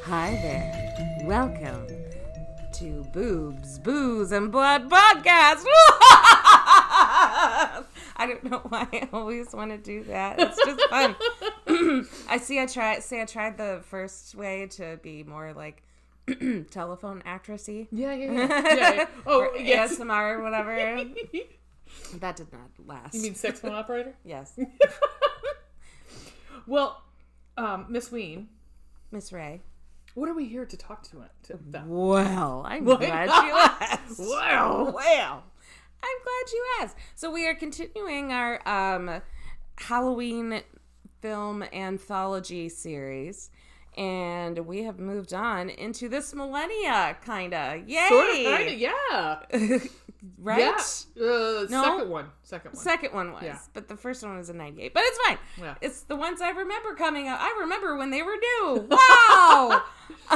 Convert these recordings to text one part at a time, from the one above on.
Hi there. Welcome to Boobs, Booze, and Blood Podcast. I don't know why I always want to do that. It's just fun. I tried the first way to be more like telephone actress-y. Yeah. Oh, yes. ASMR or whatever. That did not last. You mean sex phone operator? Yes. Well, Miss Ween. Miss Ray. What are we here to talk to them? Well, I'm glad you asked. Well, I'm glad you asked. So we are continuing our Halloween film anthology series, and we have moved on into this millennia, kinda. Yay! Sort of, kinda, yeah. Right? Yeah. No? Second one was. Yeah. But the first one was in 98. But it's fine. Yeah. It's the ones I remember coming out. I remember when they were new. Wow!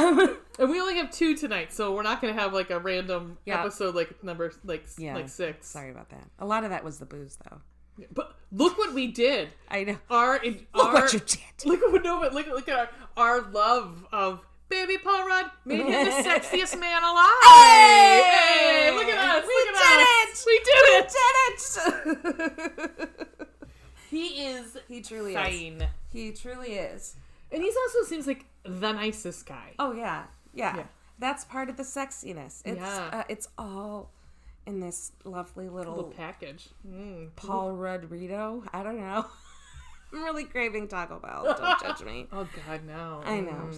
And we only have 2 tonight, so we're not going to have like a random episode like number like 6. Sorry about that. A lot of that was the booze, though. But look what we did. I know. Look what you did. Look at our love of Baby Paul Rudd made him the sexiest man alive. Hey! Look at us. We did it. He truly fine. is. He truly is. And he also seems like the nicest guy. Oh, yeah. That's part of the sexiness. It's all in this lovely little package. Paul Rudd-rito. I don't know. I'm really craving Taco Bell. Don't judge me. Oh, God, no. I know.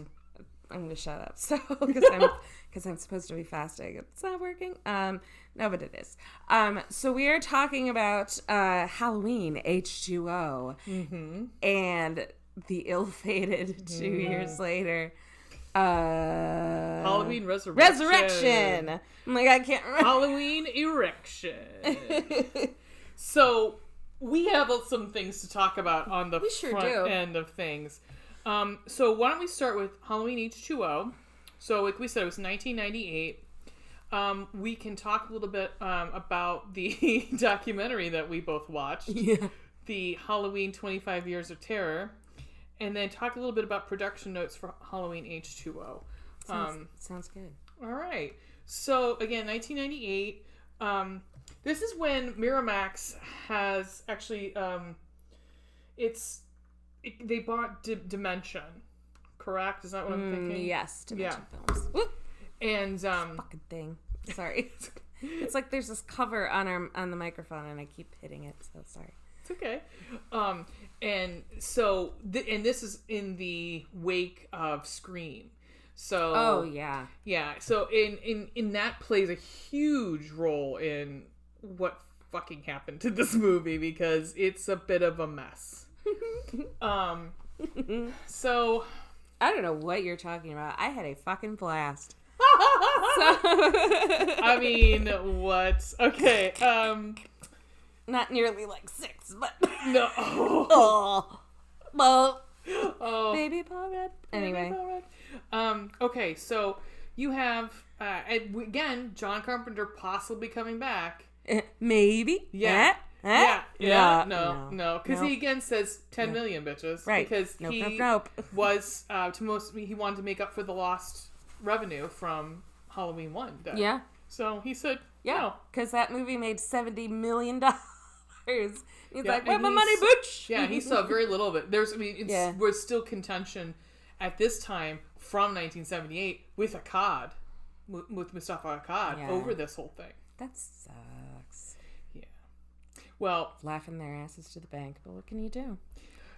I'm gonna shut up. So, because I'm supposed to be fasting, it's not working. No, but it is. So we are talking about Halloween H20 and the ill-fated 2 years later. Halloween Resurrection. I'm like, I can't remember. Halloween Erection. So we have some things to talk about on the front end of things. So why don't we start with Halloween H20? So like we said, it was 1998. We can talk a little bit about the documentary that we both watched. Yeah. The Halloween 25 Years of Terror. And then talk a little bit about production notes for Halloween H20. Sounds good. All right. So again, 1998. This is when Miramax has actually, they bought Dimension, correct? Is that what I'm thinking? Yes, Dimension Films. Whoop. And fucking thing. Sorry, it's like there's this cover on the microphone, and I keep hitting it. So sorry. It's okay. And so and this is in the wake of Scream. So oh yeah. So in that plays a huge role in what fucking happened to this movie because it's a bit of a mess. So I don't know what you're talking about. I had a fucking blast. I mean, what? Okay. Not nearly like 6, but no. Baby Paul Rudd. Anyway. Baby Paul Rudd. Okay, so you have again John Carpenter possibly coming back. Maybe. Yeah. No, because he again says 10 million bitches, right? Because nope. Was he wanted to make up for the lost revenue from Halloween 1. Yeah. So he said, yeah, because that movie made $70 million. He's like, where's my money, bitch? Yeah, he saw very little of it. Was still contention at this time from 1978 with Akkad, with Mustafa Akkad over this whole thing. That sucks. Yeah. Well, laughing their asses to the bank, but what can you do?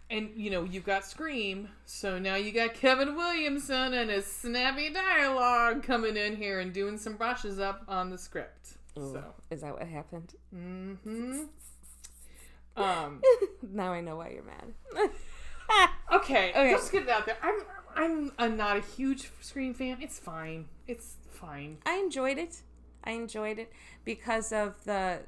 And, you've got Scream, so now you got Kevin Williamson and his snappy dialogue coming in here and doing some brushes up on the script. Ooh, so is that what happened? Mm-hmm. Now I know why you're mad. Okay, just get it out there. I'm not a huge Scream fan. It's fine. I enjoyed it because of the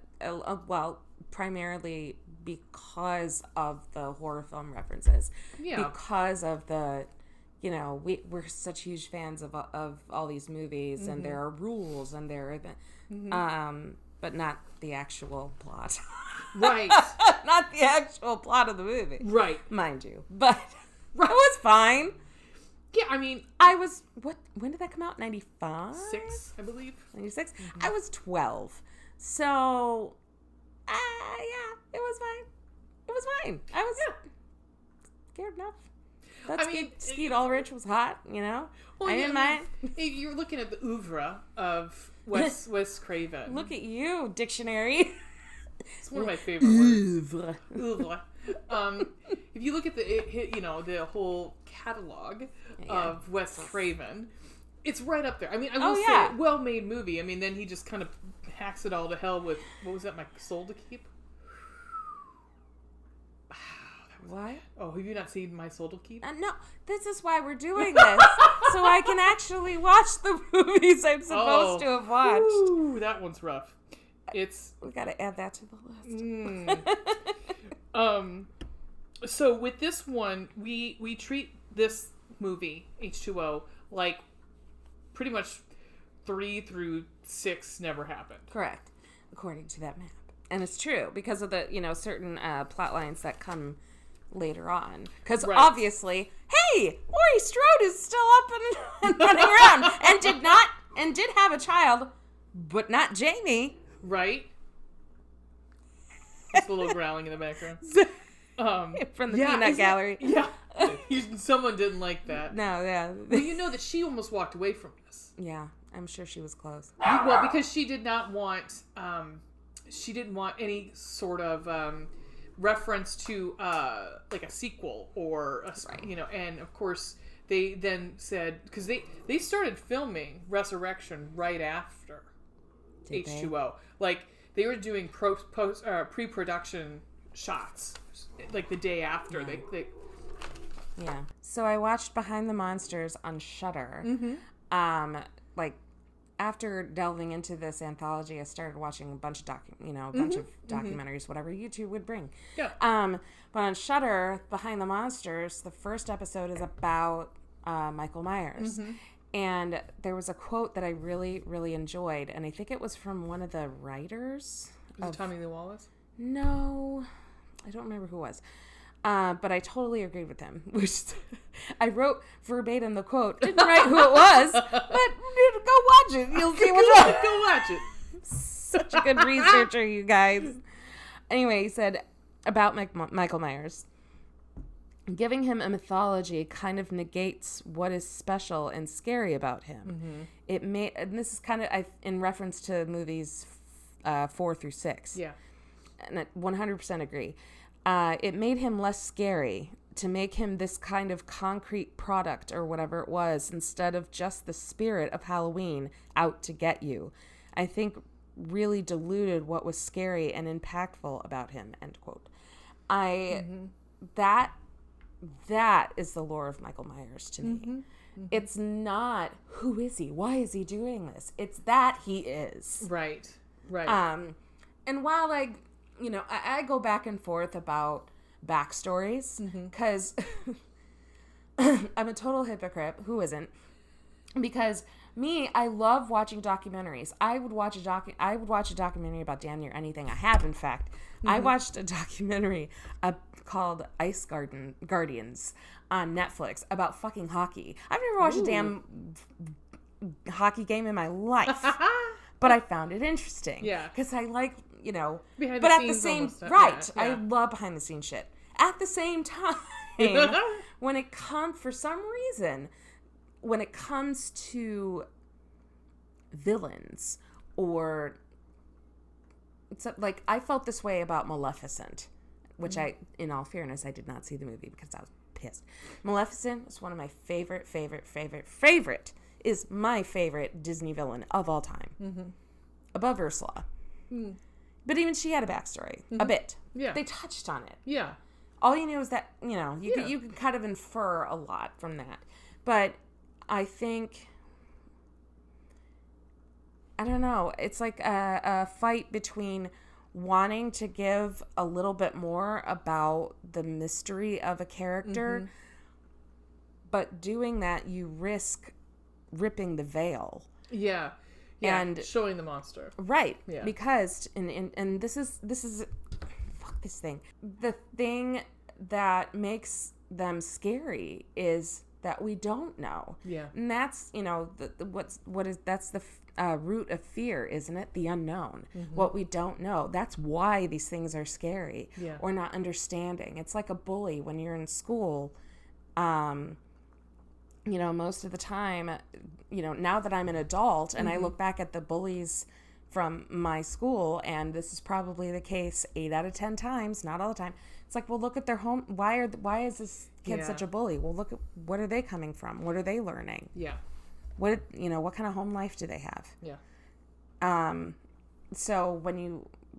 primarily because of the horror film references. Yeah. Because of the, we're such huge fans of all these movies, and there are rules, and there are but not the actual plot. Right. Not the actual plot of the movie. Right. Mind you. But it was fine. Yeah, I mean... When did that come out? 95? 6, I believe. 96? Mm-hmm. I was 12. So, yeah, it was fine. It was fine. I was scared enough. Skeet Ulrich was hot, you know? Well, I didn't mind. You're looking at the oeuvre of Wes Craven. Look at you, dictionary. It's one of my favorite words. Oeuvre. If you look at the whole catalog of Wes Craven, it's right up there. I mean, I will say, well-made movie. I mean, then he just kind of hacks it all to hell with, what was that, My Soul to Keep? What? Oh, have you not seen My Soul to Keep? No, this is why we're doing this. So I can actually watch the movies I'm supposed to have watched. Ooh, that one's rough. We gotta add that to the list. So with this one, we treat this movie, H2O, like pretty much 3 through 6 never happened. Correct. According to that map. And it's true because of the, certain plot lines that come later on. Because obviously, hey, Laurie Strode is still up and running around and did have a child, but not Jamie. Right? Just a little growling in the background. From the peanut gallery. Yeah. Someone didn't like that. No, yeah. Well, you know that she almost walked away from this. Yeah, I'm sure she was close. Well, because she did not want... she didn't want any sort of reference to like a sequel or and of course they then said, because they started filming Resurrection right after H2O. Like they were doing pre-production shots like the day after. They So I watched Behind the Monsters on Shudder. Mm-hmm. After delving into this anthology, I started watching a bunch of documentaries, whatever YouTube would bring. Yeah. But on Shudder, Behind the Monsters, the first episode is about Michael Myers. Mm-hmm. And there was a quote that I really, really enjoyed, and I think it was from one of the writers. Was it Tommy Lee Wallace? No, I don't remember who it was. But I totally agreed with him. Which I wrote verbatim the quote. Didn't write who it was, but go watch it. You'll see what's up. Go watch it. Such a good researcher, you guys. Anyway, he said about Michael Myers, giving him a mythology kind of negates what is special and scary about him. Mm-hmm. And this is kind of in reference to movies 4 through 6. Yeah, and I 100% agree. It made him less scary to make him this kind of concrete product or whatever it was, instead of just the spirit of Halloween out to get you. I think really diluted what was scary and impactful about him, end quote. That is the lore of Michael Myers to me. Mm-hmm. Mm-hmm. It's not, who is he? Why is he doing this? It's that he is. Right. And while I go back and forth about backstories because I'm a total hypocrite. Who isn't? Because I love watching documentaries. I would watch a documentary about damn near anything. I have, in fact. Mm-hmm. I watched a documentary called Ice Guardians on Netflix about fucking hockey. I've never watched a damn hockey game in my life, but I found it interesting. Yeah, because I like. Behind but the at scenes the same almost, right, yeah. I love behind the scenes shit. At the same time, when it comes to villains, or I felt this way about Maleficent, which in all fairness, I did not see the movie because I was pissed. Maleficent is one of my favorite is my favorite Disney villain of all time, above Ursula. Mm. But even she had a backstory, a bit. Yeah. They touched on it. Yeah. All you knew is that, you can kind of infer a lot from that. But I think, I don't know, it's like a fight between wanting to give a little bit more about the mystery of a character, but doing that, you risk ripping the veil. Yeah. Yeah, and showing the monster. Right. Yeah. Because and this is fuck this thing. The thing that makes them scary is that we don't know. Yeah. And that's, that's the root of fear, isn't it? The unknown. Mm-hmm. What we don't know. That's why these things are scary. Yeah. Or not understanding. It's like a bully when you're in school. Most of the time, now that I'm an adult and I look back at the bullies from my school, and this is probably the case 8 out of 10 times, not all the time. It's like, well, look at their home. Why is this kid such a bully? Well, look at what are they coming from? What are they learning? Yeah. What kind of home life do they have? Yeah. So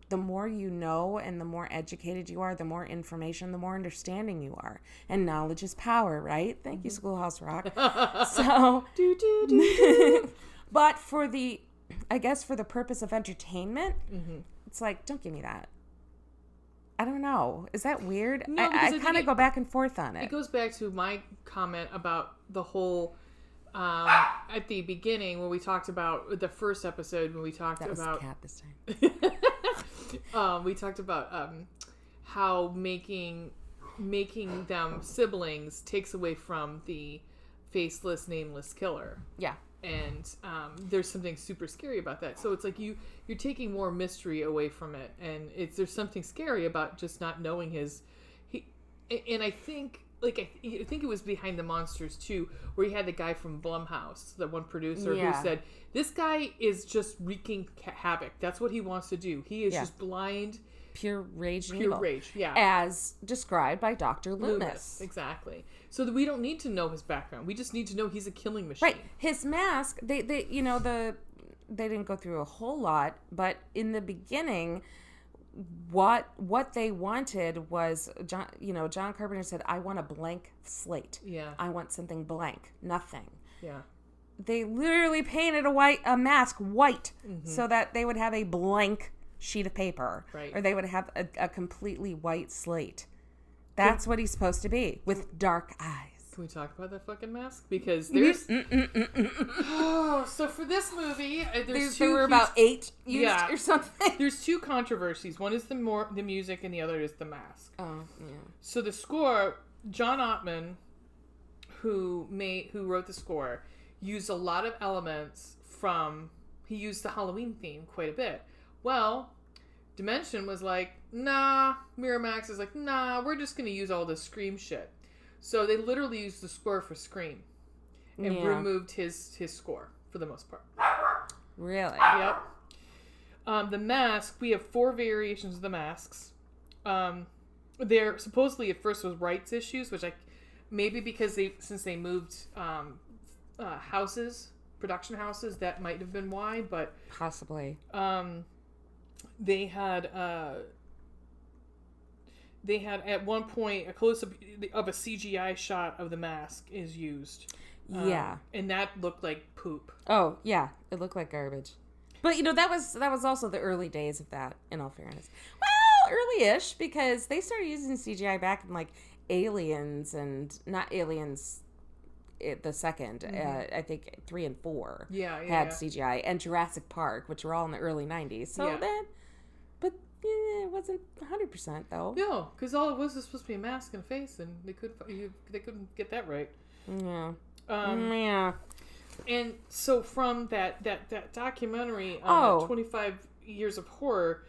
the more you know and the more educated you are, the more information, the more understanding you are. And knowledge is power, right? Thank you, Schoolhouse Rock. So, but for the purpose of entertainment, it's like, don't give me that. I don't know. Is that weird? No, I kind of go back and forth on it. It goes back to my comment about the whole, at the beginning when we talked about the first episode, when we talked about... That was Cat this time. We talked about how making them siblings takes away from the faceless, nameless killer. Yeah. And there's something super scary about that. So it's like you're taking more mystery away from it, and there's something scary about just not knowing and I think I think it was Behind the Monsters too, where you had the guy from Blumhouse, the one producer who said, this guy is just wreaking havoc. That's what he wants to do. He is just blind. Pure rage and evil. evil. Rage, yeah. As described by Dr. Loomis. Exactly. So that we don't need to know his background. We just need to know he's a killing machine. Right. His mask, they didn't go through a whole lot, but in the beginning, what they wanted was, John Carpenter said, I want a blank slate. Yeah. I want something blank. Nothing. Yeah. They literally painted a mask white so that they would have a blank sheet of paper, right, or they would have a completely white slate. That's what he's supposed to be, with dark eyes. Can we talk about that fucking mask? Because there's so for this movie, there were about 8 used or something. There's 2 controversies. One is the music, and the other is the mask. Oh, yeah. So the score, John Ottman, who wrote the score, used a lot of elements he used the Halloween theme quite a bit. Well, Dimension was like, nah. Miramax is like, nah, we're just going to use all this Scream shit. So they literally used the score for Scream and removed his score for the most part. Really? Yep. The mask, we have 4 variations of the masks. There supposedly at first was rights issues, which maybe because since they moved production houses, that might have been why, but possibly. They had at one point a close-up of a CGI shot of the mask is used. And that looked like poop. Oh, yeah. It looked like garbage. But, that was also the early days of that, in all fairness. Well, early-ish, because they started using CGI back in, Aliens, and not Aliens the second, I think 3 and 4 had CGI, and Jurassic Park, which were all in the early 90s. So but it wasn't 100% though. No, because all it was supposed to be a mask and a face, and they couldn't get that right. Yeah. And so from that documentary, 25 Years of Horror,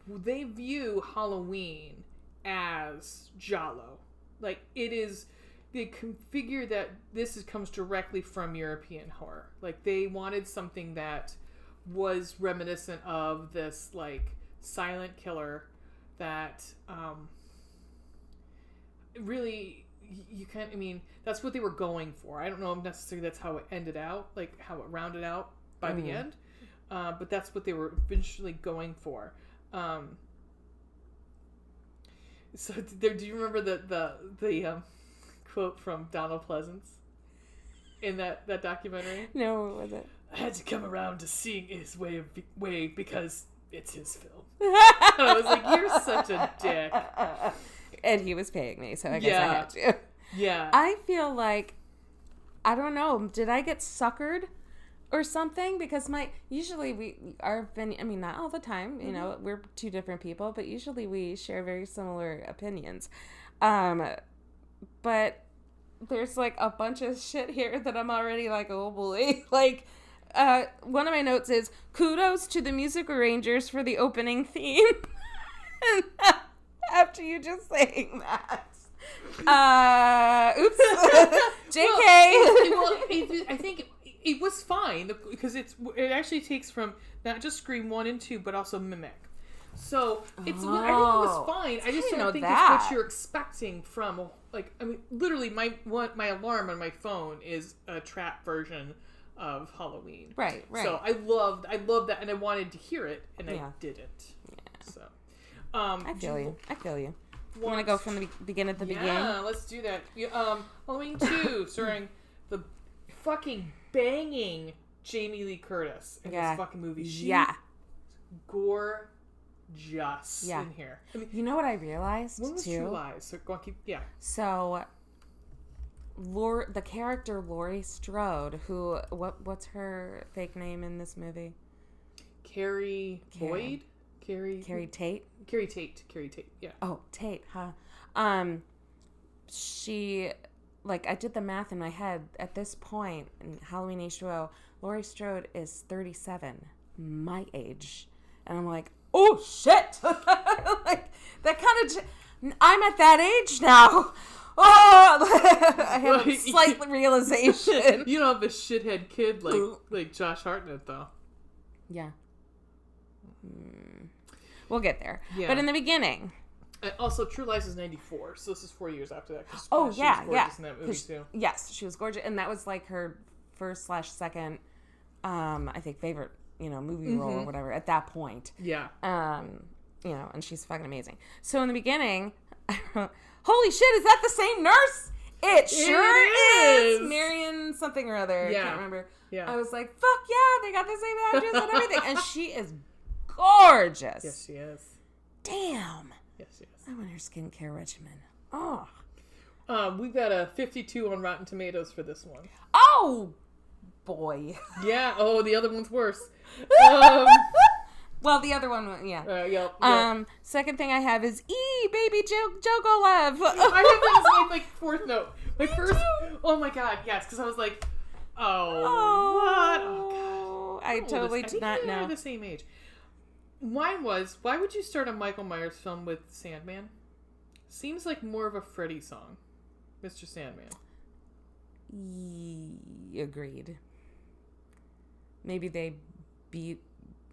they view Halloween as giallo. They configure that comes directly from European horror. They wanted something that was reminiscent of this silent killer that really that's what they were going for. I don't know if necessarily that's how it ended out, how it rounded out by the end, but that's what they were eventually going for. So do you remember the quote from Donald Pleasance in that documentary? No, what was it? I had to come around to seeing his way because it's his film. I was like, you're such a dick. And he was paying me, so I guess I had to. Yeah. I feel like, I don't know, did I get suckered or something? Because usually not all the time, we're 2 different people, but usually we share very similar opinions. but there's like a bunch of shit here that I'm already like, oh boy. Like, one of my notes is, kudos to the music arrangers for the opening theme. After you just saying that. Oops. JK. Well, I think it was fine because it actually takes from not just Scream 1 and 2, but also Mimic. So everything was fine. I just don't think it's what you're expecting from, like, I mean, literally my alarm on my phone is a trap version of Halloween. Right. So I loved that, and I wanted to hear it, and I didn't. Yeah. So I feel you. You want to go from the beginning? Yeah, let's do that. Halloween 2, starring the fucking banging Jamie Lee Curtis in this fucking movie. She's gorgeous in here. I mean, you know what I realized when was too? True Lies? So go on, So, the character Laurie Strode, who what's her fake name in this movie? Carrie Boyd. Carrie Tate. Carrie Tate. Yeah. Oh, Tate, huh? She, like, I did the math in my head. At this point in Halloween H20, Laurie Strode is 37, my age, and I'm like, oh shit! Like that kind of. I'm at that age now. Oh, I have a slight realization. You don't have a shithead kid like Josh Hartnett, though. Yeah. We'll get there. Yeah. But in the beginning. Also, True Lies is 94, so this is 4 years after that. She was gorgeous in that movie, too. Yes, she was gorgeous. And that was like her first/second, I think, favorite, movie role or whatever at that point. Yeah. And she's fucking amazing. So in the beginning, I wrote, holy shit, is that the same nurse? It sure is. Marion something or other. I can't remember. Yeah. I was like, fuck yeah, they got the same actress and everything. And she is gorgeous. Yes, she is. Damn. Yes, she is. I want her skincare regimen. Oh. We've got a 52 on Rotten Tomatoes for this one. Oh, boy. Yeah. Oh, the other one's worse. Well, the other one, yeah. Yep. Second thing I have is baby Jogolev. I have that as my fourth note. My first. Too. Oh my god, yes, because I was like, what? Oh god. I totally did not know. They're the same age. Why would you start a Michael Myers film with Sandman? Seems like more of a Freddy song, Mr. Sandman. Agreed. Maybe they beat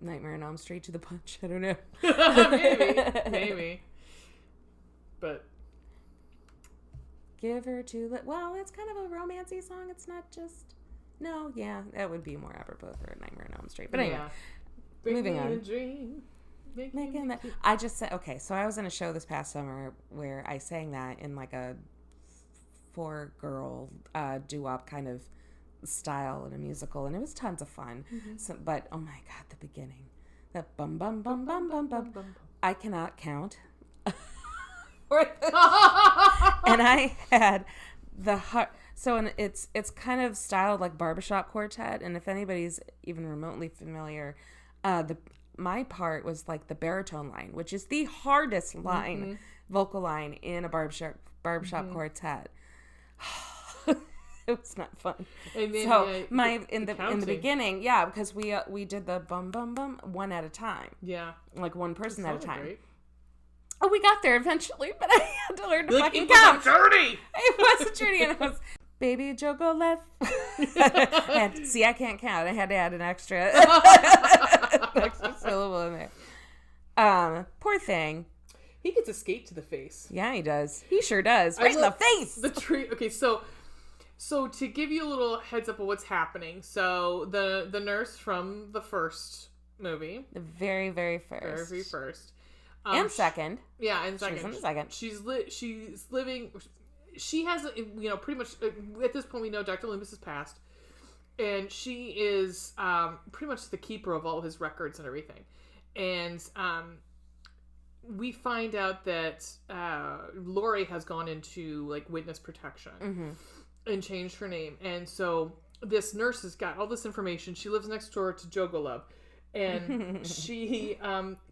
Nightmare on Elm Street to the punch. I don't know. maybe. But give her to well, it's kind of a romancy song. It's not just that would be more apropos for Nightmare on Elm Street. But anyway, moving on. Making that. I just said okay. So I was in a show this past summer where I sang that in like a 4-girl doo-wop kind of style in a musical, and it was tons of fun. So, but oh my god, the beginning, that bum bum bum bum bum bum, I cannot count. And I had the heart. So it's kind of styled like barbershop quartet, and if anybody's even remotely familiar, my part was like the baritone line, which is the hardest line, vocal line in a barbershop quartet. It was not fun. And then, so in the beginning, because we did the bum bum bum one at a time. Yeah, like one person at a time. Great. Oh, we got there eventually, but I had to learn to fucking count. It was a journey. It was a journey, and it was baby Jogo left. And see, I can't count. I had to add an extra syllable in there. Poor thing. He gets a skate to the face. Yeah, he does. He sure does. Right in the face. The tree. Okay, so to give you a little heads up of what's happening, so the nurse from the first movie, the very first, very first, and second, and second, she's in the second. She's living. She has, pretty much at this point we know Dr. Loomis has passed, and she is pretty much the keeper of all his records and everything, and we find out that Laurie has gone into like witness protection and changed her name. And so this nurse has got all this information. She lives next door to Jogolev, and she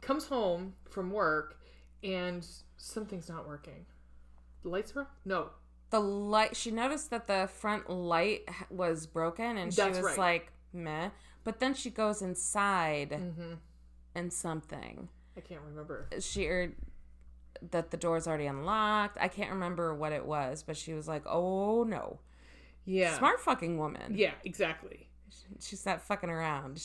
comes home from work and something's not working. The lights are off? No. the light. She noticed that the front light was broken, and she was like, "Meh." But then she goes inside, and something. I can't remember. That the door's already unlocked. I can't remember what it was, but she was like, "Oh no." Yeah. Smart fucking woman. Yeah, exactly. She's not fucking around.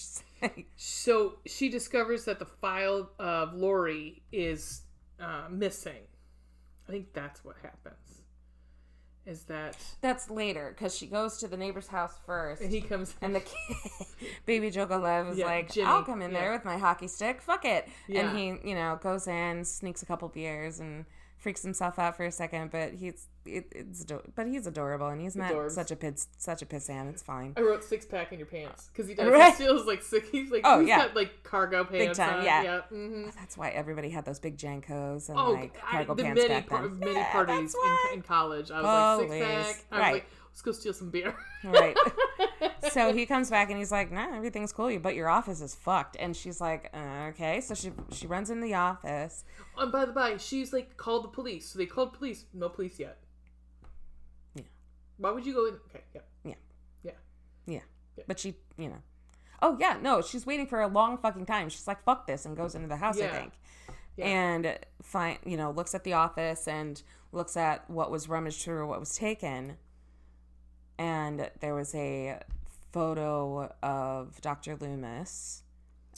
So she discovers that the file of Lori is missing. I think that's what happens. That's later, because she goes to the neighbor's house first. And he comes and the kid, baby Joker Lev is like, Jimmy, I'll come in there with my hockey stick. Fuck it. Yeah. And he, goes in, sneaks a couple beers, and freaks himself out for a second, but he's adorable, and he's not such a pissant. It's fine. I wrote 6-pack in your pants because he does. Right. He feels like sick. He's like, got like cargo pants. Big time, on. yeah. Mm-hmm. That's why everybody had those big Jankos and cargo pants back then. Many parties in college. I was like 6-pack. I was like, let's go steal some beer. Right. So he comes back and he's like, nah, everything's cool, but your office is fucked. And she's like, okay. So she runs in the office. And by the by, she's like, called the police. So they called police. No police yet. Yeah. Why would you go in? Okay, Yeah. But she, Oh, yeah, no, she's waiting for a long fucking time. She's like, fuck this, and goes into the house, I think. Yeah. And, looks at the office and looks at what was rummaged through or what was taken. And there was a photo of Dr. Loomis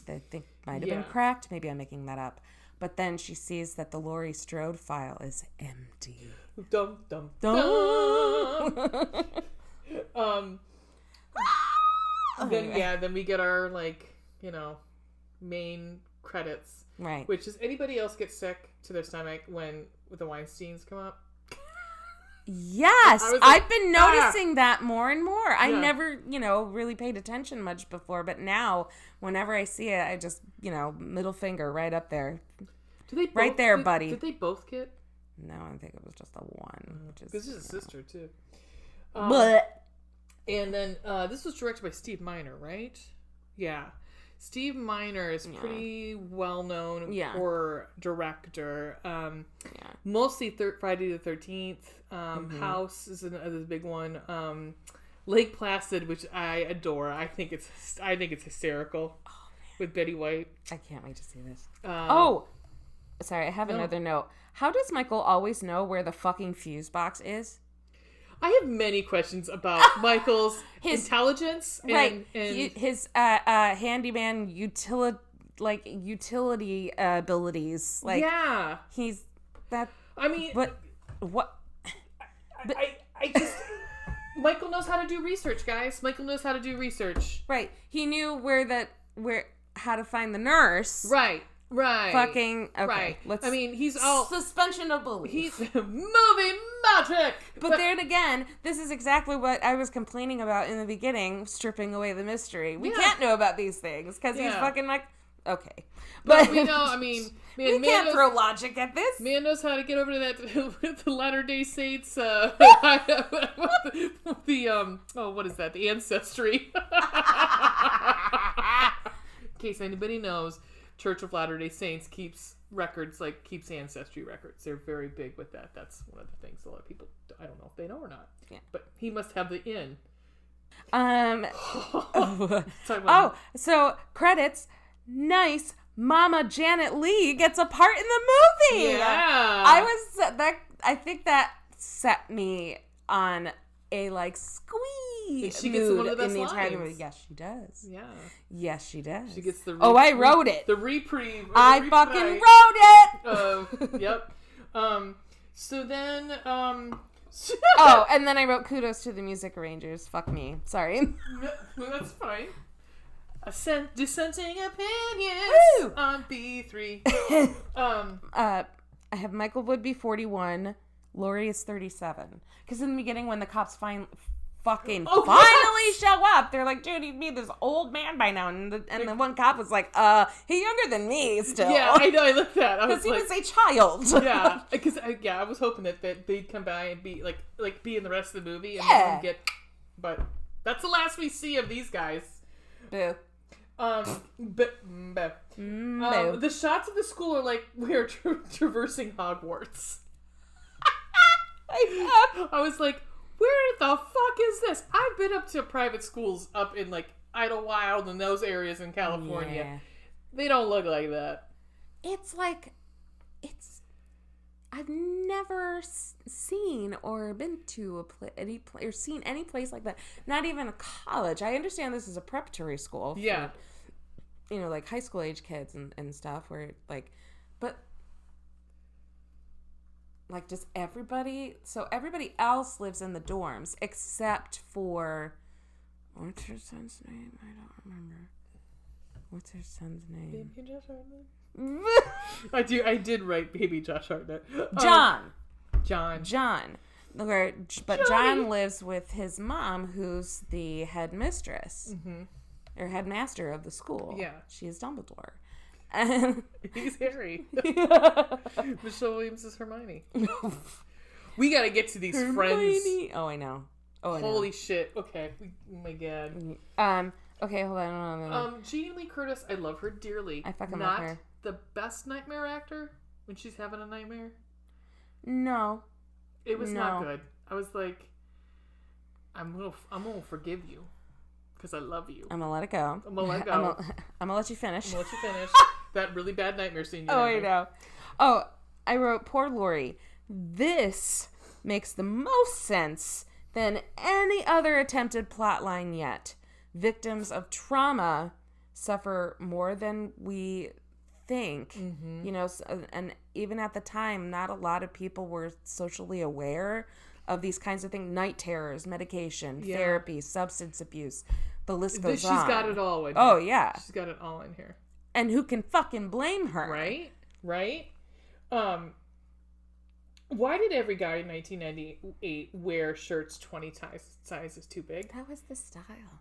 that I think might have been cracked. Maybe I'm making that up. But then she sees that the Laurie Strode file is empty. Dum, dum, dum. Then we get our, main credits. Right. Which is, anybody else get sick to their stomach when the Weinsteins come up? Yes, I've been noticing that more and more. I never, really paid attention much before, but now, whenever I see it, I just, middle finger right up there. Right there, buddy. Did they both get? No, I think it was just the one. Because she's a sister, too. But. And then, this was directed by Steve Miner, right? Yeah. Steve Miner is pretty well-known horror director. Mostly Friday the 13th. House is another big one. Lake Placid, which I adore. I think it's hysterical. Oh, with Betty White. I can't wait to see this. Sorry, I have another note. How does Michael always know where the fucking fuse box is? I have many questions about Michael's intelligence and his handyman utility abilities. He's that. I mean, but what? I just. Michael knows how to do research, guys. Michael knows how to do research. Right. He knew how to find the nurse. Right. Fucking okay. Right. He's all suspension of belief. He's movie magic. But then again, this is exactly what I was complaining about in the beginning, stripping away the mystery. We can't know about these things because he's fucking like, okay. But we know. We can't throw logic at this. Man knows how to get over to that with the Latter-day Saints. What is that? The ancestry. In case anybody knows. Church of Latter-day Saints keeps ancestry records. They're very big with that. That's one of the things a lot of people, I don't know if they know or not. Yeah. But he must have the in. So credits. Nice. Mama Janet Leigh gets a part in the movie. Yeah. I think that set me on a squeeze. She gets one of the best entire movie. Yes, she does. Yeah. Yes, she does. She gets the. I wrote it. The reprieve. I fucking wrote it. Yep. So then. And then I wrote kudos to the music arrangers. Fuck me. Sorry. That's fine. Dissenting opinions. Woo! On B3. I have Michael would be 41. Laurie is 37. Because in the beginning, when the cops finally show up, they're like, dude, he'd be this old man by now. And the one cop was like, he's younger than me still. Yeah, I know, I looked at that. Because he was a child. Yeah, because I was hoping that they'd come by and be be in the rest of the movie and but that's the last we see of these guys. Boo. The shots of the school are like we're traversing Hogwarts. I was like, where the fuck is this? I've been up to private schools up in like Idlewild and those areas in California. Yeah. They don't look like that. I've never seen or been to or seen any place like that. Not even a college. I understand this is a preparatory school. Yeah. For, like high school age kids and stuff where like, but like just everybody else lives in the dorms except for, what's her son's name? I don't remember. What's her son's name? Baby Josh Hartnett. I did write Baby Josh Hartnett. John. But Johnny. John lives with his mom, who's the headmistress or headmaster of the school. Yeah, she is Dumbledore. He's Harry. Michelle Williams is Hermione. We got to get to these friends. Oh, I know. Holy shit. Okay. Oh my god. Okay, hold on. Jeannie Lee Curtis, I love her dearly. I fucking love her. Not the best nightmare actor when she's having a nightmare. No. It was not good. I was like, I'm gonna forgive you because I love you. I'm gonna let it go. I'm gonna let it go. I'm gonna let you finish. That really bad nightmare scene. I know. Oh, I wrote, poor Lori. This makes the most sense than any other attempted plotline yet. Victims of trauma suffer more than we think. And even at the time, not a lot of people were socially aware of these kinds of things. Night terrors, medication, therapy, substance abuse. The list goes on. She's got it all in here. Oh, yeah. She's got it all in here. And who can fucking blame her? Right? Why did every guy in 1998 wear shirts 20 sizes too big? That was the style.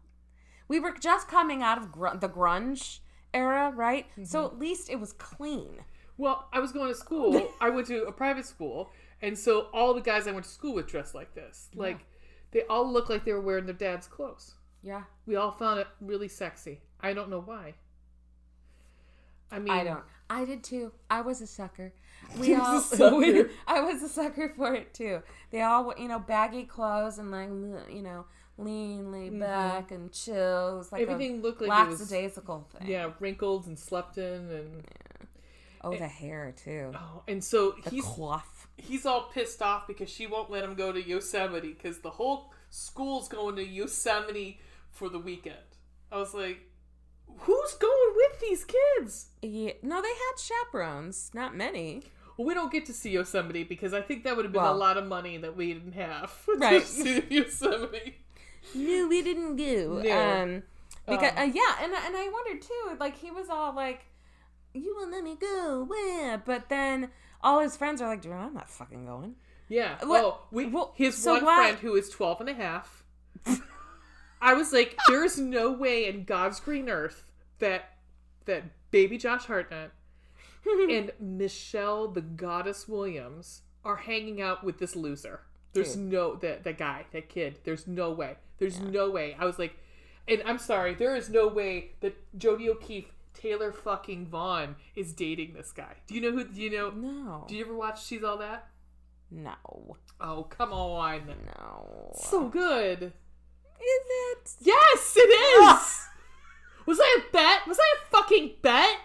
We were just coming out of the grunge era, right? So at least it was clean. Well, I was going to school. I went to a private school. And so all the guys I went to school with dressed like this. Yeah. Like, they all looked like they were wearing their dad's clothes. Yeah. We all found it really sexy. I don't know why. I did too. I was a sucker. I was a sucker for it too. They all, baggy clothes and like, lean, laid back and chill. It was like everything looked like lackadaisical thing. Yeah, wrinkled and slept in and. Yeah. Oh, the hair too. Oh, and so the coif. He's all pissed off because she won't let him go to Yosemite because the whole school's going to Yosemite for the weekend. I was like, who's going with these kids? Yeah. No, they had chaperones. Not many. Well, we don't get to see Yosemite because I think that would have been a lot of money that we didn't have right. to see Yosemite. No, we didn't go. No. Because and I wondered too. Like he was all like, "You won't let me go," where? But then all his friends are like, "Dude, I'm not fucking going." Yeah. His one friend who is 12 and a half. I was like, there is no way in God's green earth that baby Josh Hartnett and Michelle the Goddess Williams are hanging out with this loser. There's that guy, that kid. There's no way. There's no way. I was like, and I'm sorry, there is no way that Jodie O'Keefe, Taylor fucking Vaughn is dating this guy. Do you know who? Do you know? No. Do you ever watch She's All That? No. Oh, come on. No. So good. Is it? Yes, it is. Was that a bet? Was that a fucking bet?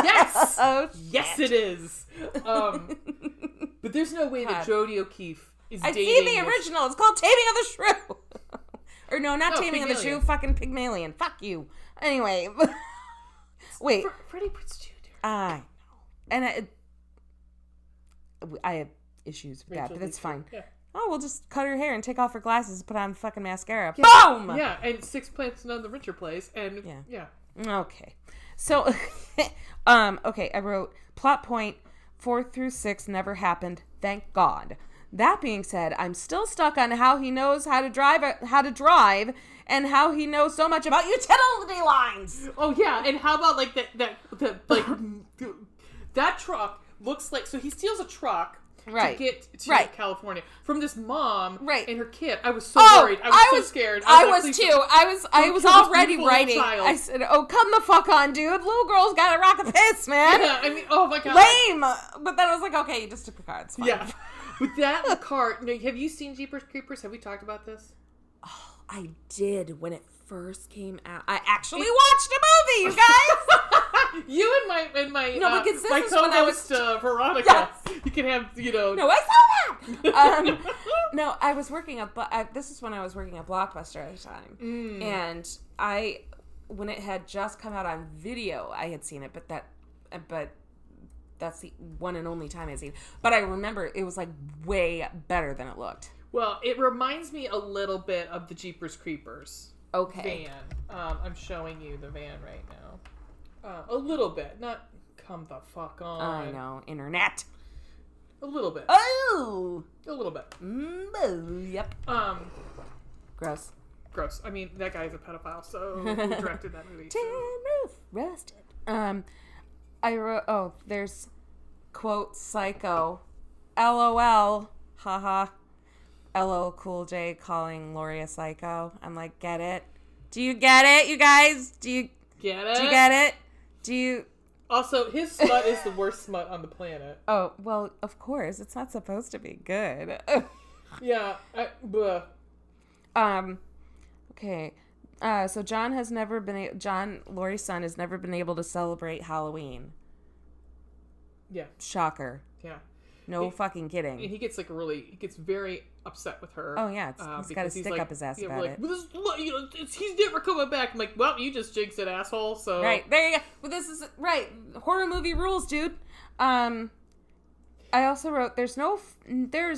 Yes. Oh, yes, it is. But there's no way that Jodie O'Keefe is dating. I've seen the original. It's called Taming of the Shrew. Or no, not Taming of the Shrew. Fucking Pygmalion. Fuck you. Anyway. Wait. Freddie Prinze Jr. I know. And I have issues with that, but it's fine. Yeah. Oh, we'll just cut her hair and take off her glasses and put on fucking mascara. Yeah. Boom! Yeah, and Six Planets None the Richer plays. And yeah. Okay. So, okay, I wrote, plot point, 4 through 6 never happened, thank God. That being said, I'm still stuck on how he knows how to drive, and how he knows so much about utility lines. Oh yeah, and how about like that truck looks like, so he steals a truck. Right. To get to California from this mom and her kid. I was so worried. I was so scared. I was too. I was already writing. I said, "Oh, come the fuck on, dude! Little girl's gotta rock a piss, man." Yeah, I mean, oh my God, lame. But then I was like, "Okay, you just took the car. It's fine." Yeah. With that in the car, have you seen Jeepers Creepers? Have we talked about this? Oh, I did when it first came out. I actually watched a movie, you guys. You and my no, because this my is when I was Veronica. Yes. You can have No, I saw that. No, I was working at. This is when I was working at Blockbuster at the time, and when it had just come out on video, I had seen it, but that's the one and only time I've seen it. But I remember it was like way better than it looked. Well, it reminds me a little bit of the Jeepers Creepers van. I'm showing you the van right now. A little bit. Not come the fuck on. I know. Internet. A little bit. Oh! A little bit. Yep. Gross. Gross. I mean, that guy's a pedophile, so who directed that movie? Tin roof rusted. I wrote, there's, quote, psycho. LOL. Haha. LL Cool J calling Lori a psycho. I'm like, get it? Do you get it, you guys? Do you get it? Do you get it? Do you... Also, his smut is the worst smut on the planet. Oh, well, of course. It's not supposed to be good. Yeah. Okay. So John, Lori's son, has never been able to celebrate Halloween. Yeah. Shocker. Yeah. No fucking kidding. And he gets he gets very upset with her. Oh yeah, he's got a stick up his ass about it. He's never coming back. I'm like, well, you just jinxed it, asshole. So right there you go. Well, this is right. Horror movie rules, dude. I also wrote there is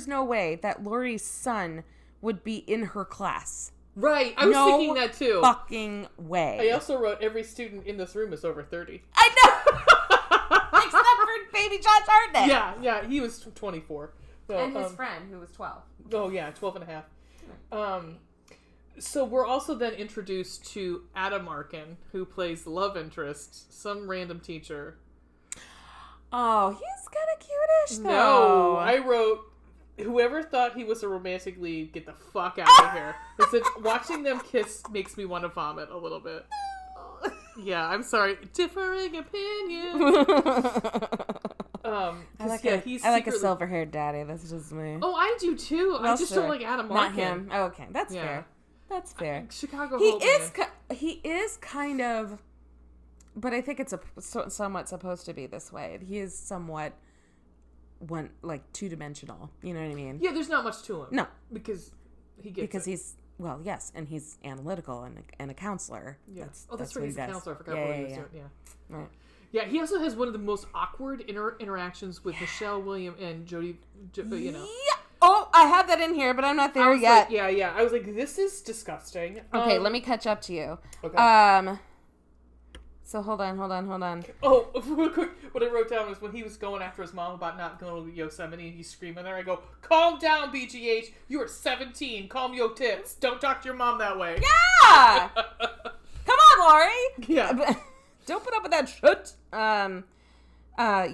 no way that Lori's son would be in her class. Right, I was thinking that too. Fucking way. I also wrote every student in this room is over 30. I know. Except for baby Josh Hartnett. Yeah, he was 24. So, and his friend, who was 12. Oh, yeah, 12 and a half. So we're also then introduced to Adam Arkin, who plays the love interest, some random teacher. Oh, he's kind of cute-ish, though. No, I wrote, whoever thought he was a romantic lead, get the fuck out of here. I said, watching them kiss makes me want to vomit a little bit. Yeah, I'm sorry. Differing opinion. I like a silver-haired daddy. That's just me. Oh, I do too. I just don't like Adam Arkin. Not him. Oh, okay, that's fair. That's fair. Chicago. He is kind of, but I think it's somewhat supposed to be this way. He is somewhat two-dimensional. You know what I mean? Yeah, there's not much to him. No, because he gets because he's. Well, yes, and he's analytical and a counselor. Yeah. That's right. He's a counselor. I forgot what he was doing. Yeah. Right. Yeah, he also has one of the most awkward interactions with Michelle Williams and Jodie. You know. Yeah. Oh, I have that in here, but I'm not there yet. Like, yeah. I was like, this is disgusting. Okay, let me catch up to you. Okay. So hold on. Oh, real quick, what I wrote down was when he was going after his mom about not going to Yosemite, he's screaming there. I go, calm down, BGH. You are 17. Calm your tits. Don't talk to your mom that way. Yeah! Come on, Lori. Yeah. Don't put up with that shit.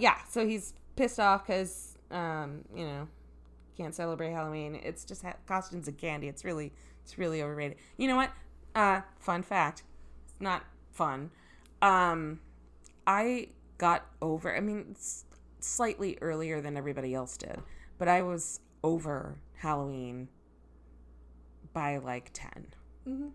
Yeah, so he's pissed off because, can't celebrate Halloween. It's just costumes and candy. It's really overrated. You know what? Fun fact. It's not fun. I got over, it's slightly earlier than everybody else did, but I was over Halloween by like 10. Mm-hmm.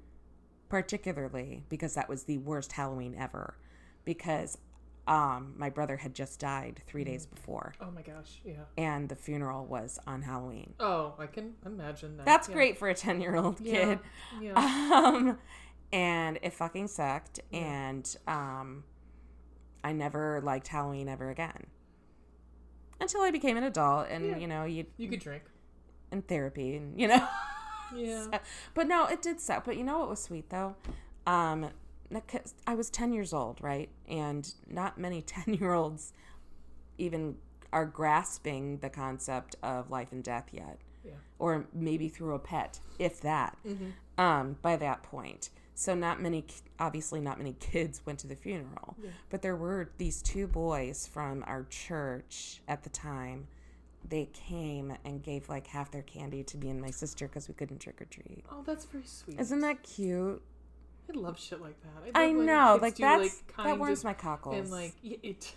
Particularly because that was the worst Halloween ever, because my brother had just died 3 days before. Oh my gosh, yeah. And the funeral was on Halloween. Oh, I can imagine that. That's great for a 10-year-old kid. Yeah. And it fucking sucked, and I never liked Halloween ever again. Until I became an adult, and, you could drink. And therapy, and, Yeah. So, but no, it did suck. But you know what was sweet, though? I was 10 years old, right? And not many 10-year-olds even are grasping the concept of life and death yet. Yeah. Or maybe through a pet, if that, by that point. So obviously not many kids went to the funeral. Yeah. But there were these two boys from our church at the time. They came and gave like half their candy to me and my sister because we couldn't trick or treat. Oh, that's very sweet. Isn't that cute? I love shit like that. I know, like that warms my cockles. And like it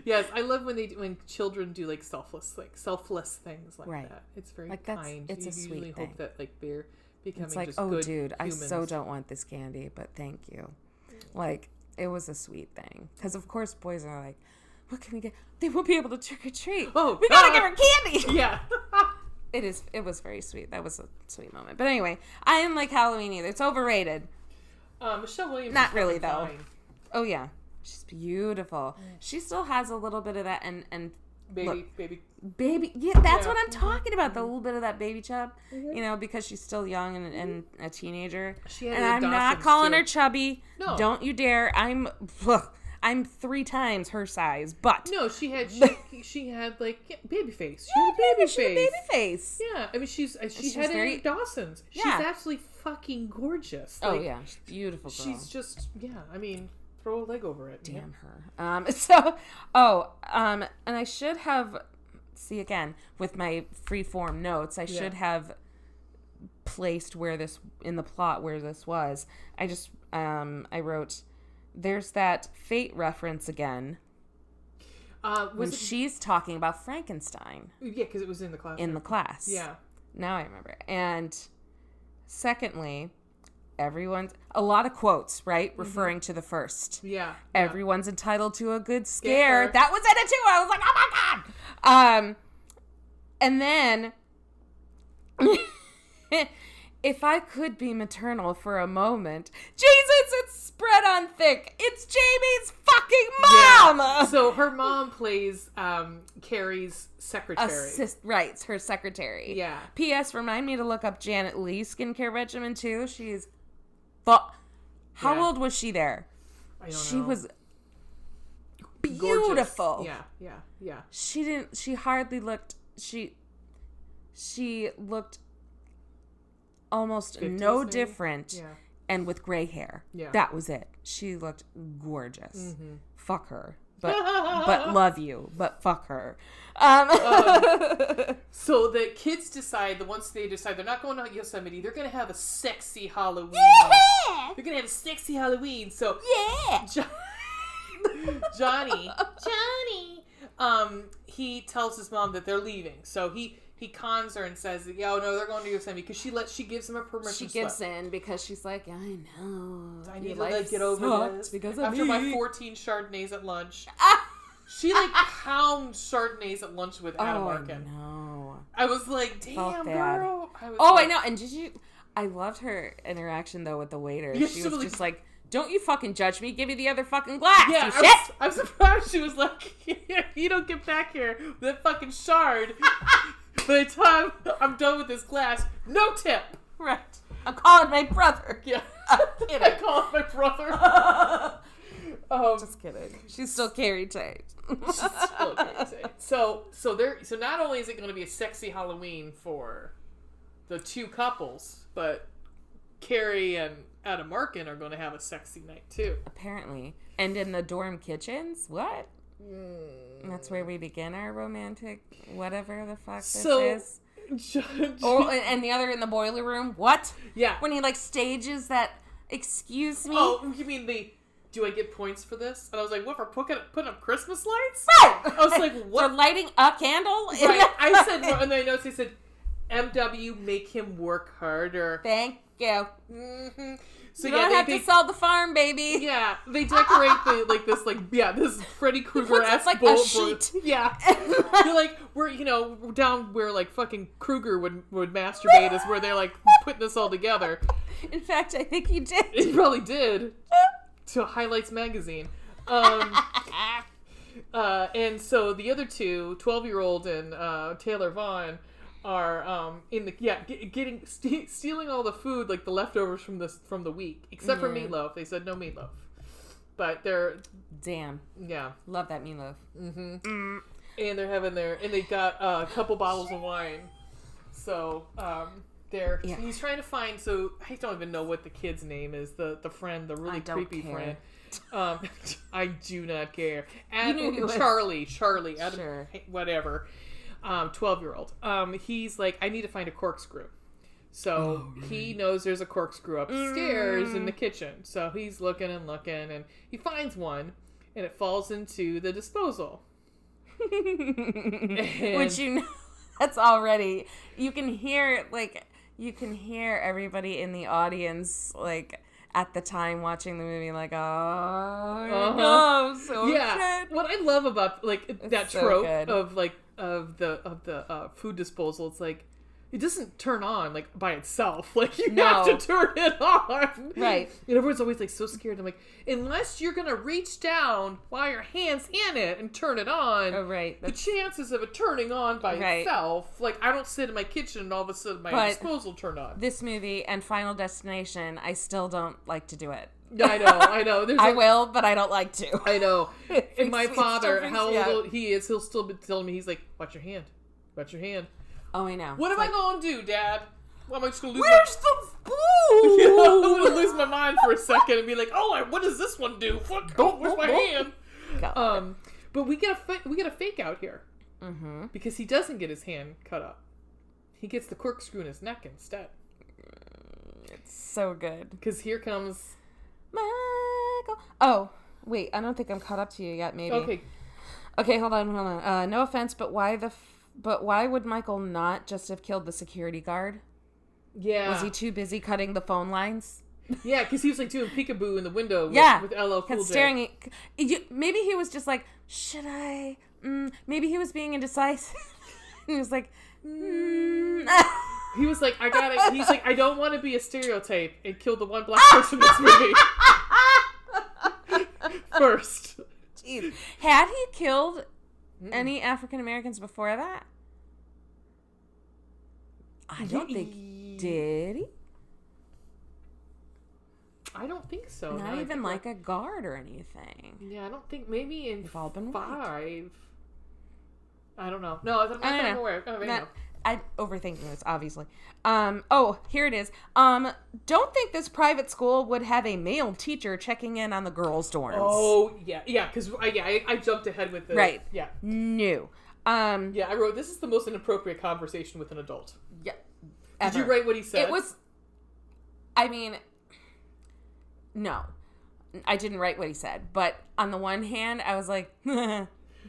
yes, I love when children do like selfless things like that. It's very like kind. It's a sweet thing. Hope that like they're becoming it's like, just oh, good dude, humans. I so don't want this candy, but thank you. Like it was a sweet thing because of course boys are like, what can we get? They won't be able to trick or treat. Oh, we gotta give her candy. Yeah. It was very sweet. That was a sweet moment. But anyway, I didn't like Halloween either. It's overrated. Michelle Williams. Not really though. Fine. Oh yeah, she's beautiful. She still has a little bit of that and baby. Yeah, that's what I'm talking about. The little bit of that baby chub. You know, because she's still young and a teenager. And I'm not calling her chubby. No, don't you dare. I'm 3 times her size, but no, she had like baby face. She had a baby face. Yeah, I mean she had it in Dawson's. She's absolutely fucking gorgeous. Like, oh yeah, she's beautiful. Girl. She's just I mean, throw a leg over it. Damn her. And I should have again with my freeform notes. I should have placed where this in the plot where this was. I just I wrote. There's that Fate reference again. When she's talking about Frankenstein. Yeah, because it was in the class. In the class. Yeah. Now I remember. And secondly, a lot of quotes, right? Referring to the first. Yeah. Everyone's entitled to a good scare. That was in it too. I was like, oh my God. And then... If I could be maternal for a moment, Jesus, it's spread on thick. It's Jamie's fucking mom. Yeah. So her mom plays Carrie's secretary. Right, her secretary. Yeah. P.S. Remind me to look up Janet Leigh's skincare regimen too. She's, how old was she there? I don't know. She was beautiful. Gorgeous. Yeah. She hardly looked. She looked. Almost no maybe? Different and with gray hair. Yeah. That was it. She looked gorgeous. Mm-hmm. Fuck her. But love you. But fuck her. So the kids once they decide they're not going to Yosemite, they're going to have a sexy Halloween. Yeah! They're going to have a sexy Halloween. So yeah! Johnny, he tells his mom that they're leaving. So he cons her and says, "Yo, no, they're going to Yosemite," because she gives him a permission. She gives in because she's like, "I know, I need to get over this because after my 14 Chardonnays at lunch." She pounds Chardonnays at lunch with Adam Arkin. No, I was like, "Damn, girl!" I know. And I loved her interaction though with the waiter. Yeah, she was just like, "Don't you fucking judge me. Give me the other fucking glass, yeah, you shit." I'm surprised she was like, "You don't get back here with that fucking shard. By the time I'm done with this glass, no tip." Right. I'm calling my brother. Yeah. I'm kidding. I call my brother. Just kidding. She's still Carrie Tate. She's still Carrie Tate. So not only is it going to be a sexy Halloween for the two couples, but Carrie and Adam Arkin are going to have a sexy night too. Apparently. And in the dorm kitchens? What? That's where we begin our romantic whatever the fuck this is. And the other in the boiler room. What? Yeah. When he stages that, excuse me? Oh, you mean do I get points for this? And I was like, what, for putting up Christmas lights? Right! I was like, what? For lighting a candle? Right. I said, and then I noticed he said, MW, make him work harder. Thank you. Mm-hmm. So you don't have to sell the farm, baby. Yeah, they decorate this Freddy Krueger-esque a sheet. Yeah, they're we're down where fucking Krueger would masturbate is where they're putting this all together. In fact, I think he did. He probably did. To Highlights magazine. And so the other two, 12-year-old and Taylor Vaughn, are stealing all the food, the leftovers from the week, except for meatloaf. They said no meatloaf, but they're love that meatloaf. Mm-hmm. And they're having and they got a couple bottles of wine. So he's trying to find. So I don't even know what the kid's name is. The friend, the really creepy friend. I do not care. Charlie, sure. whatever. 12-year-old. He's like, I need to find a corkscrew. So he knows there's a corkscrew upstairs in the kitchen. So he's looking, and he finds one, and it falls into the disposal. Which, you know, that's already, you can hear everybody in the audience, like, at the time watching the movie, like, oh, so yeah. good. What I love about, like, it's that so trope good. of, like, of the food disposal, it's like, it doesn't turn on, like, by itself. Like, you have to turn it on. Right. And everyone's always, like, so scared. I'm like, unless you're going to reach down while your hand's in it and turn it on, the chances of it turning on by itself, like, I don't sit in my kitchen and all of a sudden my disposal turned on. This movie and Final Destination, I still don't like to do it. I know. I will, but I don't like to. I know. And my father, how old he is, he'll still be telling me, he's like, watch your hand. Watch your hand. Oh, I know. What am I going to do, Dad? Well, am I just going to lose Where's the spoon? You know, I'm going to lose my mind for a second and be like, oh, what does this one do? Fuck, where's my hand? But we get a fake out here. Mm-hmm. Because he doesn't get his hand cut up. He gets the corkscrew in his neck instead. It's so good. Because here comes... Michael. Oh, wait, I don't think I'm caught up to you yet, maybe. Okay, hold on. No offense, but why would Michael not just have killed the security guard? Yeah. Was he too busy cutting the phone lines? Yeah, because he was like doing peekaboo in the window with LL Cool J. Staring maybe he was just like, should I? Maybe he was being indecisive. He was like, He was like, he's like, I don't want to be a stereotype and kill the one black person in this movie. First. Jeez. Had he killed any African Americans before that? I don't think. Did he? I don't think so. Not even like a guard or anything. Yeah, I don't think. Maybe in They've all been 5. white. I don't know. No, I'm aware. I'm overthinking this, obviously. Here it is. Don't think this private school would have a male teacher checking in on the girls' dorms. Oh, yeah, because I jumped ahead with the... Right. Yeah. No. I wrote, this is the most inappropriate conversation with an adult. Yeah. Did you write what he said? It was... I mean... No. I didn't write what he said. But on the one hand, I was like,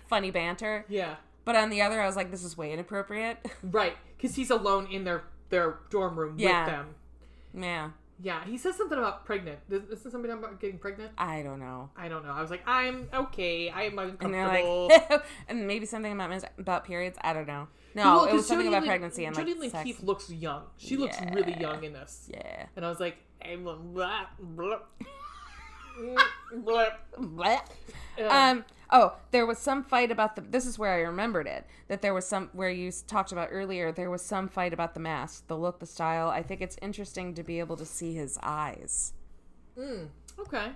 funny banter. Yeah. But on the other, I was like, this is way inappropriate. Right. Because he's alone in their dorm room with them. Yeah. Yeah. He says something about pregnant. Isn't somebody about getting pregnant? I don't know. I was like, I'm okay. I'm uncomfortable. And they're like, and maybe something about periods. I don't know. No, it was something about pregnancy and Jodie sex. Keith looks young. She looks really young in this. Yeah. And I was like, blah, blah, blah. There was some fight about this is where I remembered it, that there was some, where you talked about earlier, there was some fight about the mask, the look, the style. I think it's interesting to be able to see his eyes. Okay.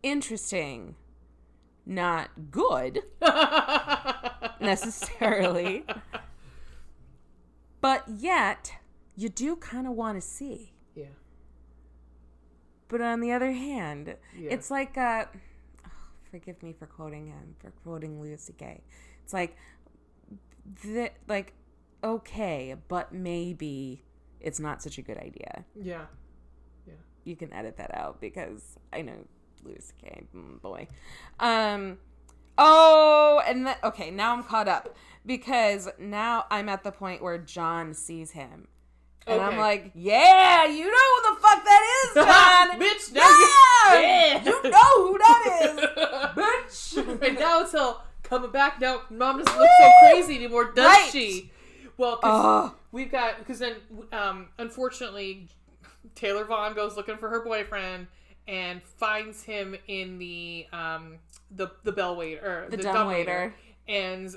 Interesting. Not good, necessarily. But yet, you do kind of want to see. Yeah. But on the other hand, it's like, forgive me for quoting him, for quoting Louis C.K. It's like, okay, but maybe it's not such a good idea. Yeah. Yeah. You can edit that out because I know Louis C.K. Boy. Okay, now I'm caught up because now I'm at the point where John sees him. And I'm like, yeah, you know who the fuck that is, John. Bitch, you know who that is, bitch. And now it's all coming back. Now, Mom doesn't look so crazy anymore, does she? Well, because then, unfortunately, Taylor Vaughn goes looking for her boyfriend and finds him in the bellwaiter, or the dumbwaiter. And,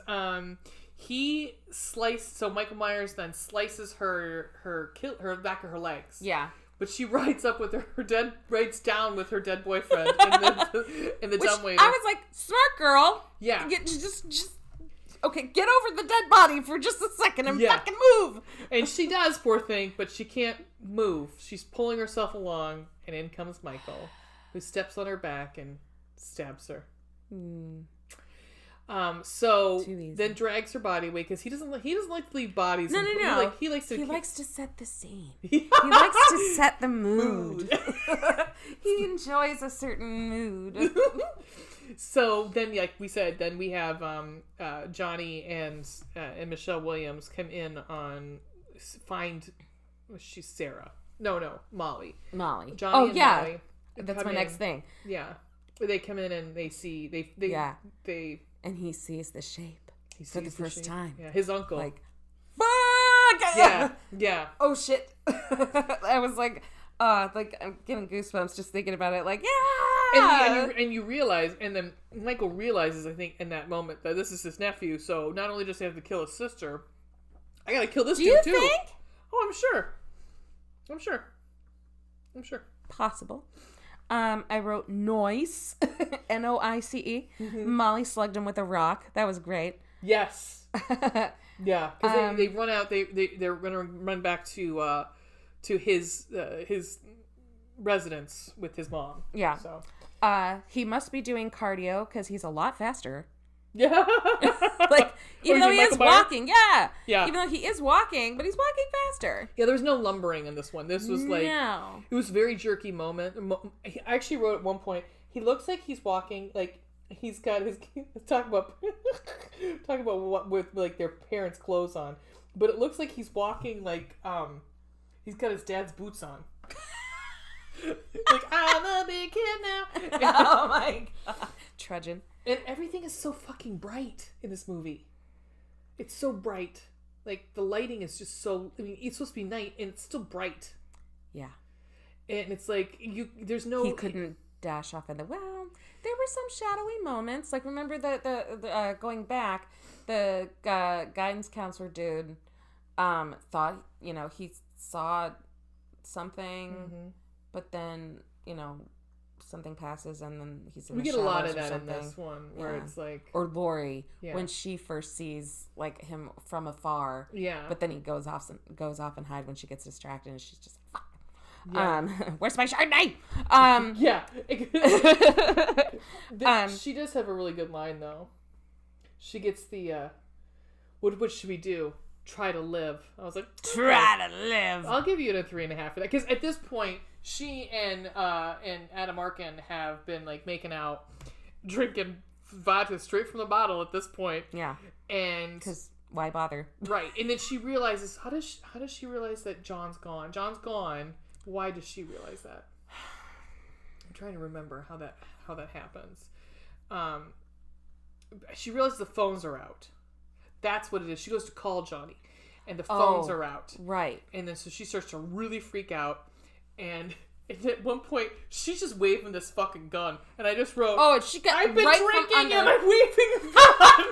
so Michael Myers then slices her back of her legs. Yeah. But she rides down with her dead boyfriend in the dumbwaiter. I was like, smart girl. Yeah. Just okay, get over the dead body for just a second and fucking move. And she does, poor thing, but she can't move. She's pulling herself along, and in comes Michael, who steps on her back and stabs her. So then drags her body away because he doesn't like to leave bodies. No. He likes to set the scene. He likes to set the mood. He enjoys a certain mood. So then, like we said, then we have Johnny and Michelle Williams come in on she's Sarah. No, Molly. Johnny and Molly. That's my next thing. Yeah. They come in and they see they and he sees the shape for the first time. Yeah, his uncle. Like, fuck! Yeah. Oh shit! I was like I'm getting goosebumps just thinking about it. Like, yeah. And you realize, and then Michael realizes, I think, in that moment that this is his nephew. So not only does he have to kill his sister, I gotta kill this dude too. Do you think? Oh, I'm sure. Possible. I wrote Noice, Noice. Mm-hmm. Molly slugged him with a rock. That was great. Yes. Yeah, because they run out. They're gonna run back to his residence with his mom. Yeah. So he must be doing cardio because he's a lot faster. Yeah. Like, even though he is walking. Yeah. Yeah. Even though he is walking, but he's walking faster. Yeah, there was no lumbering in this one. This was like... No. It was a very jerky moment. I actually wrote at one point, he looks like he's walking, like, he's got his... Talk about what with, like, their parents' clothes on. But it looks like he's walking, like, he's got his dad's boots on. Like, I'm a big kid now. Oh, my God. Trudging. And everything is so fucking bright in this movie. It's so bright. Like, the lighting is just so... I mean, it's supposed to be night, and it's still bright. Yeah. And it's like, there's no... He couldn't dash off in the... Well, there were some shadowy moments. Like, remember the going back, the guidance counselor dude thought, he saw something, mm-hmm. but then, something passes and then he's in the shadows. We get a lot of that in this one where it's like... Or Lori, when she first sees like him from afar. Yeah. But then he goes off and hides when she gets distracted and she's just like, fuck. Yeah. Where's my Chardonnay? Yeah. She does have a really good line though. She gets the, what should we do? Try to live. I was like, try to live. I'll give you a 3.5 for that. Because at this point, she and Adam Arkin have been like making out, drinking vodka straight from the bottle at this point. Yeah. And because why bother? Right. And then she realizes, how does she realize that John's gone? John's gone. Why does she realize that? I'm trying to remember how that happens. She realizes the phones are out. That's what it is. She goes to call Johnny, and the phones are out. Right. And then so she starts to really freak out, and at one point she's just waving this fucking gun, and I just wrote, "Oh, she got I've been right drinking and I'm waving a gun."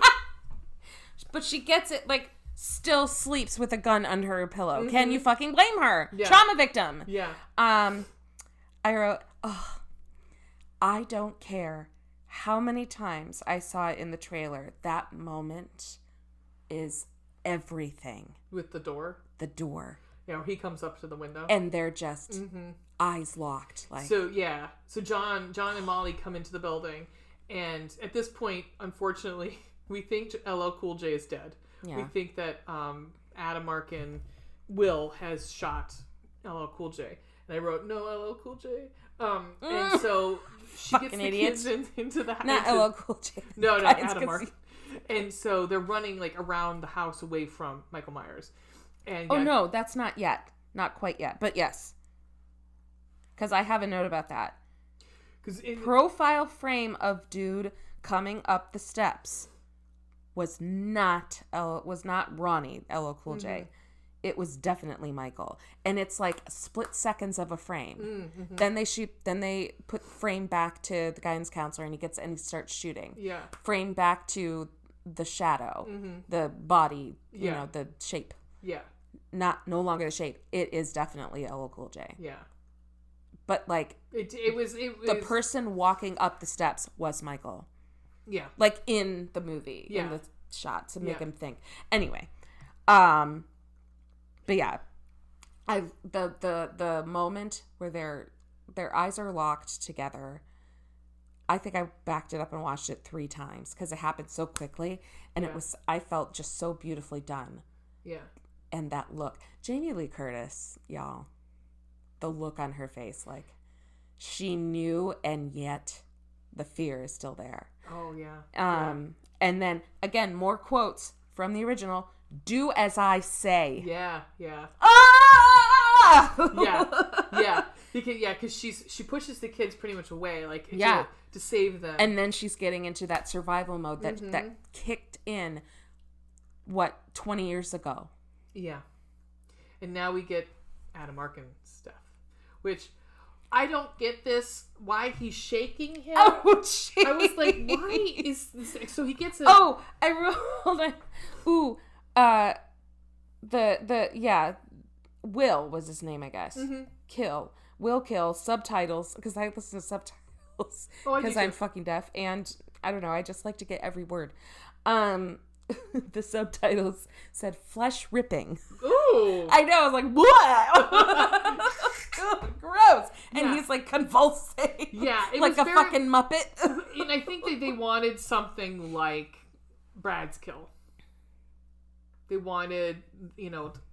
But she gets it like still sleeps with a gun under her pillow. Mm-hmm. Can you fucking blame her? Yeah. Trauma victim. Yeah. I wrote, I don't care how many times I saw it in the trailer. That moment is everything. With the door? The door. Yeah, he comes up to the window. And they're just eyes locked. Like. So, yeah. So John and Molly come into the building. And at this point, unfortunately, we think LL Cool J is dead. Yeah. We think that Adam Arkin, Will, has shot LL Cool J. And I wrote, no, LL Cool J. And so she gets the kids into the house. Not LL Cool J. No, Adam Arkin. And so they're running like around the house away from Michael Myers. And no, that's not yet. Not quite yet. But yes. Because I have a note about that. Profile frame of dude coming up the steps was not Ronnie, LL Cool J. Mm-hmm. It was definitely Michael. And it's like split seconds of a frame. Mm-hmm. Then they put frame back to the guidance counselor and he starts shooting. Yeah. Frame back to the shadow, the body, the shape. Yeah. No longer the shape. It is definitely LL Cool J. Yeah. But like it was the person walking up the steps was Michael. Yeah. Like in the movie, in the shot to make him think. Anyway, but yeah, the moment where their eyes are locked together, I think I backed it up and watched it 3 times because it happened so quickly, and I felt just so beautifully done. Yeah. And that look. Jamie Lee Curtis, y'all. The look on her face, like, she knew, and yet the fear is still there. Oh, yeah. And then, again, more quotes from the original. Do as I say. Yeah, yeah. Ah! Yeah. Because she pushes the kids pretty much away, like, to save them. And then she's getting into that survival mode that kicked in, 20 years ago. Yeah. And now we get Adam Arkin stuff, which I don't get this, why he's shaking him. Oh, jeez. I was like, why is this? So he gets a... Oh, I wrote... Hold on. Ooh, Will was his name, I guess. Mm-hmm. Will Kill, subtitles, because I listen to subtitles, because I'm fucking deaf, and I don't know, I just like to get every word. The subtitles said flesh ripping. Ooh. I know, I was like, what? Gross. And he's like convulsing. Yeah. It like was a fucking Muppet. And I think that they wanted something like Brad's kill. They wanted,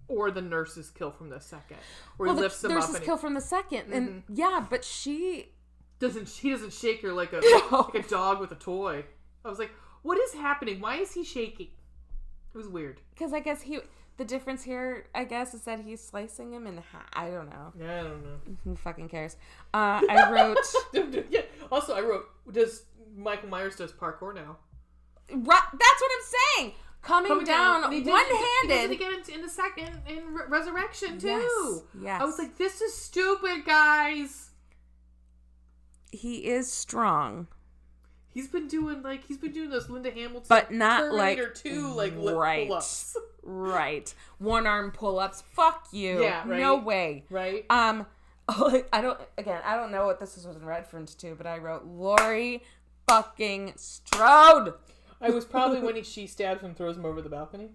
or the nurse's kill from the second. Or he lifts him up. The nurse's kill from the second. And but he doesn't shake her like a dog with a toy. I was like, what is happening? Why is he shaking? It was weird. Because I guess the difference here, I guess, is that he's slicing him in half. I don't know. Yeah, I don't know. Who fucking cares? I wrote... Yeah. Also, I wrote, Michael Myers does parkour now? That's what I'm saying! Coming down one-handed. He did it again in the second, in Resurrection, too. Yes. I was like, this is stupid, guys. He is strong. He's been doing those Linda Hamilton, but not Terminator 2 pull-ups. Right. One-arm pull-ups. Fuck you. Yeah, right. No way. Right. I don't know what this was in reference to, but I wrote Laurie fucking Strode. I was probably when she stabs him and throws him over the balcony.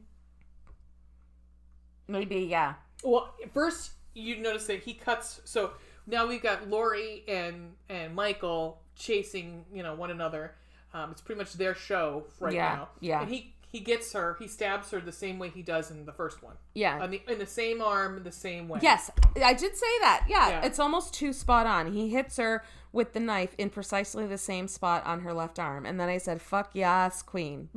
Maybe, yeah. Well, first you notice that he cuts. So now we've got Laurie and Michael chasing, one another. It's pretty much their show now. Yeah. And he gets her. He stabs her the same way he does in the first one. Yeah. In the same arm, the same way. Yes, I did say that. Yeah, it's almost too spot on. He hits her with the knife in precisely the same spot on her left arm, and then I said, "Fuck yes, queen."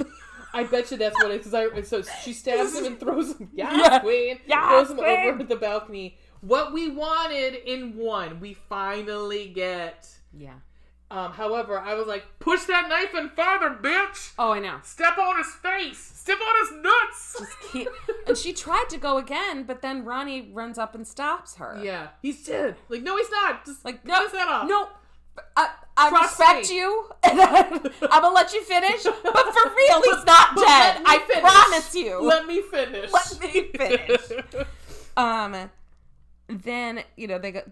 I bet you that's what it is. So she stabs him and throws him. Yes, queen. Yes, throws him over the balcony. What we wanted in one, we finally get. Yeah. However, I was like, push that knife in farther, bitch! Oh, I know. Step on his face! Step on his nuts! And she tried to go again, but then Ronnie runs up and stops her. Yeah. He's dead. Like, no, he's not. Just like, cut his head off. No. I respect you, and I'm gonna let you finish, but for real, he's not dead. I promise you. Let me finish. Then,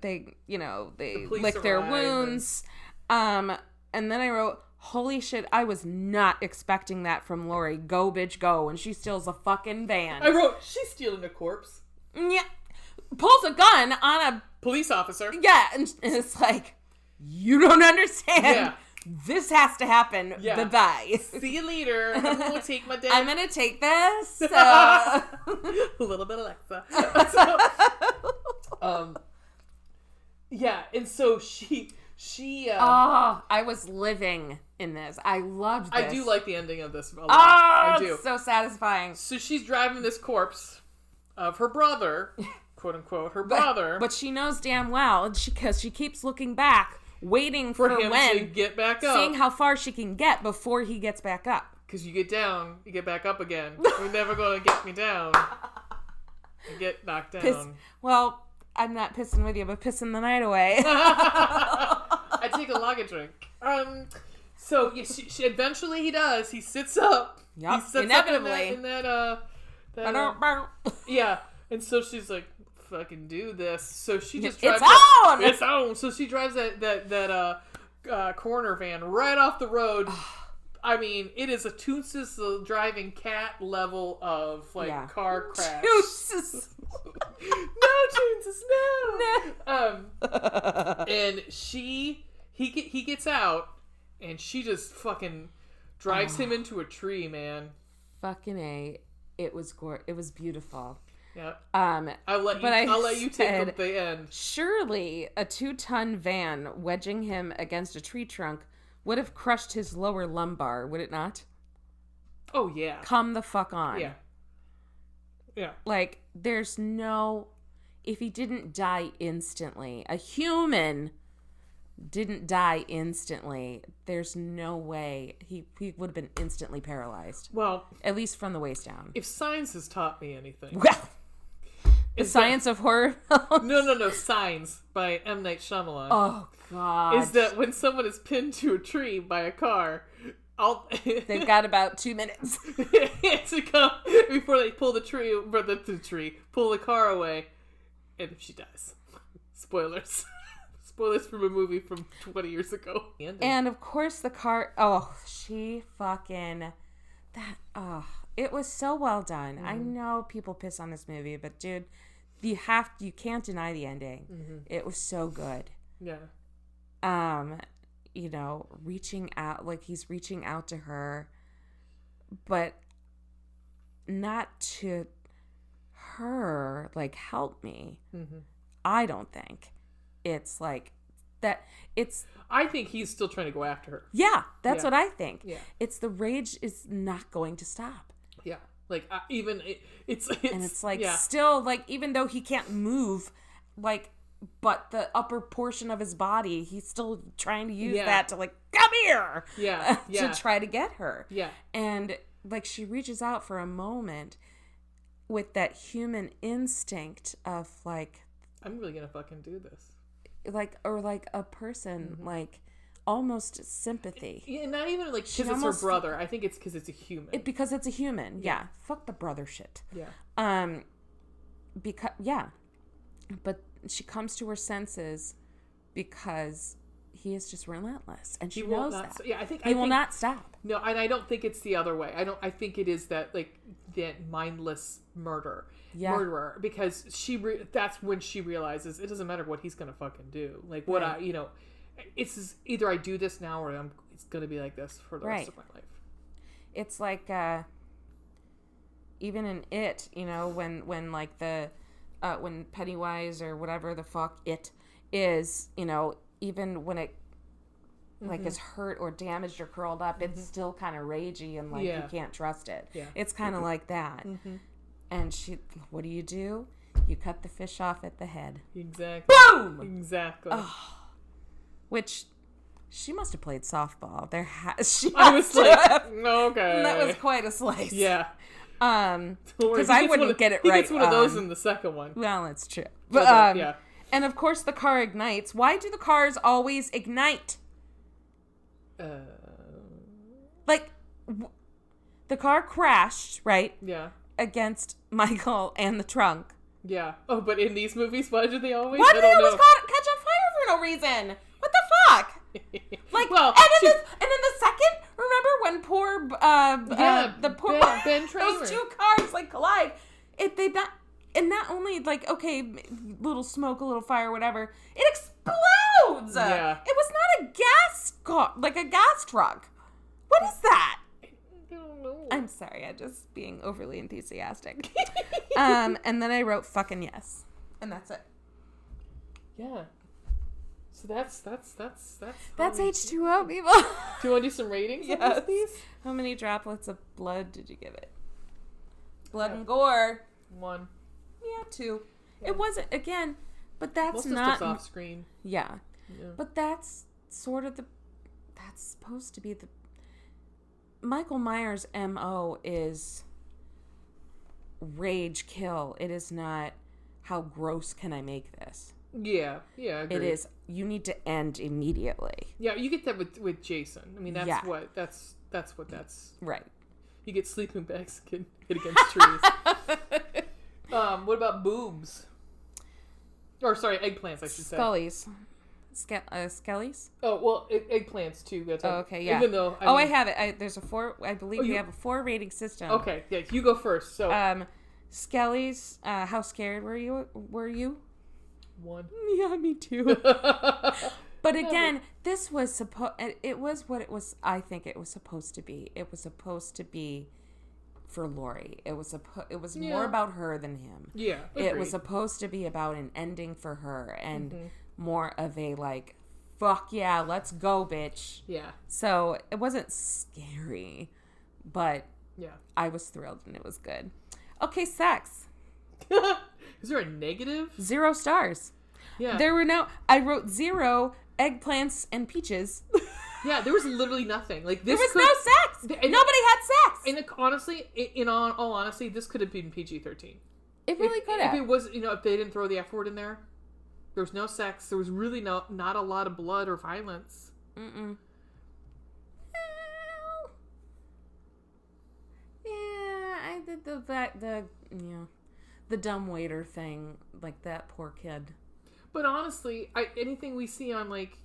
they lick their wounds. And then I wrote, holy shit, I was not expecting that from Laurie. Go, bitch, go. And she steals a fucking van. I wrote, she's stealing a corpse. Yeah. Pulls a gun on a police officer. Yeah. And it's like, you don't understand. Yeah. This has to happen. Yeah. Bye-bye. See you later. I'm going to take my dad. I'm going to take this. A little bit Alexa. Yeah. And so she I was living in this. I loved this. I do like the ending of this a lot. I do. It's so satisfying. So she's driving this corpse of her brother, quote unquote, brother. But she knows damn well, because she keeps looking back, waiting for him to get back up. Seeing how far she can get before he gets back up. Because you get down, you get back up again. You're never going to get me down. You get knocked down. I'm not pissing with you, but pissing the night away. I take a lager drink. So she eventually he does. He sits up. Yep. He sits inevitably. Up in that yeah. And so she's like, "Fucking do this." So she just drives. It's on. So she drives that coroner van right off the road. I mean, it is a Toonsis driving cat level of car crash. Toonsis. No, Toonsis, no. And he gets out, And she just fucking drives him into a tree, man. Fucking A. It was beautiful. Yeah. I'll let you take up the end. Surely a 2-ton van wedging him against a tree trunk would have crushed his lower lumbar, would it not? Oh, yeah. Come the fuck on. Yeah. Yeah. Like, there's no... If he didn't die instantly, a human didn't die instantly, there's no way he would have been instantly paralyzed. Well... At least from the waist down. If science has taught me anything... Well... The Science of Horror films? No. Signs by M. Night Shyamalan. Oh, God. Is that when someone is pinned to a tree by a car... They've got about 2 minutes to come before they pull pull the car away, and if she dies, spoilers from a movie from 20 years ago. And of course the car. She fucking it was so well done. I know people piss on this movie, but dude, you can't deny the ending. It was so good. Yeah. You know, reaching out, like he's reaching out to her, but not to her, like, help me. I don't think it's like that. I think he's still trying to go after her. Yeah, that's what I think. Yeah. It's the rage is not going to stop. Yeah. Like, it's and it's like, still, like, even though he can't move, like, but the upper portion of his body, he's still trying to use that to, like, come here! To try to get her. Yeah. And, like, she reaches out for a moment with that human instinct of, like... I'm really gonna fucking do this. Like, or, like, a person, like, almost sympathy. Yeah, not even, like, because it's her brother. I think it's because it's a human. Because it's a human, yeah. Fuck the brother shit. Yeah. But she comes to her senses because he is just relentless, and she knows that. Yeah, I think he will not stop. No, and I don't think it's the other way. I think it is that, like, that mindless murderer, because that's when she realizes it doesn't matter what he's gonna fucking do. Like, what it's either I do this now or it's gonna be like this for the rest of my life. It's like even in It, you know, when like the when Pennywise or whatever the fuck it is, you know, even when it like is hurt or damaged or curled up, it's still kind of ragey and like you can't trust it. Yeah. It's kind of like that. And what do? You cut the fish off at the head. Exactly. Boom! Exactly. Which she must have played softball. I was like, okay. That was quite a slice. Yeah. Because I wouldn't get it right. He gets one of those in the second one. Well, that's true. But, and of course the car ignites. Why do the cars always ignite? Like, the car crashed, right? Yeah. Against Michael and the trunk. Yeah. Oh, but in these movies, why do they always? Why do they always catch on fire for no reason? What the fuck? Like, well, and in the second, remember when poor Ben Tramer, those two cars like collide. Not only like, okay, little smoke, a little fire, whatever, it explodes. Yeah. It was not a gas car, like a gas truck. What is that? I don't know. I'm sorry, I'm just being overly enthusiastic. And then I wrote fucking yes, and that's it. Yeah. So that's H2O, people. Do you want to do some ratings? Yes. Of these? How many droplets of blood did you give it? Blood and gore. 1. Yeah, 2. Yeah. It wasn't, again, but that's most not... Most off screen. Yeah. But that's sort of that's supposed to be the... Michael Myers' MO is rage kill. It is not, how gross can I make this? Yeah, I agree. It is, you need to end immediately. Yeah, you get that with Jason. I mean, that's what that's... Right. You get sleeping bags hit against trees. What about boobs? Or, sorry, eggplants, I should say. Scullies. Skellies? Oh, well, eggplants, too. That's okay, yeah. Even though... I have it. There's a 4... I believe we have a 4 rating system. Okay, yeah, you go first. So, Skellies, how scared were you? 1. Yeah, me too. But again, this was it was what it was. I think it was supposed to be. It was supposed to be for Laurie. It was more about her than him. Yeah, agreed. It was supposed to be about an ending for her and more of a like, fuck yeah, let's go, bitch. Yeah. So it wasn't scary, but yeah, I was thrilled and it was good. Okay, sex. Is there a negative? 0 stars. Yeah. There were I wrote 0 eggplants and peaches. Yeah, there was literally nothing. Like this. There was no sex. Nobody had sex. And honestly, in all honesty, this could have been PG-13. It really could have. If it was, if they didn't throw the F word in there, there was no sex. There was really not a lot of blood or violence. Mm-mm. Yeah, I did the dumb waiter thing, like that poor kid. But honestly, anything we see on like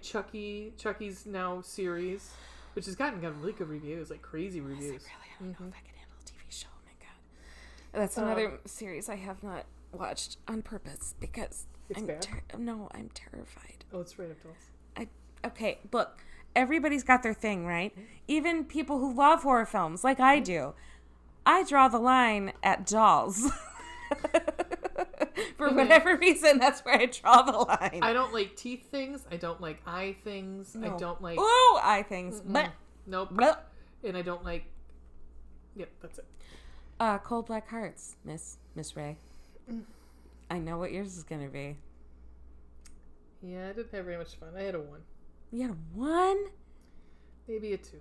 Chucky's now series, which has gotten really good reviews, like crazy reviews. Really? I don't know if I can handle a TV show. Oh my god, that's another series I have not watched on purpose because I'm terrified. Oh, it's right up to us. Okay, look, everybody's got their thing, right? Even people who love horror films, like I do. I draw the line at dolls. For whatever reason, that's where I draw the line. I don't like teeth things. I don't like eye things. No. I don't like... Ooh, eye things. Nope. Blech. And I don't like... Yep, that's it. Cold Black Hearts, Miss Ray. I know what yours is going to be. Yeah, I didn't have very much fun. I had a 1. You had a 1? Maybe a 2.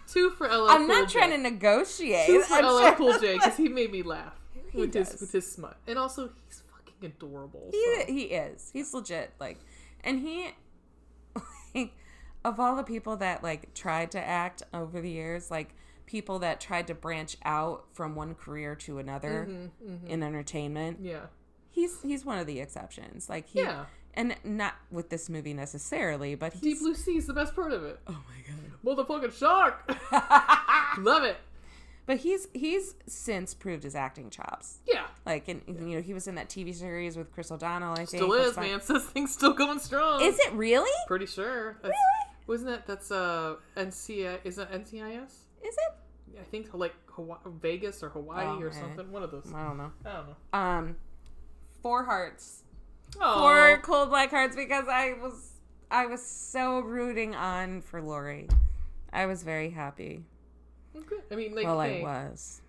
2 for LL I'm not trying to negotiate. 2 for LL Cool J, because he made me laugh with his smut. And also, he's fucking adorable. He is. He's legit. And he, of all the people that, tried to act over the years, people that tried to branch out from one career to another in entertainment. Yeah. He's one of the exceptions. And not with this movie necessarily, but Deep Blue Sea is the best part of it. Oh my god. Motherfucking shark! Love it. But he's since proved his acting chops. Yeah. He was in that TV series with Chris O'Donnell, I think. Still is, man. So this thing's still going strong. Is it really? Pretty sure. Really? Wasn't that's NCIS? Is it NCIS? Is it? I think Hawaii, Vegas or Hawaii or something. One of those. I don't know. 4 hearts. Oh. 4 cold black hearts because I was so rooting on for Laurie. I was very happy. Okay. I mean, I was.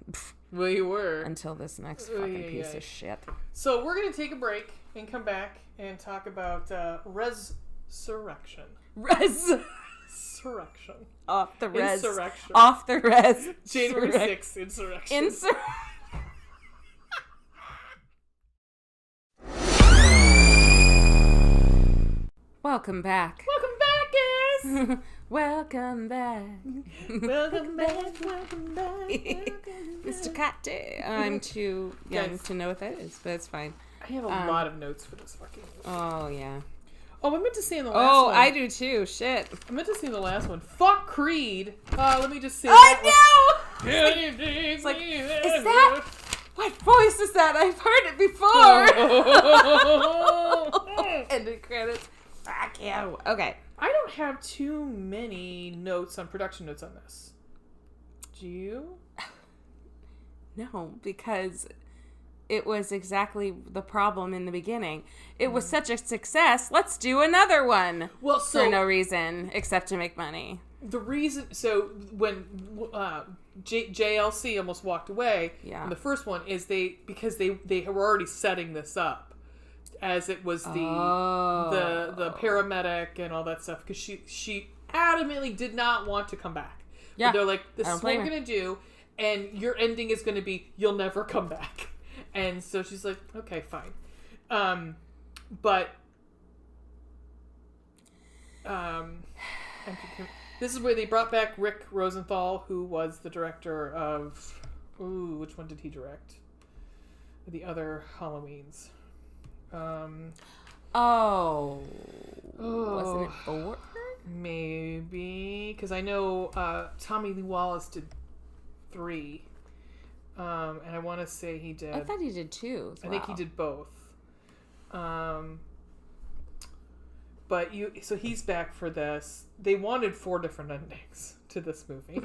Well, you were. Until this next fucking piece of shit. So we're going to take a break and come back and talk about Resurrection. Resurrection. Off the res. Insurrection. Off the res. January 6th, Insurrection. Welcome back. Welcome back, guys. Welcome back. Welcome back. Welcome back. Mr. Kate. I'm too young to know what that is, but it's fine. I have a lot of notes for this fucking movie. Oh, yeah. Oh, I meant to say in the last one. Oh, I do too. Shit. I meant to say in the last one. Fuck Creed. Let me just say I know! It's like, is that... What voice is that? I've heard it before. End of credits. Fuck you. Okay. I don't have too many notes on production notes on this. Do you? No, because it was exactly the problem in the beginning. It was such a success. Let's do another one. Well, for no reason except to make money. The reason, so when JLC almost walked away in the first one is because they were already setting this up as it was the paramedic and all that stuff because she adamantly did not want to come back. Yeah, but they're like, this is what we're gonna do, and your ending is gonna be you'll never come back. And so she's like, okay, fine. This is where they brought back Rick Rosenthal, who was the director of... Ooh, which one did he direct? The other Halloweens. Wasn't it 4? Maybe. Because I know Tommy Lee Wallace did 3. And I want to say he did... I thought he did 2 as well. I think he did both. But so he's back for this. They wanted 4 different endings to this movie.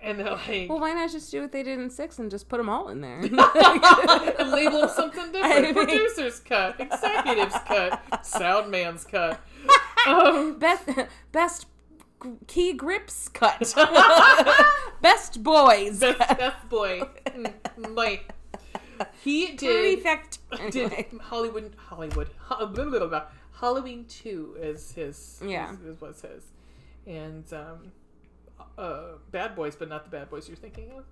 And they're like... Well, why not just do what they did in 6 and just put them all in there? And label them something different. Producer's cut. Executive's cut. Sound man's cut. Best key grips cut. Best boys. Best boy. He did... Prefect. Anyway. Halloween 2 is his. Yeah. Was his. And Bad Boys, but not the Bad Boys you're thinking of.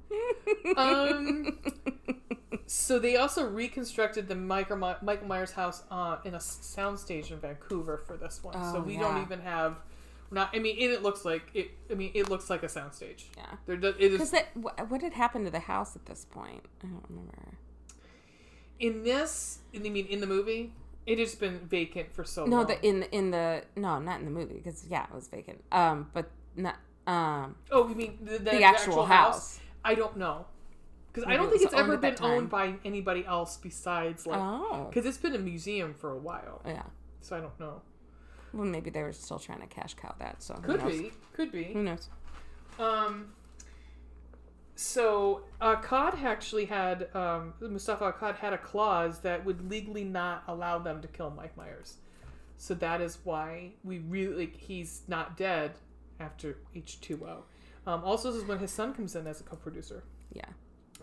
So they also reconstructed the Michael Myers house in a soundstage in Vancouver for this one. So we don't even have. It looks like it. It looks like a soundstage. Yeah. Because what had happened to the house at this point? I don't remember. In the movie, it has been vacant for so long. No, not in the movie because it was vacant. But not. Oh, you mean the actual house? I don't know. Because I don't think it's ever been owned by anybody else besides, because it's been a museum for a while. Yeah. So I don't know. Well, maybe they were still trying to cash cow that. So could be. Who knows? So Akkad actually had Mustafa Akkad had a clause that would legally not allow them to kill Mike Myers. So that is why we really he's not dead after H20. Also, this is when his son comes in as a co-producer. Yeah.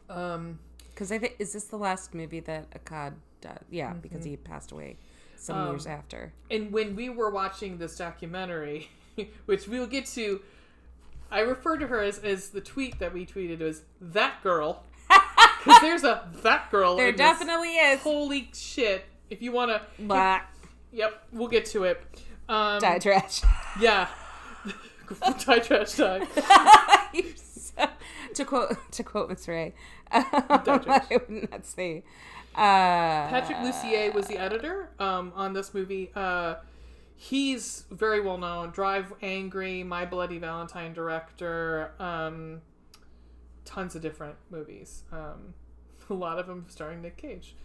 Because I think is this the last movie that Akkad did? Yeah, because he passed away some years after. And when we were watching this documentary, which we will get to, I refer to her as the tweet that we tweeted as that girl, because there's a that girl. There definitely is. Holy shit! If you want to, yep, we'll get to it. Die trash. Yeah, die trash time. To quote Miss Ray, I would not say. Patrick Lussier was the editor on this movie. He's very well known. Drive Angry, My Bloody Valentine director. Tons of different movies. A lot of them starring Nick Cage.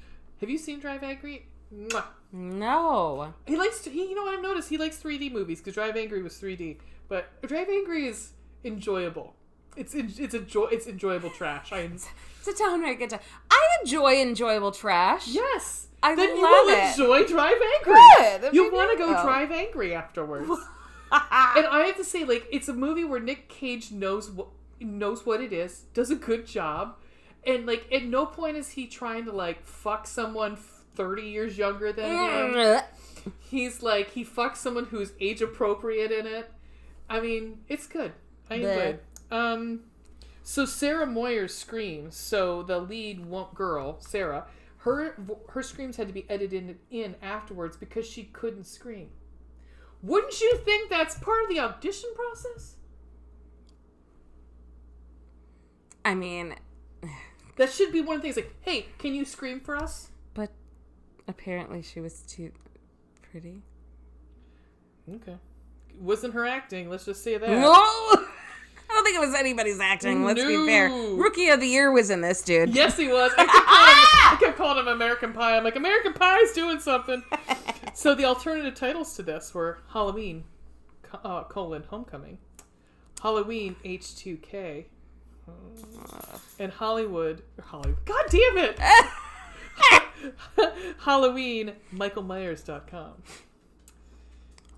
Have you seen Drive Angry? Mwah. No. He likes. You know what I've noticed? He likes 3D movies because Drive Angry was 3D. But Drive Angry is enjoyable. It's enjoyable trash. It's a downright good time. I enjoy enjoyable trash. Yes. Then you will enjoy Drive Angry. Good. You'll want to go Drive Angry afterwards. And I have to say, it's a movie where Nick Cage knows what it is, does a good job, and at no point is he trying to fuck someone 30 years younger than him. He's he fucks someone who's age appropriate in it. It's good. I enjoy it. So Sarah Moyer's screams. So the lead girl, Sarah, her screams had to be edited in afterwards because she couldn't scream. Wouldn't you think that's part of the audition process? That should be one of the things. Hey, can you scream for us? But apparently she was too pretty. Okay, wasn't her acting. Let's just say that. No. I don't think it was anybody's acting, let's be fair. Rookie of the Year was in this, dude. Yes, he was. I kept calling him American Pie. I'm like, American Pie's doing something. So the alternative titles to this were Halloween, Homecoming, Halloween H2K, and Hollywood. God damn it! Halloween, MichaelMyers.com.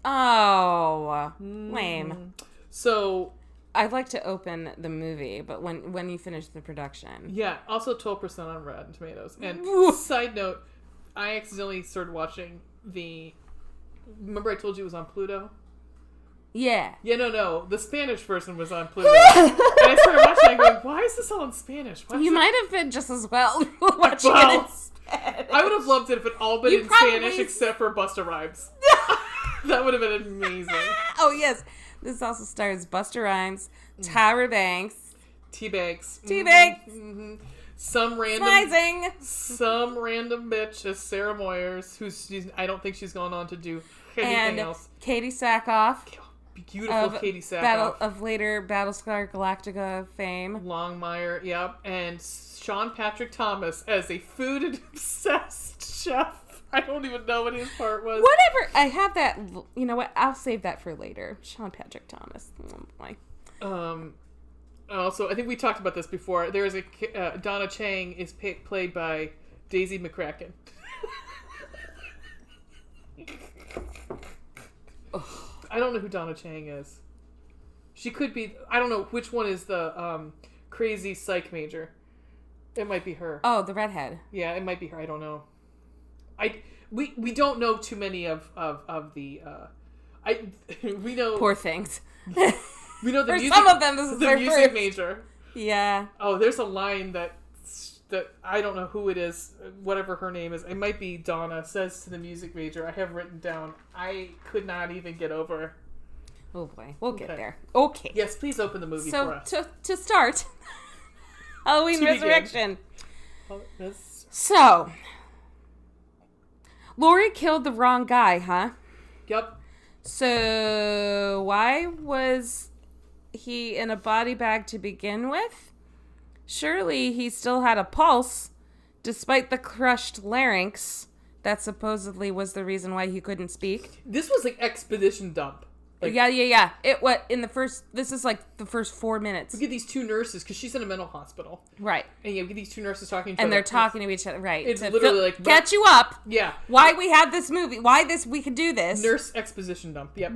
Oh, lame. So... I'd like to open the movie, but when you finish the production. Yeah, also 12% on Rotten Tomatoes. And side note, I accidentally started watching remember I told you it was on Pluto? Yeah. Yeah, no. The Spanish version was on Pluto. And I started watching and going, why is this all in Spanish? You might have been just as well watching it in Spanish. I would have loved it if it all been in Spanish except for Busta Rhymes. That would have been amazing. Oh, yes. This also stars Busta Rhymes, Tyra Banks, T-Banks, mm-hmm. Some random bitch as Sarah Moyers, I don't think she's gone on to do anything else. Katie Sackhoff, beautiful Katie Sackhoff, later Battlestar Galactica fame, Longmire, yep, and Sean Patrick Thomas as a food obsessed chef. I don't even know what his part was. Whatever. I have that. You know what? I'll save that for later. Sean Patrick Thomas. Oh boy. Also, I think we talked about this before. There is a Donna Chang is played by Daisy McCracken. I don't know who Donna Chang is. She could be. I don't know which one is the crazy psych major. It might be her. Oh, the redhead. Yeah, it might be her. I don't know. We don't know too many of the. We know poor things. We know the For music, some of them, this is the their music first. major. Yeah. Oh, there's a line that I don't know who it is, whatever her name is. It might be Donna, says to the music major. I have written down. I could not even get over. Oh boy, we'll get there. Okay. Yes, please open the movie for us. So to start, Halloween Resurrection. So, Laurie killed the wrong guy, huh? Yep. So why was he in a body bag to begin with? Surely he still had a pulse, despite the crushed larynx. That supposedly was the reason why he couldn't speak. This was like expedition dump. Like, yeah. This is like the first 4 minutes. We get these two nurses, because she's in a mental hospital. Right. And we get these two nurses talking to each other. And they're talking to each other, right. It's literally like... Catch you up. Yeah. Why we have this movie. We could do this. Nurse exposition dump, yep.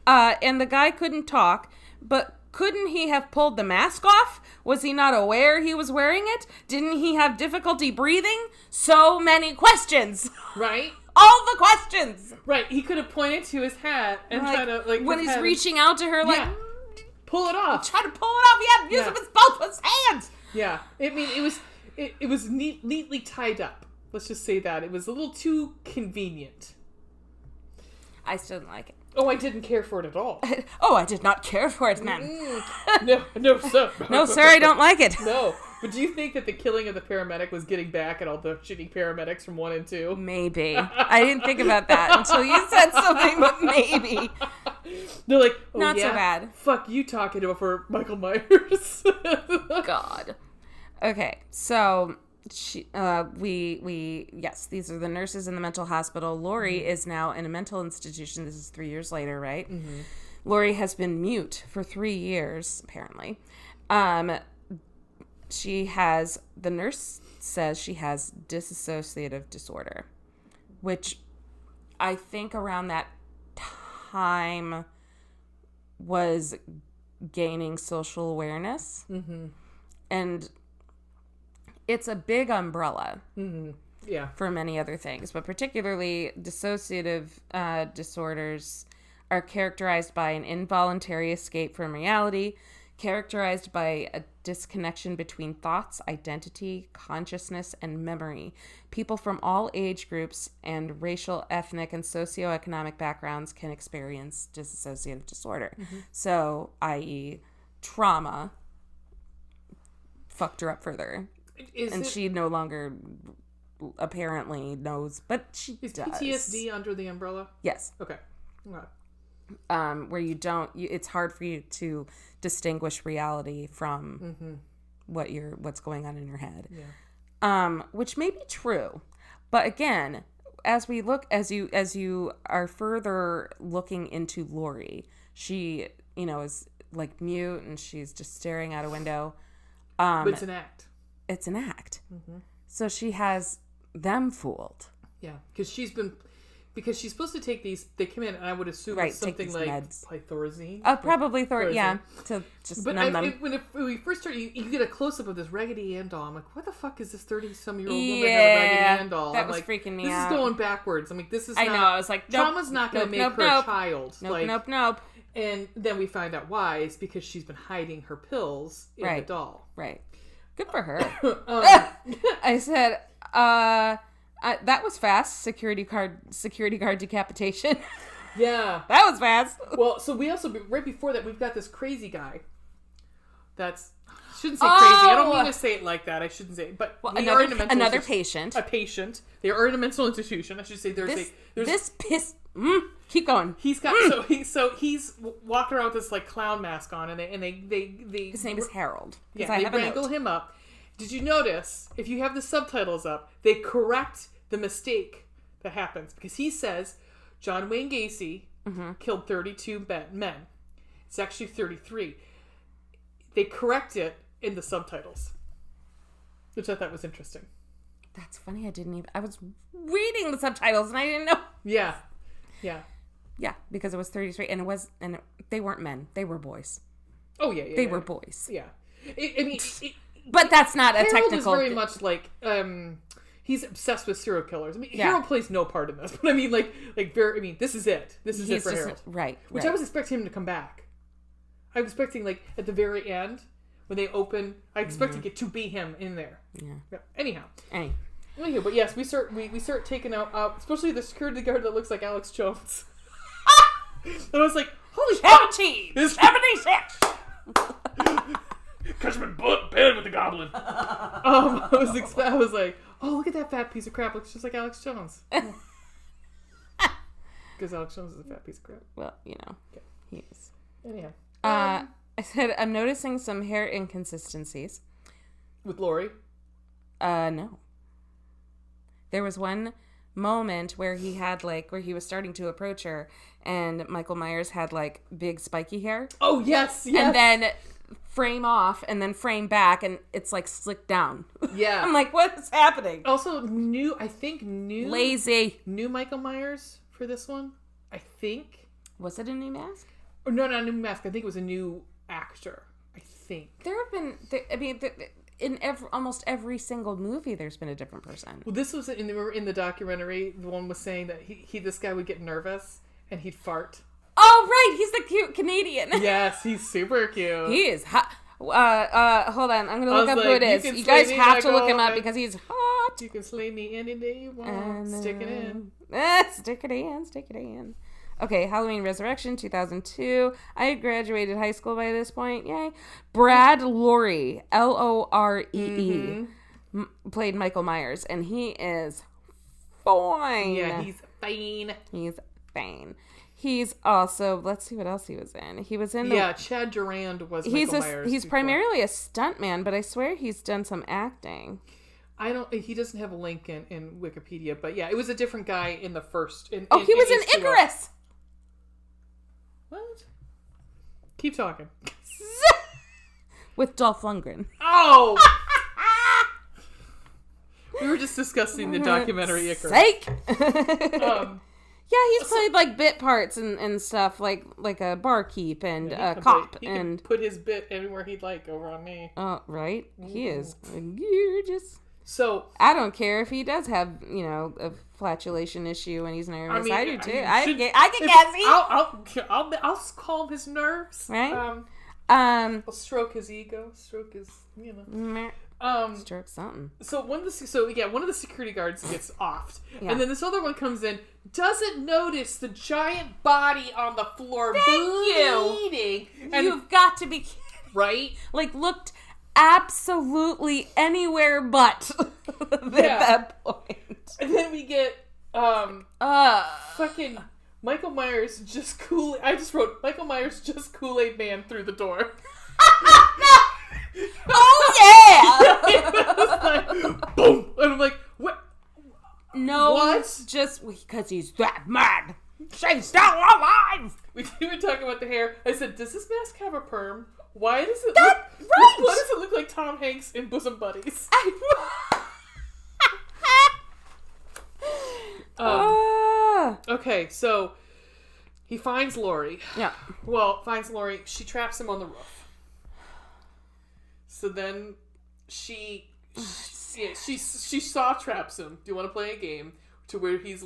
And the guy couldn't talk, but couldn't he have pulled the mask off? Was he not aware he was wearing it? Didn't he have difficulty breathing? So many questions. Right. All the questions. Right. He could have pointed to his hat and tried to, like... When he's reaching out to her, like... Pull it off. Try to pull it off. Yeah, use it with both his hands. Yeah. I mean, it was neatly tied up. Let's just say that. It was a little too convenient. I still didn't like it. Oh, I didn't care for it at all. I did not care for it, man. No, sir. No, sir, I don't like it. No. But do you think that the killing of the paramedic was getting back at all the shitty paramedics from 1 and 2? Maybe. I didn't think about that until you said something, but maybe. They're like, not so bad. Fuck you talking over Michael Myers. God. Okay, so... these are the nurses in the mental hospital. Laurie is now in a mental institution. This is 3 years later, right? Mm-hmm. Laurie has been mute for 3 years, apparently. The nurse says she has dissociative disorder, which I think around that time was gaining social awareness. Mm-hmm. And it's a big umbrella for many other things, but particularly dissociative disorders are characterized by an involuntary escape from reality, characterized by a disconnection between thoughts, identity, consciousness, and memory. People from all age groups and racial, ethnic, and socioeconomic backgrounds can experience dissociative disorder. Mm-hmm. So, i.e., trauma fucked her up further. She no longer apparently knows, but she does. PTSD under the umbrella? Yes. Okay. Where you don't, it's hard for you to distinguish reality from what's going on in your head. Yeah. Which may be true, but again, as you are further looking into Laurie, she, is like mute and she's just staring out a window. But it's an act. It's an act. Mm-hmm. So she has them fooled. Yeah, because she's supposed to take these. They come in, and I would assume it's something like Thorazine. Probably Thorazine. Yeah, to just numb them. When we first start, you get a close up of this Raggedy Ann doll. I'm like, what the fuck is this 30-some-year-old woman have a Raggedy Ann doll? That was freaking me out. This is going backwards. I mean, this is. I know. I was like, trauma's not going to make her a child. Nope. And then we find out why. It's because she's been hiding her pills in the doll. Right. Good for her. I said, that was fast. Security guard decapitation. Yeah. That was fast. Well, so we also, right before that, we've got this crazy guy. Shouldn't say crazy. I don't mean to say it like that. I shouldn't say it. But another patient. A patient. They are in a mental institution. I should say keep going. He's got he's walking around with this like clown mask on, and they his name is Harold. Yeah, they wrangle him up, did you notice, if you have the subtitles up, they correct the mistake that happens. Because he says John Wayne Gacy killed 32 men. It's actually 33. They correct it in the subtitles, which I thought was interesting. That's funny. I was reading the subtitles and I didn't know. Yeah. Yeah, because it was 33 and they weren't men. They were boys. Oh, yeah. They were boys. Yeah. But that's not a Harold technical... is very much like, he's obsessed with serial killers. I mean, Harold plays no part in this, but I mean, this is it. This is it for Harold. Right. Which I was expecting him to come back. I was expecting, at the very end, when they open, I expected it to be him in there. Yeah. Anyhow, but yes, we start taking out, especially the security guard that looks like Alex Jones. And I was like, holy shit! 76! Catch him in bed with the goblin. I was like, oh, look at that fat piece of crap. Looks just like Alex Jones. Because Alex Jones is a fat piece of crap. Well, he is. Anyhow. I said, I'm noticing some hair inconsistencies. With Laurie? No. There was one moment where he had, where he was starting to approach her, and Michael Myers had, big spiky hair. Oh, yes. And then frame off, and then frame back, and it's, slicked down. Yeah. I'm like, what is happening? Also, new Lazy. New Michael Myers for this one, I think. Was it a new mask? Oh, no, not a new mask. I think it was a new actor. I think. There have been... in almost every single movie, there's been a different person. Well, this was in the documentary. The one was saying that this guy would get nervous and he'd fart. Oh, right. He's the cute Canadian. Yes, he's super cute. He is hot. Hold on. I'm going to look up who it is. You guys have to look him up because he's hot. You can slay me any day you want. Stick it in. Stick it in. Okay, Halloween Resurrection, 2002. I had graduated high school by this point. Yay. Brad Loree, Loree, played Michael Myers, and he is fine. Yeah, he's fine. He's fine. He's also, let's see what else he was in. He was in Chad Durand was Michael Myers. He's primarily a stuntman, but I swear he's done some acting. He doesn't have a link in Wikipedia, but yeah, it was a different guy in the first. He was in Icarus! What? Keep talking. With Dolph Lundgren. Oh! We were just discussing the documentary Icarus. Sake! Yeah, he's played bit parts and stuff, like a barkeep and a cop. He can put his bit anywhere he'd like over on me. Oh, right? He is gorgeous. So I don't care if he does have, a flatulation issue and he's nervous. I do too. I get gassy. I'll calm his nerves. Right? I'll stroke his ego. Stroke his, stroke something. So one of the security guards gets offed, and then this other one comes in, doesn't notice the giant body on the floor bleeding. You've got to be kidding. Right? Looked absolutely anywhere but at that point. And then we get fucking Michael Myers just I just wrote Michael Myers just Kool-Aid Man through the door. Oh yeah! It was like boom, and I'm like, what? No, what? Just because he's that mad. She's still alive. We were talking about the hair. I said, does this mask have a perm? Why does it Right! Why does it look like Tom Hanks in Bosom Buddies? Okay, so he finds Laurie. Yeah. Well, finds Laurie. She traps him on the roof. So then she saw traps him. Do you want to play a game to where he's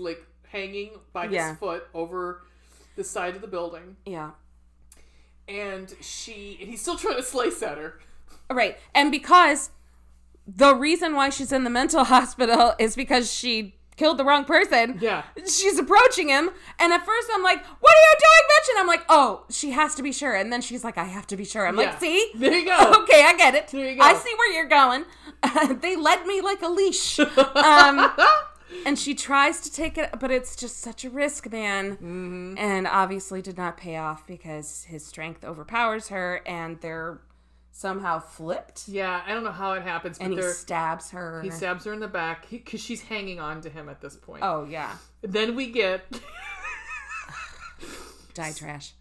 hanging by his foot over the side of the building? Yeah. And he's still trying to slice at her. Right. And because the reason why she's in the mental hospital is because she killed the wrong person. Yeah. She's approaching him. And at first I'm like, what are you doing, bitch? And I'm like, oh, she has to be sure. And then she's like, I have to be sure. I'm like, see? There you go. Okay, I get it. There you go. I see where you're going. They led me like a leash. And she tries to take it, but it's just such a risk, man. Mm-hmm. And obviously did not pay off because his strength overpowers her, and they're somehow flipped. Yeah, I don't know how it happens. And he stabs her. He stabs her in the back because she's hanging on to him at this point. Oh, yeah. Then we get... Die trash.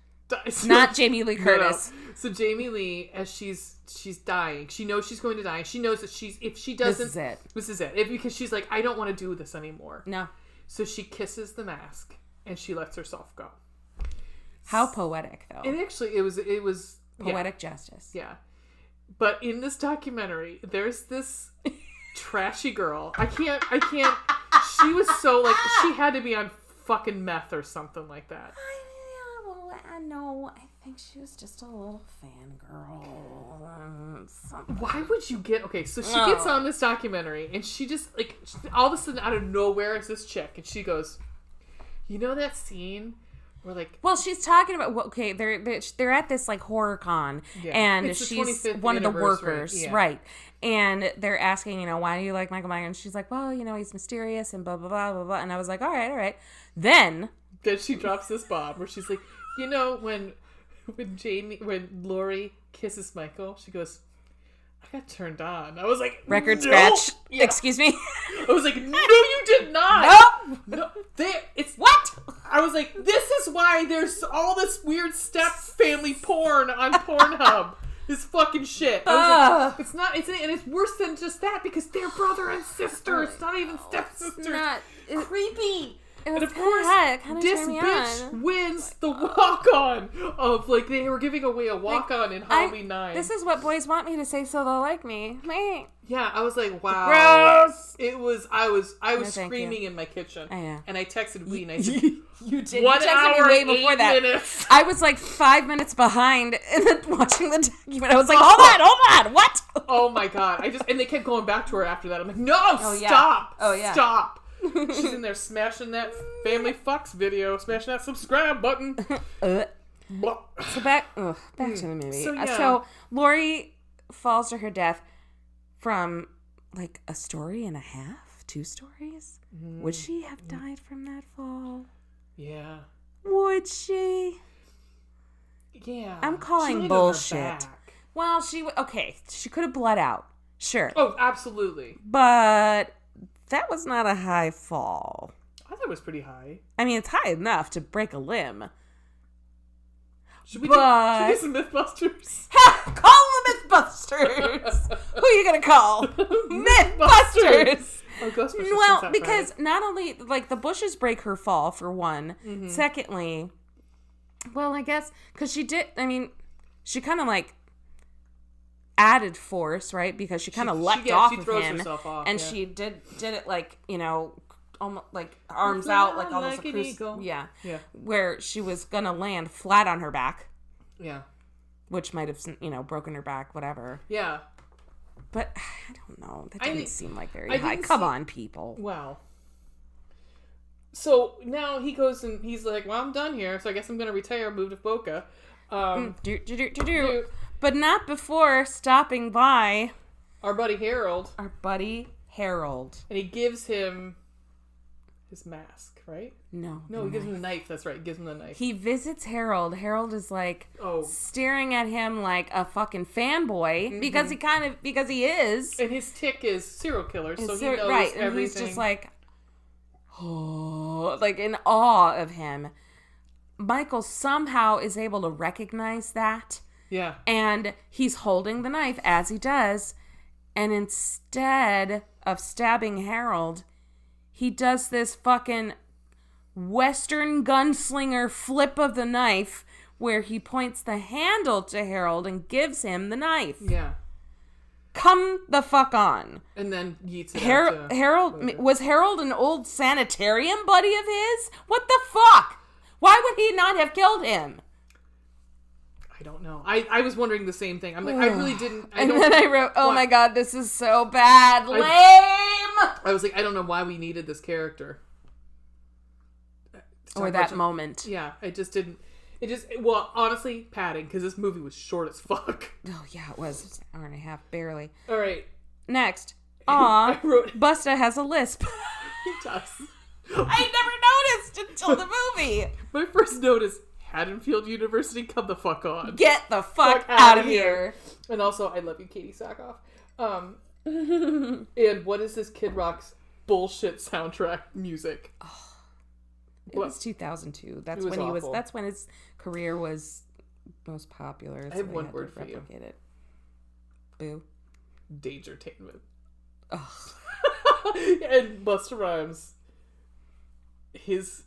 Not Jamie Lee Curtis. No. So Jamie Lee, as she's dying, she knows she's going to die. She knows that if she doesn't... This is it. Because she's like, I don't want to do this anymore. No. So she kisses the mask and she lets herself go. How poetic, though. And actually, it was poetic justice. Yeah. But in this documentary, there's this trashy girl. I can't. She was so like, she had to be on fucking meth or something like that. I know. I think she was just a little fangirl. Why would you get... Okay, so she gets on this documentary, and she just, like, all of a sudden, out of nowhere, is this chick, and she goes, you know that scene where, like... Well, she's talking about... Okay, they're at this, like, horror con, and she's one of the workers, right? And they're asking, why do you like Michael Myers? And she's like, well, he's mysterious, and blah, blah, blah, blah, blah. And I was like, all right. Then she drops this bomb, where she's like... when Laurie kisses Michael, she goes, I got turned on. I was like, record scratch. Yeah. Excuse me? I was like, no, you did not. No. It's what? I was like, this is why there's all this weird step family porn on Pornhub. This fucking shit. I was like, and it's worse than just that because they're brother and sister. It's not even stepsisters. It's creepy. And of course, this bitch wins the walk-on of, like, they were giving away a walk-on in Halloween 9. This is what boys want me to say so they'll like me. Yeah, I was like, wow. Gross! It was, I was screaming in my kitchen. And I texted Wee and I said, you did. 1 hour, way before 8 that. Minutes. I was like 5 minutes behind in watching the document. I was like, hold on, what? Oh my God. And they kept going back to her after that. I'm like, no, stop. Oh, yeah. Stop. She's in there smashing that family fucks video, smashing that subscribe button. So back to the movie. So Laurie falls to her death from like a story and a half, 2 stories. Would she have died from that fall? Yeah. Would she? Yeah. I'm calling bullshit. Well, she could have bled out. Sure. Oh, absolutely. But that was not a high fall. I thought it was pretty high. I mean, it's high enough to break a limb. Should we do some Mythbusters? Call the Mythbusters! Who are you going to call? Mythbusters! Oh, Ghostbusters. Well, because not only, like, the bushes break her fall, for one. Mm-hmm. Secondly, well, I guess, because she kind of, like, added force, right? Because she kind of leapt off of him, and she did it like almost like arms out, like almost like an eagle. Yeah, where she was gonna land flat on her back. Yeah, which might have broken her back, whatever. Yeah, but I don't know. That didn't seem like very high. Come on, people. Wow. So now he goes and he's like, "Well, I'm done here, so I guess I'm gonna retire, move to Boca." But not before stopping by our buddy Harold. And he gives him his mask, right? No, he gives him the knife. That's right. He gives him the knife. He visits Harold. Harold is like staring at him like a fucking fanboy because he is. And his tick is serial killer, so he knows everything. And he's just like, like in awe of him. Michael somehow is able to recognize that. Yeah. And he's holding the knife as he does. And instead of stabbing Harold, he does this fucking Western gunslinger flip of the knife where he points the handle to Harold and gives him the knife. Yeah. Come the fuck on. And then yeets it out to Harold. Was Harold an old sanitarium buddy of his? What the fuck? Why would he not have killed him? I don't know. I was wondering the same thing. I'm like, I really didn't. Then I wrote, my God, this is so bad. Lame! I was like, I don't know why we needed this character. Or that moment. Yeah, it just didn't. Well, honestly, padding, because this movie was short as fuck. Oh, yeah, it was. It's an hour and a half, barely. All right. Next. Busta has a lisp. He does. I never noticed until the movie. My first note is Haddonfield University, come the fuck on. Get the fuck out of here. And also, I love you, Katie Sackhoff. And what is this Kid Rock's bullshit soundtrack music? Oh, it was 2002. That's when awful. That's when his career was most popular. I have one word for you. It. Boo. Dangertainment. Ugh. And Busta Rhymes, his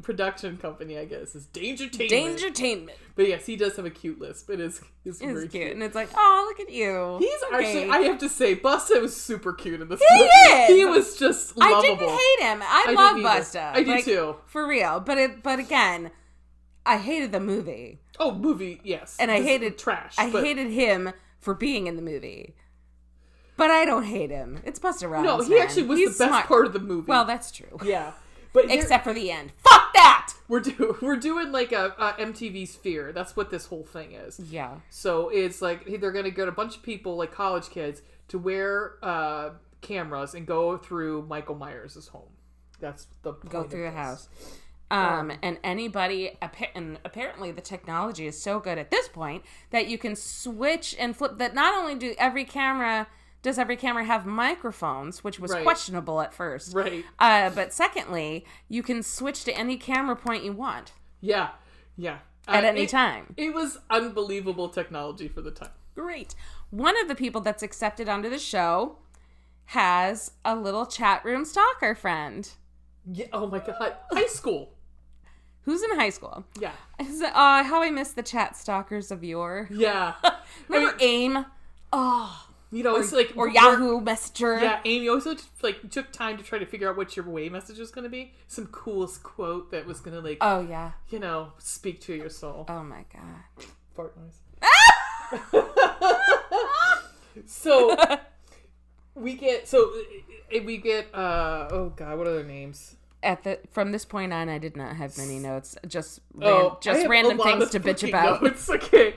production company, I guess, is Dangertainment. But yes, he does have a cute lisp. It is very cute. And it's like, oh, look at you. He's actually, I have to say, Busta was super cute in this movie. He was just lovable. I didn't hate him. I love Busta. I do too. For real. But again, I hated the movie. Oh, movie, yes. And I hated trash. I hated him for being in the movie. But I don't hate him. It's Busta Rhymes. No, he actually was the best part of the movie. Well, that's true. Yeah. But except for the end. Fuck that! We're doing like a MTV Sphere. That's what this whole thing is. Yeah. So it's like they're going to get a bunch of people, like college kids, to wear cameras and go through Michael Myers' home. That's the point. Go through the house. And anybody, and apparently the technology is so good at this point that you can switch and flip, that not only does every camera have microphones, which was questionable at first. Right. But secondly, you can switch to any camera point you want. Yeah. Yeah. At any time. It was unbelievable technology for the time. Great. One of the people that's accepted onto the show has a little chat room stalker friend. Yeah. Oh my God. High school. Who's in high school? Yeah. How I miss the chat stalkers of yore. Yeah. Remember AIM? Oh. You know, it's like... Or Yahoo Messenger. Yeah, Amy also took time to try to figure out what your way message was going to be. Some coolest quote that was going to, oh, yeah. You know, speak to your soul. Oh, my God. Fart noise. So, we get, oh God, what are their names? From this point on, I did not have many notes. Just random things to bitch about. Notes. Okay.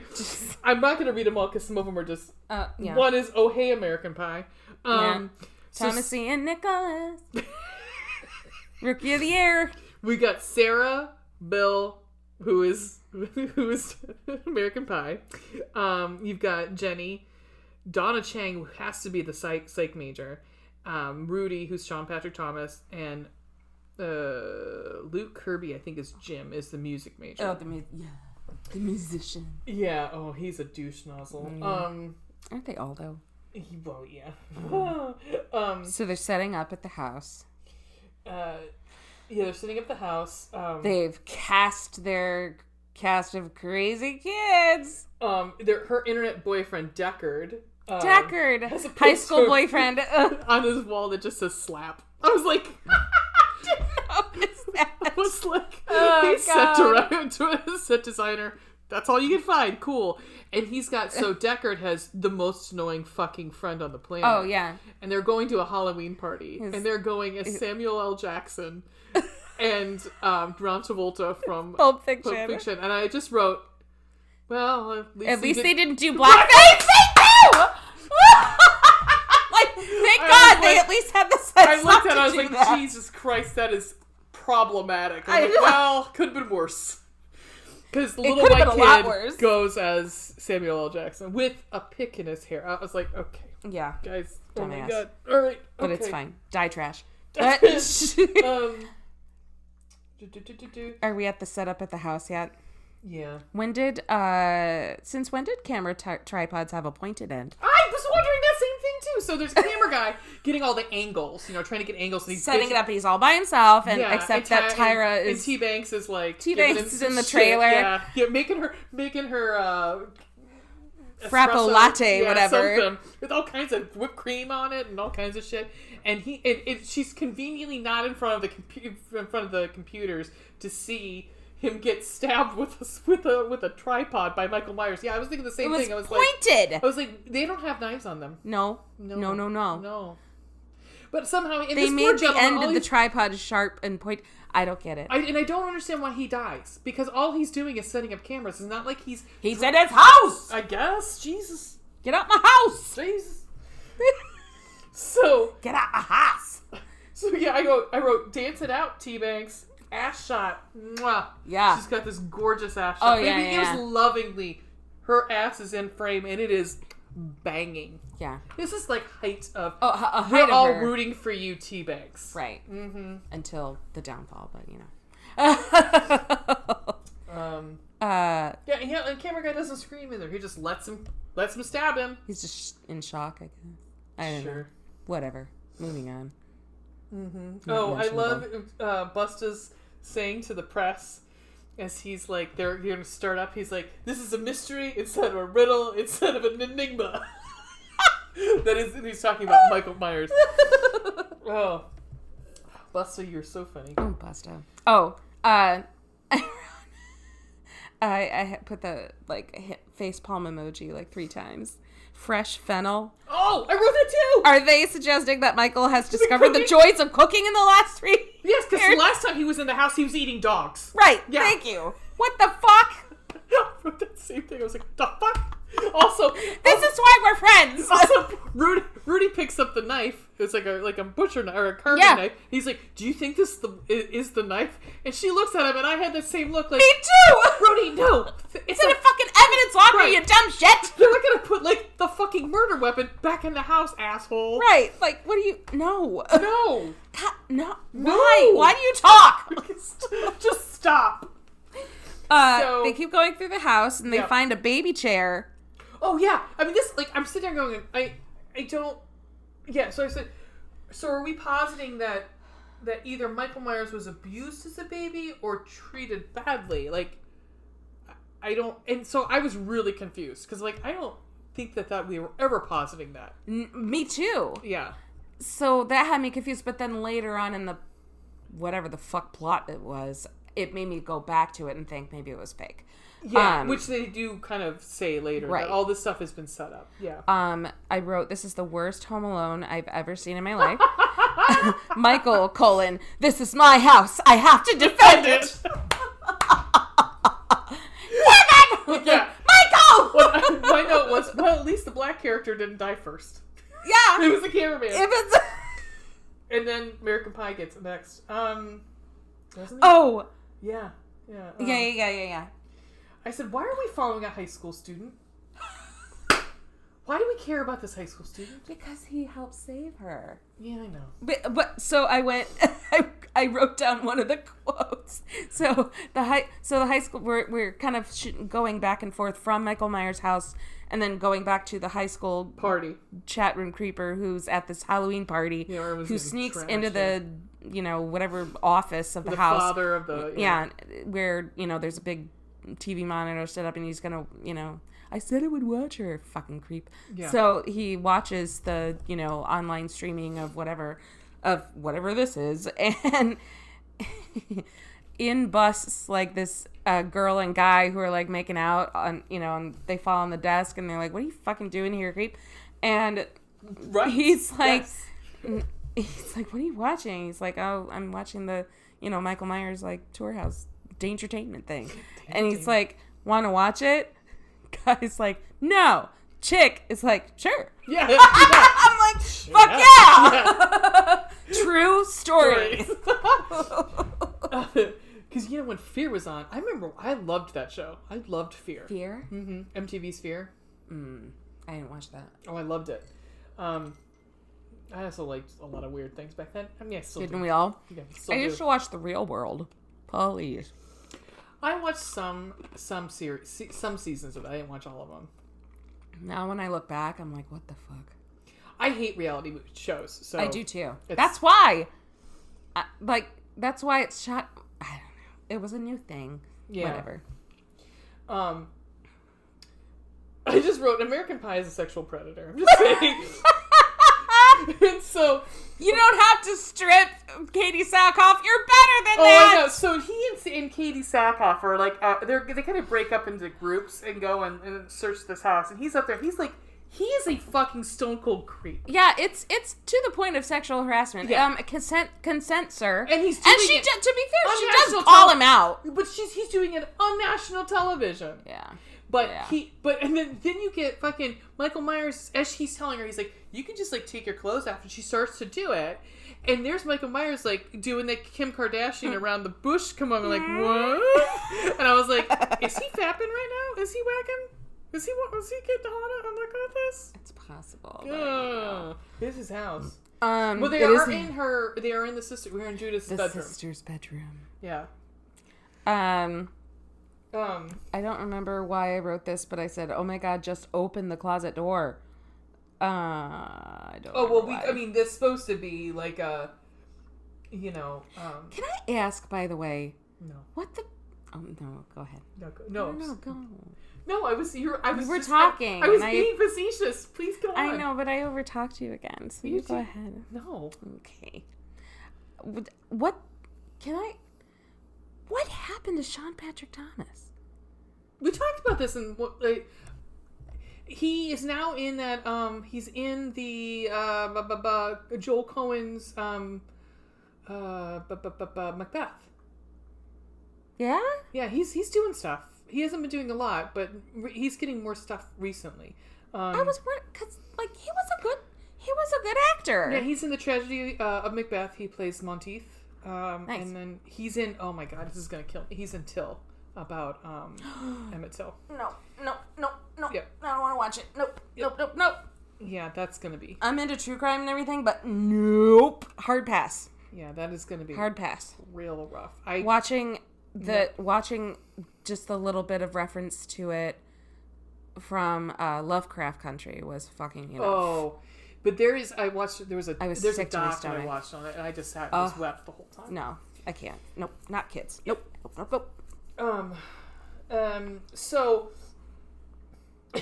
I'm not going to read them all because some of them are just... yeah. One is, oh, hey, American Pie. Thomas Ian Nicholas. Rookie of the Year. We got Sarah, Bill, who is American Pie. You've got Jenny, Donna Chang, who has to be the psych major, Rudy, who's Sean Patrick Thomas, and Luke Kirby, I think is Jim, is the music major. Oh, the musician. Yeah. Oh, he's a douche nozzle. Aren't they all though? Well, yeah. So they're setting up at the house. Yeah, they're setting up the house. They've cast their cast of crazy kids. Her internet boyfriend Deckard. Has a high school boyfriend on his wall that just says slap. I was like, I was like, he's set designer. That's all you can find. Cool. And he's got, so Deckard has the most annoying fucking friend on the planet. Oh, yeah. And they're going to a Halloween party. And they're going as Samuel L. Jackson and John Travolta from Pulp Fiction. And I just wrote, well, at least they didn't do blackface. Thank you! Thank God they at least had the sense. I looked at it, I was like, that. Jesus Christ, that is problematic. I was like, well, could have been worse. Because the little white kid goes as Samuel L. Jackson with a pick in his hair. I was like, okay. Yeah. Guys, oh my God. All right. But it's fine. Die trash. Are we at the setup at the house yet? Yeah. Since when did camera tripods have a pointed end? I was wondering that same thing too. So there's a camera guy getting all the angles, trying to get angles. And he's setting it up, and he's all by himself, and except that Tyra is... And T-Banks is like... T-Banks is in the trailer. Yeah, making her Frappo latte, whatever. Something, with all kinds of whipped cream on it and all kinds of shit. And she's conveniently not in front of the computers to see him get stabbed with a tripod by Michael Myers. Yeah, I was thinking the same thing. I was pointed. I was like, they don't have knives on them. No. But somehow they made the end of the tripod sharp and point. I don't get it. I don't understand why he dies, because all he's doing is setting up cameras. It's not like he's at his house. I guess. Jesus, get out my house. Jesus. So get out my house. So yeah, I wrote dance it out, T-Banks. ass shot. Mwah. Yeah. She's got this gorgeous ass shot. Oh, yeah, It was lovingly. Her ass is in frame, and it is banging. Yeah. This is like height of... we're all rooting for you, teabags. Right. Mm-hmm. Until the downfall, but you know. And camera guy doesn't scream either. He just lets him stab him. He's just in shock, I guess. I don't know. Whatever. Moving on. Mm-hmm. I love Busta's saying to the press as he's like, they're going to start up. He's like, this is a mystery instead of a riddle, instead of an enigma. He's talking about Michael Myers. Oh, Busta, you're so funny. Oh, Busta. Oh, I put the face palm emoji 3 times. Fresh fennel. Oh, I wrote that too. Are they suggesting that Michael has discovered the joys of cooking in the last 3 years? Yes, because the last time he was in the house, he was eating dogs. Right. Yeah. Thank you. What the fuck? I wrote that same thing. I was like, the fuck? Also, this is why we're friends. Also, Rudy picks up the knife. It's like a butcher knife or a carving knife. He's like, "Do you think this is the knife?" And she looks at him, and I had the same look. Like, me too. Rudy, no, it's in a fucking evidence locker. Right. You dumb shit. They're not gonna put the fucking murder weapon back in the house, asshole. Right? What do you? No. No. No. Why? Why do you talk? Just stop. They keep going through the house, and they find a baby chair. Oh, yeah. I mean, this, I'm sitting there going, I don't... Yeah, so I said... So are we positing that either Michael Myers was abused as a baby or treated badly? I don't... And so I was really confused, because, I don't think that we were ever positing that. Me too. Yeah. So that had me confused, but then later on in the... whatever the fuck plot it was, it made me go back to it and think maybe it was fake. Yeah, which they do kind of say later. Right. That all this stuff has been set up. Yeah. I wrote, this is the worst Home Alone I've ever seen in my life. Michael, this is my house. I have to defend it. Yeah. Michael! My note was, at least the black character didn't die first. Yeah. It was the cameraman. And then American Pie gets next. Doesn't he? Oh. Yeah. Yeah. I said, why are we following a high school student? Why do we care about this high school student? Because he helped save her. Yeah, I know. But so I went. I wrote down one of the quotes. So the high school. We're kind of going back and forth from Michael Myers' house, and then going back to the high school party chat room creeper who's at this Halloween party, who sneaks into the whatever office of the house. The father of the where there's a big TV monitor set up, and he's gonna I said I would watch her, fucking creep. Yeah. So he watches the online streaming of whatever this is, and in busts this girl and guy who are making out on and they fall on the desk, and they're like, "What are you fucking doing here, creep?" And he's like, he's like, "What are you watching?" He's like, "Oh, I'm watching the Michael Myers tour house Dangertainment thing." And he's like, "Want to watch it?" Guy's like, "No." Chick is like, "Sure." Yeah. I'm like, "Fuck yeah." True story. Because when Fear was on, I remember I loved that show. I loved Fear. Fear? Mm-hmm. MTV's Fear. I didn't watch that. Oh, I loved it. I also liked a lot of weird things back then. I mean, I still Didn't do. we all? Yeah, I used to watch The Real World. Please. I watched some seasons of it. I didn't watch all of them. Now when I look back, I'm like, what the fuck? I hate reality shows. So I do too. That's why. That's why it's shot. I don't know. It was a new thing. Yeah. Whatever. I just wrote American Pie is a sexual predator. I'm just saying. And so you don't have to strip Katie Sackhoff. You're better than that. I know. So he and Katie Sackhoff are they kind of break up into groups and go and search this house. And he's up there. He's like, he is a fucking stone cold creep. Yeah, it's to the point of sexual harassment. Yeah. Consent, sir. And he's doing to be fair, she does call him out. But he's doing it on national television. Yeah. But and then you get fucking Michael Myers, as he's telling her, he's like, you can just, like, take your clothes off. And she starts to do it. And there's Michael Myers, like, doing the Kim Kardashian around the bush. Come on, like, what? And I was like, is he fapping right now? Is he whacking? Is he getting hot? I'm like, oh, this? It's possible. This is his house. Well, they are in the sister. We're in Judith's bedroom. The sister's bedroom. Yeah. I don't remember why I wrote this, but I said, "Oh my God, just open the closet door." I don't. Oh well, I mean, this supposed to be like a, you know. Can I ask, by the way? No. What the? Oh no, go ahead. No, go. No, I was talking. I was being facetious. Please go on. I know, but I overtalked you again, so you go ahead. No. Okay. What happened to Sean Patrick Thomas? We talked about this in what he is now in that he's in the Joel Coen's Macbeth. Yeah? Yeah, he's doing stuff. He hasn't been doing a lot, but he's getting more stuff recently. I was worried because, like, he was a good actor. Yeah, he's in the Tragedy of Macbeth. He plays Monteith. Nice. And then he's in. Oh my God, this is gonna kill me. He's in Till about Emmett Till. No. Yep. I don't want to watch it. Nope. Yeah, that's gonna be. I'm into true crime and everything, but nope. Hard pass. Yeah, that is gonna be hard pass. Real rough. Watching just a little bit of reference to it from Lovecraft Country was fucking enough. Oh, but there is. There's a doc that I watched on it, and I just sat and just wept the whole time. No, I can't. Nope, not kids. Nope. So, I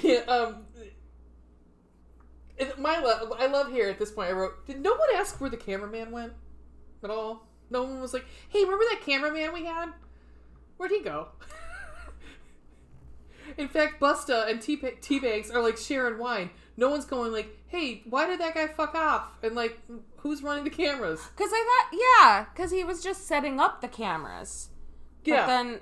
love here at this point. I wrote, did no one ask where the cameraman went at all? No one was like, hey, remember that cameraman we had? Where'd he go? In fact, Busta and T-Bags are like sharing wine. No one's going like, hey, why did that guy fuck off? And like, who's running the cameras? Because because he was just setting up the cameras. Yeah. But then,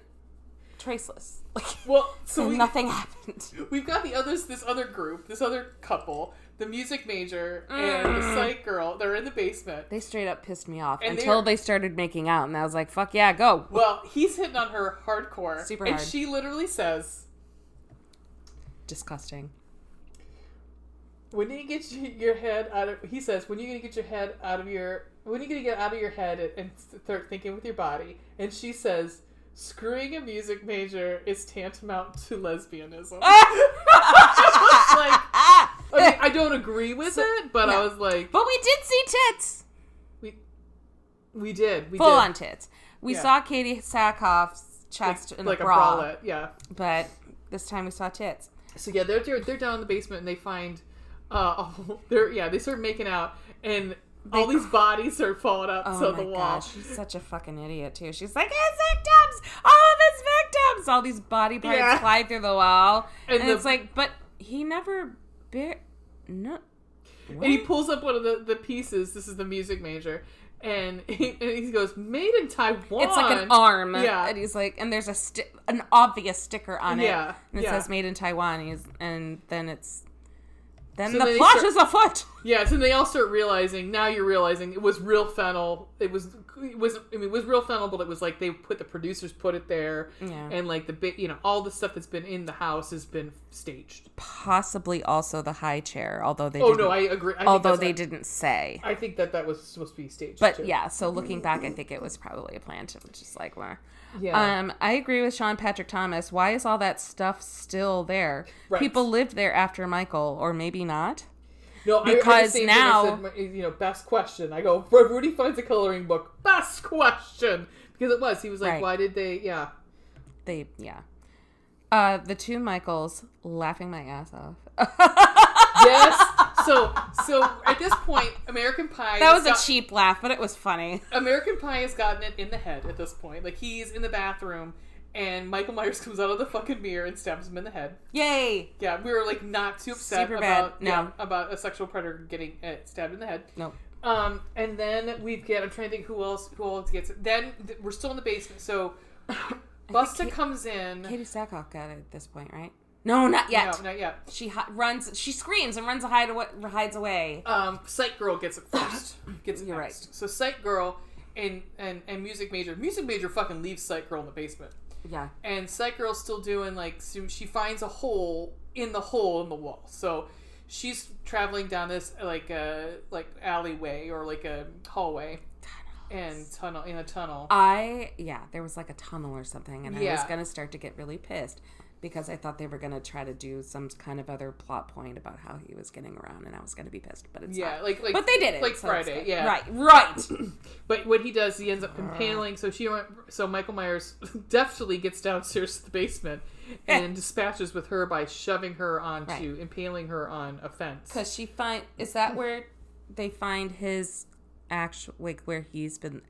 traceless. Well, so nothing happened. We've got this other group, this other couple, the music major and the psych girl. They're in the basement. They straight up pissed me off until they started making out, and I was like, fuck yeah, go. Well, he's hitting on her hardcore. Super hard. And she literally says... Disgusting. When you get your head out of... He says, when are you going to get your head out of your... When are you going to get out of your head and start thinking with your body? And she says... Screwing a music major is tantamount to lesbianism. I don't agree with it, but no. I was like... But we did see tits. We did. Full on tits. We saw Katie Sackhoff's chest in a bra. Bralette, yeah. But this time we saw tits. So yeah, they're down in the basement and they find... they start making out and... All these bodies are falling up to the wall. Gosh, she's such a fucking idiot, too. She's like, his victims! All of his victims! All these body parts fly through the wall. And it's like, but he never... No. And he pulls up one of the pieces. This is the music major. And he goes, made in Taiwan. It's like an arm. Yeah. And he's like, and there's an obvious sticker on it. Yeah. And it says made in Taiwan. And then it's... Then so the plot is afoot. Yeah, so they all start realizing. Now you're realizing it was real fennel. It was real fennel, but it was like the producers put it there, and like all the stuff that's been in the house has been staged. Possibly also the high chair, although they. Oh no, I agree. They didn't say. I think that was supposed to be staged. But too. Yeah, so looking back, I think it was probably a plan to just like. Yeah. I agree with Sean Patrick Thomas. Why is all that stuff still there? Right. People lived there after Michael, or maybe not. No, because now, I said, best question. I go, Rudy finds a coloring book. Best question, because it was. He was like, why did they? Yeah. The two Michaels laughing my ass off. Yes. So at this point, American Pie... That was a cheap laugh, but it was funny. American Pie has gotten it in the head at this point. Like, he's in the bathroom, and Michael Myers comes out of the fucking mirror and stabs him in the head. Yay! Yeah, we were, like, not too upset about a sexual predator getting stabbed in the head. No. And then I'm trying to think who else gets it. Then, we're still in the basement, so Busta comes in. Katie Sackhoff got it at this point, right? No, not yet. No, not yet. She screams and hides away. Sight Girl gets it first. You're right. So Sight Girl and Music Major fucking leaves Sight Girl in the basement. Yeah. And Sight Girl's still doing, she finds a hole in the wall. So she's traveling down this, alleyway or a hallway. And in a tunnel. There was a tunnel or something, and I was going to start to get really pissed because I thought they were going to try to do some kind of other plot point about how he was getting around, and I was going to be pissed, but it's not. But they did it. Like so Friday, yeah. Right. But what he does, he ends up impaling, so Michael Myers deftly gets downstairs to the basement and dispatches with her by shoving her impaling her on a fence. Because is that where they find his... where he's been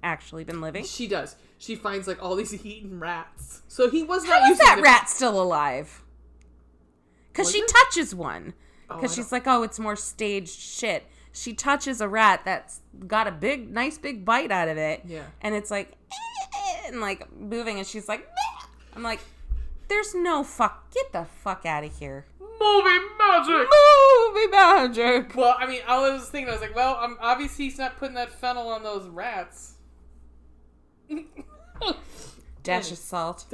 living? She does. She finds all these eaten rats. So he was not How using is that rat still alive? Because she touches one. Because she's it's more staged shit. She touches a rat that's got a nice big bite out of it. Yeah. And it's and moving, and she's like, meh. I'm like, there's no get the fuck out of here. Movie magic. Well, I mean, I was thinking, obviously he's not putting that fennel on those rats. Dash of salt.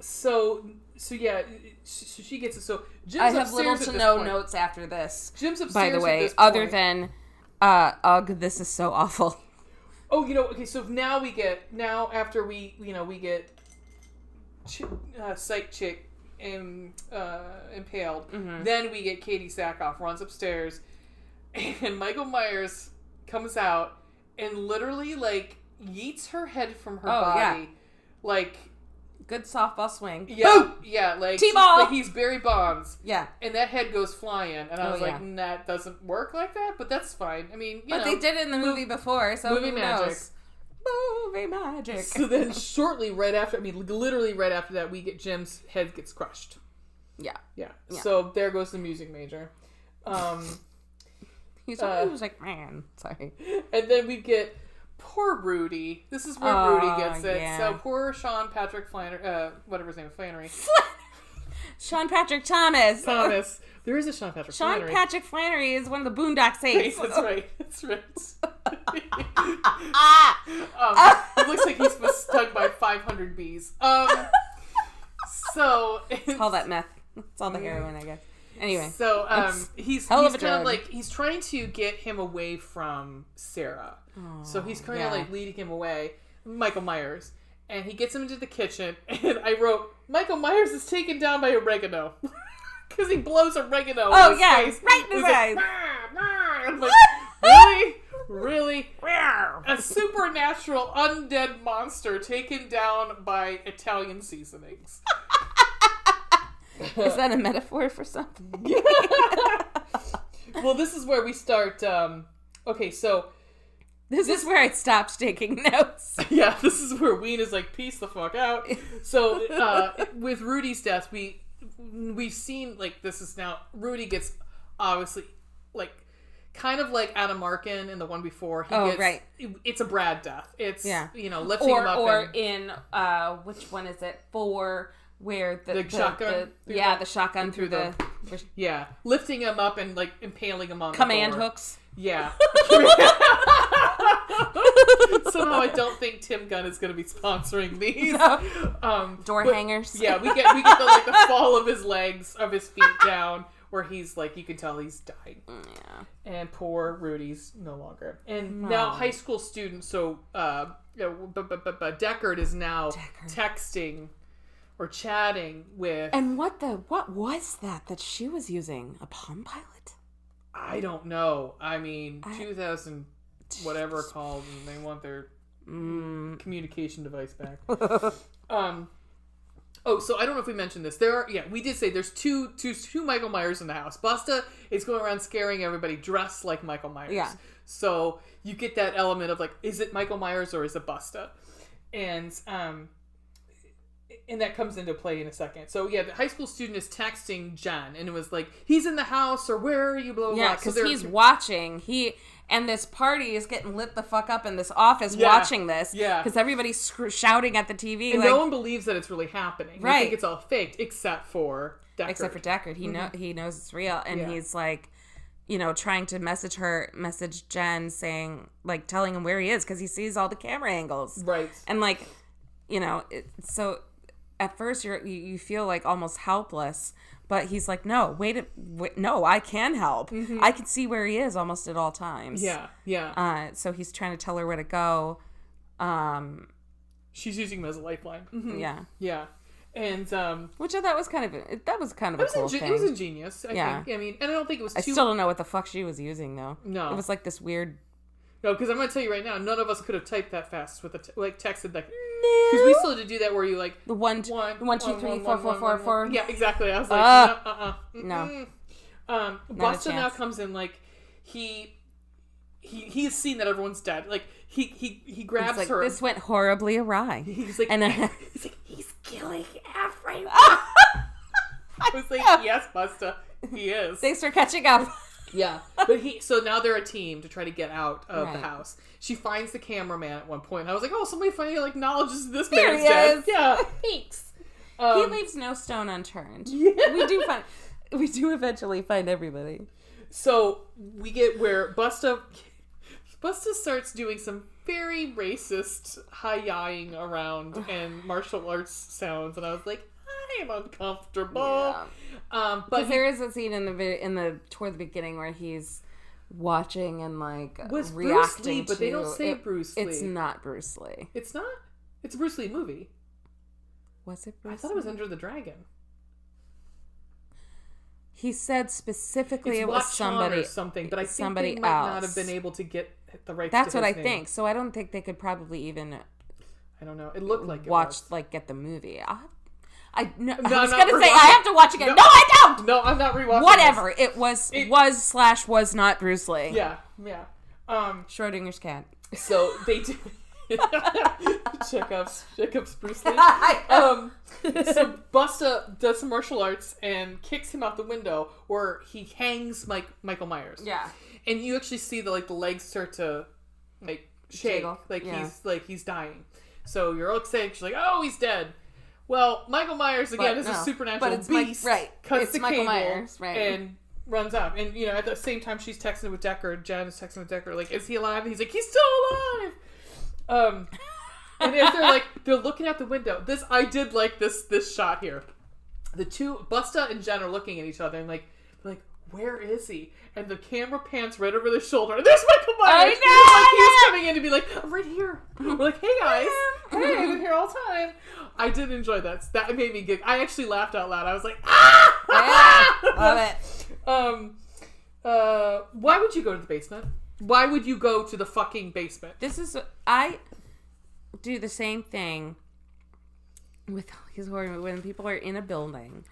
So she gets it. So Jim's I have little to no notes after this. Jim's upstairs, by the way, at this other point. than, ugh, this is so awful. Oh, okay, so after we get Psych Chick impaled, then we get Katie Sackhoff runs upstairs, and Michael Myers comes out and literally yeets her head from her body, good softball swing. Yeah, yeah, T-ball. He's Barry Bonds. Yeah, and that head goes flying, and I was that doesn't work like that, but that's fine. I mean, but they did it in the movie before, so movie magic. Knows? Movie magic. So then, literally right after that, we get Jim's head gets crushed. Yeah. So there goes the Music Major. He was like, man, sorry. And then we get poor Rudy. This is where Rudy gets it. Yeah. So poor Sean Patrick Flannery, whatever his name is, Flannery. Sean Patrick Thomas. There is a Sean Patrick Flannery. Sean Patrick Flannery is one of the Boondock Saints. That's right. It looks like he's been stung by 500 bees. So it's all that meth. It's all the heroin, I guess. Anyway, so he's trying to get him away from Sarah. Oh, so he's kind of leading him away, Michael Myers, and he gets him into the kitchen. And I wrote, Michael Myers is taken down by oregano because he blows oregano. Oh in his face. Right in his eyes. I'm like, really? A supernatural undead monster taken down by Italian seasonings. Is that a metaphor for something? Well, this is where we start. Okay, so this is where I stopped taking notes. Yeah, this is where Ween is like, peace the fuck out. So with Rudy's death, we've seen this is now Rudy gets obviously kind of like Adam Arkin in the one before. Right. It's a Brad death. It's lifting him up. Or in which one is it? 4. Where the shotgun? The shotgun through the... Yeah. Lifting him up and, impaling him on command the door. hooks. Yeah. Somehow I don't think Tim Gunn is going to be sponsoring these. No. Door hangers. Yeah, we get the fall of his legs, of his feet down, where he's, you can tell he's died. Yeah. And poor Rudy's no longer. And now high school students, so Deckard is now texting... or chatting with... And what was that she was using? A Palm Pilot? I don't know. I mean, 2000 whatever called, and they want their communication device back. So I don't know if we mentioned this. We did say there's two Michael Myers in the house. Busta is going around scaring everybody dressed like Michael Myers. Yeah. So you get that element of is it Michael Myers or is it Busta? And that comes into play in a second. So, the high school student is texting Jen, and it was he's in the house, or where are you, blah, blah, blah. Yeah, because he's watching. And this party is getting lit the fuck up in this office watching this. Yeah. Because everybody's shouting at the TV. And no one believes that it's really happening. Right. They think it's all faked, except for Deckard. Except for Deckard. He knows it's real. And he's like, trying to message Jen saying, like, telling him where he is because he sees all the camera angles. Right. And, like, so at first you feel like almost helpless. But he's like, no, wait, no, I can help. Mm-hmm. I can see where he is almost at all times. Yeah. So he's trying to tell her where to go. She's using him as a lifeline. Mm-hmm. Yeah. And which I thought was kind of a cool thing. It was ingenious. I think. I mean, and I don't think it was. I still don't know what the fuck she was using though. No, it was like this weird. No, because I'm going to tell you right now, none of us could have typed that fast with texted like. Because we still had to do that where you like the 1 2 3 4 4 4 4. Yeah, exactly. I was like, no. Busta now comes in like he's seen that everyone's dead. Like he grabs like, her. This went horribly awry. He's like, he's killing everyone. I was like, yes, Busta, he is. Thanks for catching up. Yeah, but so now they're a team to try to get out of the house. She finds the cameraman at one point. I was like, oh, somebody finally acknowledges this man's dead. Yeah, thanks. He leaves no stone unturned. Yeah. We do eventually find everybody. So we get where Busta starts doing some very racist hi-ying around and martial arts sounds, and I was like, I'm uncomfortable. Yeah. But there is a scene toward the beginning where he's watching and like was reacting Bruce Lee, but to, they don't say Bruce Lee. It's not Bruce Lee. It's not. It's a Bruce Lee movie. Was it Bruce Lee? I thought it was Enter the Dragon. He said specifically it was somebody or something, but I think somebody they might else. not have been able to get the rights. That's to what his I name. think. So I don't think they could probably even. I don't know. It looked like get the movie. I was gonna say I have to watch again. No, I don't. No, I'm not rewatching. Whatever. It was not Bruce Lee. Yeah. Schrodinger's cat. So they do. Check-ups Bruce Lee. So Busta does some martial arts and kicks him out the window, where he hangs Michael Myers. Yeah. And you actually see the legs start to like shake, he's dying. So you're all excited. She's like, oh, he's dead. Well, Michael Myers again is a supernatural beast. Cuts it's the Michael cable Myers, and runs out. And at the same time she's texting with Deckard. Jen is texting with Deckard, like, is he alive? And he's like, he's still alive. And as they're looking out the window. I did like this shot here. The two, Busta and Jen, are looking at each other and like, where is he? And the camera pans right over their shoulder. And there's Michael Myers. He's coming in to be like, I'm right here. We're like, hey guys, hey, I've been here all the time. I did enjoy that. That made me giggle. I actually laughed out loud. I was like, ah! Love it. Why would you go to the basement? Why would you go to the fucking basement? I do the same thing with his horror when people are in a building,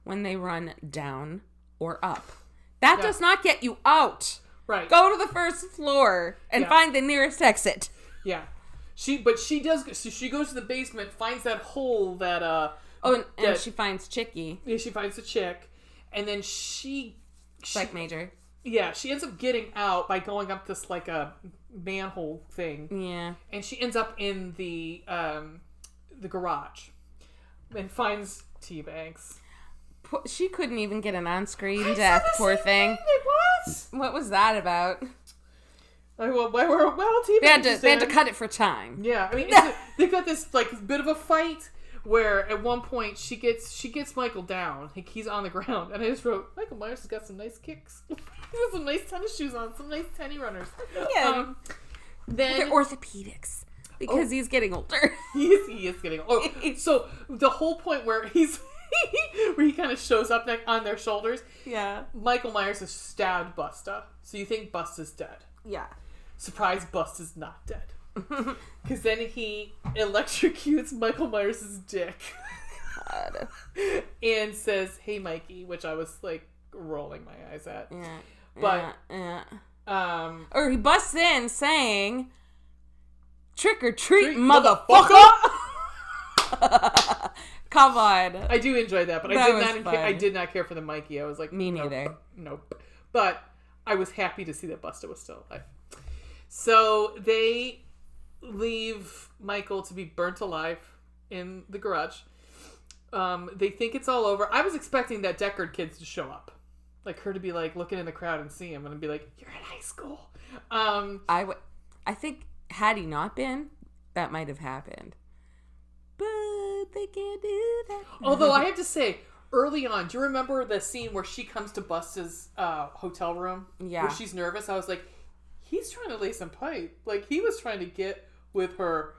when they run down or up. That does not get you out. Right. Go to the first floor and find the nearest exit. Yeah. She goes to the basement, finds that hole that and she finds Chicky. Yeah, she finds the chick, and then she Major. Yeah, she ends up getting out by going up this like a manhole thing. Yeah. And she ends up in the garage and finds T-Banks. She couldn't even get an on-screen death, poor thing. What was that about? Well, T-Banks they had to cut it for time. Yeah, I mean, they've got this like bit of a fight where at one point she gets Michael down. Like, he's on the ground, and I just wrote, Michael Myers has got some nice kicks. He has some nice tennis shoes on, some nice tenny runners. Yeah. Then they're orthopedics because he's getting older. He is getting older. So the whole point where he kind of shows up on their shoulders. Yeah. Michael Myers has stabbed Busta. So you think Busta's dead. Yeah. Surprise, Busta's not dead. Because then he electrocutes Michael Myers' dick. God. And says, hey, Mikey, which I was like rolling my eyes at. Yeah. But, or he busts in saying, trick or treat, motherfucker! Come on. I do enjoy that, but I did not care for the Mikey. I was like, me neither. Nope. But I was happy to see that Busta was still alive. So they leave Michael to be burnt alive in the garage. They think it's all over. I was expecting that Deckard kid to show up. Like her to be like looking in the crowd and see him and be like, "You're in high school." I think had he not been, that might have happened. But they can't do that. Although I have to say, early on, do you remember the scene where she comes to Busta's hotel room? Yeah. Where she's nervous. I was like, he's trying to lay some pipe. Like he was trying to get with her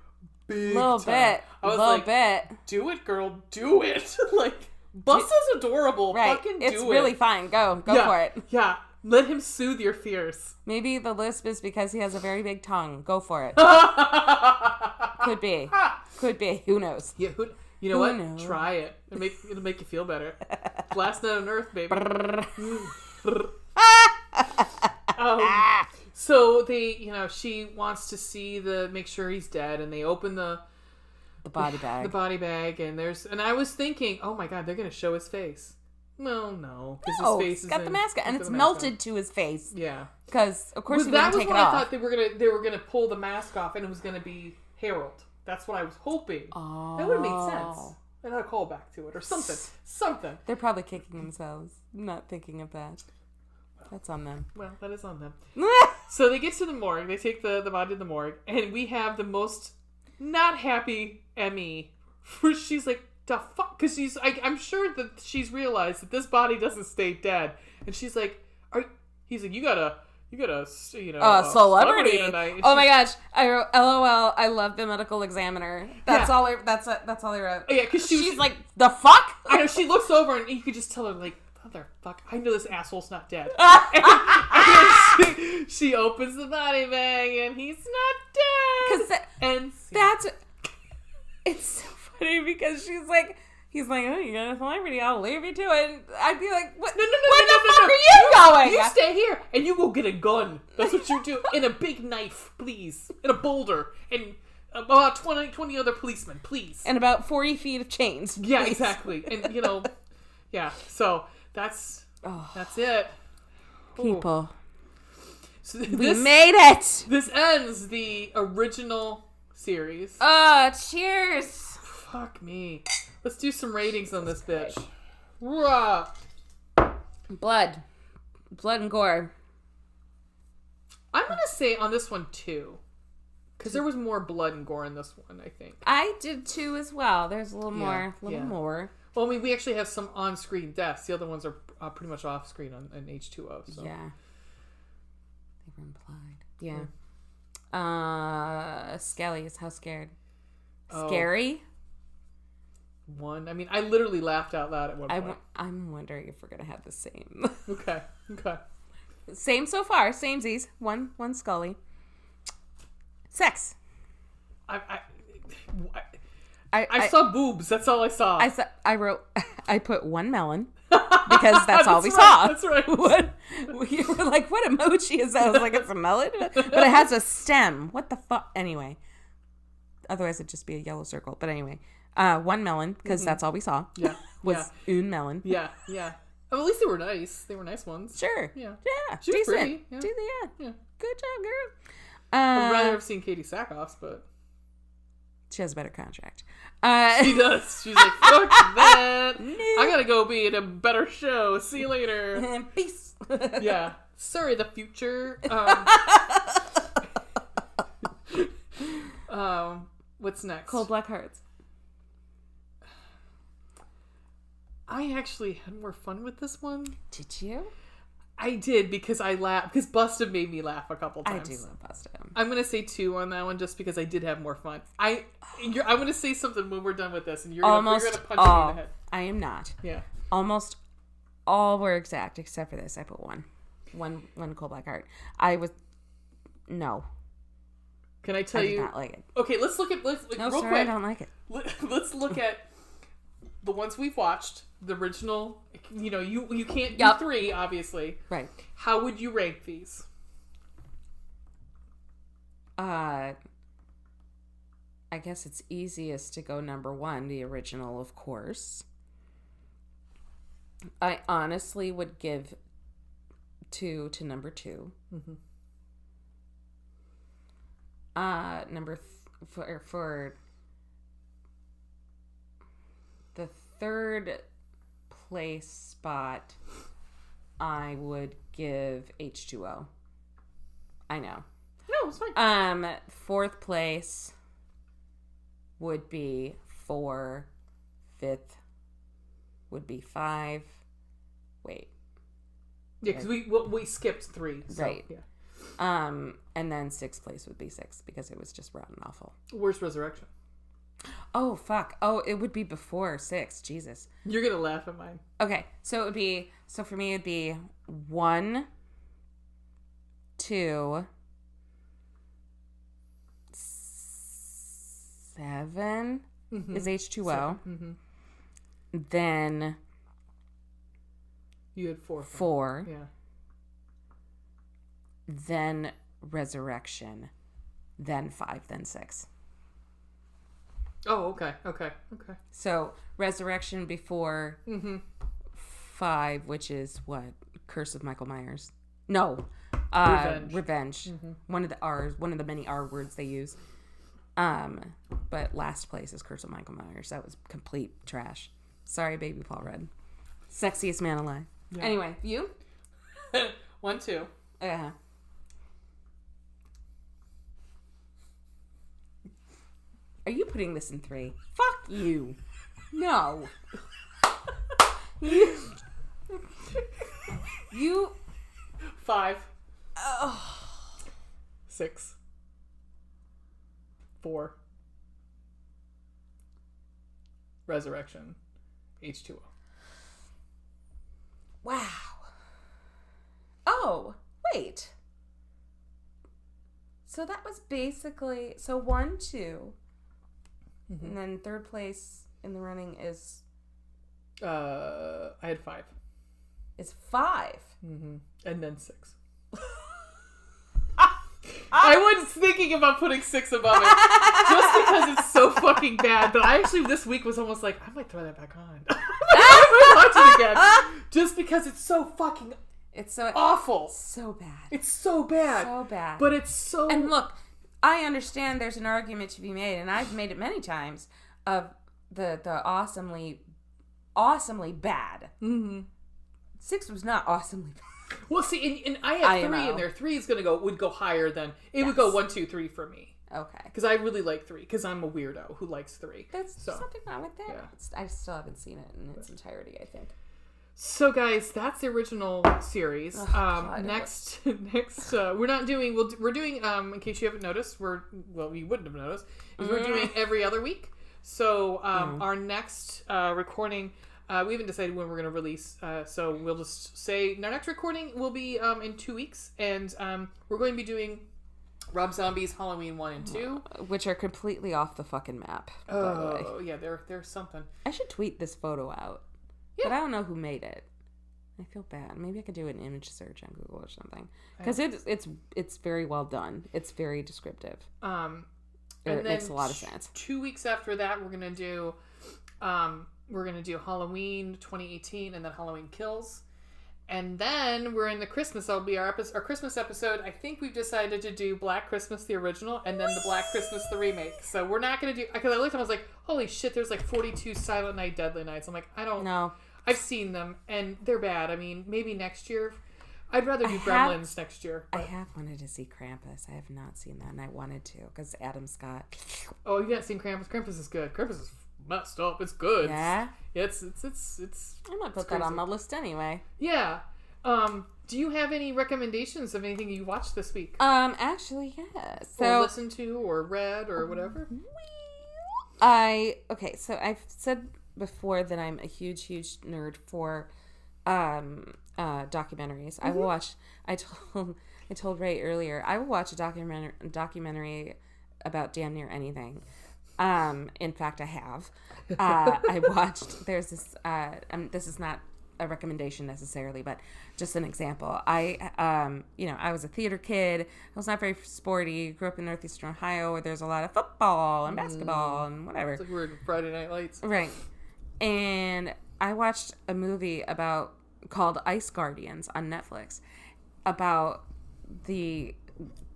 big little time. bit. I was little like, bit. Do it, girl. Do it. Like Busta's adorable. Right. Fucking do it's it. really fine. Go for it. Yeah. Let him soothe your fears. Maybe the lisp is because he has a very big tongue. Go for it. Could be. Who knows? Yeah. You know what? Knows? Try it. It'll make you feel better. Last night on Earth, baby. So they, she wants to make sure he's dead, and they open the body bag. The body bag, and I was thinking, oh my god, they're gonna show his face. Well, no, because his face he's got is the mask on, and it's melted to his face. Yeah, because of course he wouldn't take it off. That was when I thought they were gonna pull the mask off, and it was gonna be Harold. That's what I was hoping. Oh, that would have made sense. And a callback to it or something. Something. They're probably kicking themselves, not thinking of that. That's on them. Well, that is on them. So they get to the morgue. They take the body to the morgue, and we have the most not happy Emmy. She's like, the fuck? Because I'm sure that she's realized that this body doesn't stay dead, and she's like, he's like, you got a celebrity tonight. Oh my gosh! I wrote, LOL. I love the medical examiner. That's all. That's all I wrote. Yeah, because she's like, the fuck? I know. She looks over and you could just tell her like, motherfucker, I know this asshole's not dead. and she opens the body bag and he's not dead. It's so funny because he's like, oh, you got a celebrity, I'll leave you to it. And I'd be like, what? No, where the fuck are you going? You stay here and you go get a gun. That's what you do. And a big knife, please. And a boulder. And about 20 other policemen, please. And about 40 feet of chains. Yeah, please. Exactly. And, yeah. So that's it. People. So we made it. This ends the original series. Cheers. Fuck me. Let's do some ratings on this bitch. Rah. Blood and gore. I'm gonna say on this one 2, because there was more blood and gore in this one. I think I did 2 as well. There's a little more. Well, I mean, we actually have some on-screen deaths. The other ones are pretty much off-screen on H20. So. Yeah, they were implied. Yeah. Skelly is how scared. Scary. 1. I mean, I literally laughed out loud at one point. I'm wondering if we're gonna have the same. Okay. Same so far. Samesies. One Scully. Sex. I saw boobs. That's all I saw. I put 1 melon because that's all we saw. That's right. You were like, what emoji is that? I was like, it's a melon, but it has a stem. What the fuck? Anyway, otherwise it'd just be a yellow circle. But anyway, 1 melon because that's all we saw. Yeah, was un melon. Yeah. Well, at least they were nice. They were nice ones. Sure. Yeah. She was decent. Pretty. Yeah. Good job, girl. I'd rather have seen Katie Sackhoff's, but she has a better contract. She does. She's like, fuck that. No. I gotta go be in a better show. See you later. Peace. Yeah. Sorry, the future. What's next? Cold Black Hearts. I actually had more fun with this one. Did you? I did because I laughed. Because Busta made me laugh a couple times. I do love Busta. I'm going to say 2 on that one just because I did have more fun. I'm going to say something when we're done with this and you're going to punch me in the head. I am not. Yeah. Almost all were exact except for this. I put 1. One Cold Black Heart. No. Can I tell you? I did not like it. Okay, let's look at... real quick. I don't like it. Let's look at the ones we've watched. The original, you can't do 3, obviously. Right. How would you rank these? I guess it's easiest to go number 1, the original, of course. I honestly would give 2 to number 2. For the third place spot, I would give H2O. I know. No, it's fine. Fourth place would be 4. Fifth would be 5. Wait. Yeah, because we skipped 3. So, right. Yeah. And then sixth place would be 6 because it was just rotten awful. Where's Resurrection? Oh, fuck. Oh, it would be before 6. Jesus. You're going to laugh at mine. Okay. So for me, it'd be 1, 2, 7 is H2O. Mm-hmm. Then you had 4. 4. Yeah. Then Resurrection. Then 5. Then 6. Oh, okay. So Resurrection before 5, which is what? Curse of Michael Myers. No. Revenge. Mm-hmm. One of the many R words they use. But last place is Curse of Michael Myers. That was complete trash. Sorry, baby Paul Rudd. Sexiest man alive. Yeah. Anyway, you? 1, 2. Yeah. Are you putting this in 3? Fuck you. No. You. 5. Oh. 6. 4. Resurrection. H2O. Wow. Oh, wait. So that was basically 1, 2. Mm-hmm. And then third place in the running is... I had 5. It's 5. Mm-hmm. And then 6. I was thinking about putting 6 above it just because it's so fucking bad. But I actually this week was almost like, I might throw that back on. I might watch it again. Just because it's so fucking awful. So bad. It's so bad. So bad. But it's so... And look, I understand there's an argument to be made, and I've made it many times, of the awesomely bad. Mm-hmm. 6 was not awesomely bad. Well, see, and I had 3 in there. 3 is would go higher than... It would go 1, 2, 3 for me. Okay. Because I really like 3, because I'm a weirdo who likes 3. There's something wrong with that. Yeah. I still haven't seen it in its entirety, I think. So, guys, that's the original series. Next, we're not doing... We're doing, in case you haven't noticed, you wouldn't have noticed, is we're doing every other week. So, our next recording... we haven't decided when we're going to release, so we'll just say our next recording will be in 2 weeks, and we're going to be doing Rob Zombie's Halloween 1 and 2. Which are completely off the fucking map. Oh, yeah, they're something. I should tweet this photo out, but I don't know who made it. I feel bad. Maybe I could do an image search on Google or something, because it's very well done. It's very descriptive. It makes a lot of sense. 2 weeks after that, we're going to do... we're going to do Halloween 2018 and then Halloween Kills. And then we're in the Christmas. That'll be our Christmas episode. I think we've decided to do Black Christmas, the original, and then the Black Christmas, the remake. So we're not going to do... Because I looked and I was like, holy shit, there's like 42 Silent Night, Deadly Nights. I'm like, I don't... No. I've seen them, and they're bad. I mean, maybe next year. I'd rather do Gremlins next year. But... I have wanted to see Krampus. I have not seen that, and I wanted to, because Adam Scott... Oh, you haven't seen Krampus? Krampus is good. Krampus is messed up. It's good. Yeah? It's I might put that on my list anyway. Yeah. Do you have any recommendations of anything you watched this week? Actually, yes. So, or listened to, or read, or whatever? So I've said before that I'm a huge nerd for documentaries. Mm-hmm. I told Ray earlier, I will watch a documentary about damn near anything. In fact, I have. I watched, there's this, this is not a recommendation necessarily, but just an example. I was a theater kid. I was not very sporty. Grew up in Northeastern Ohio where there's a lot of football and basketball and whatever. It's like we're Friday Night Lights. Right. And I watched a movie called Ice Guardians on Netflix about the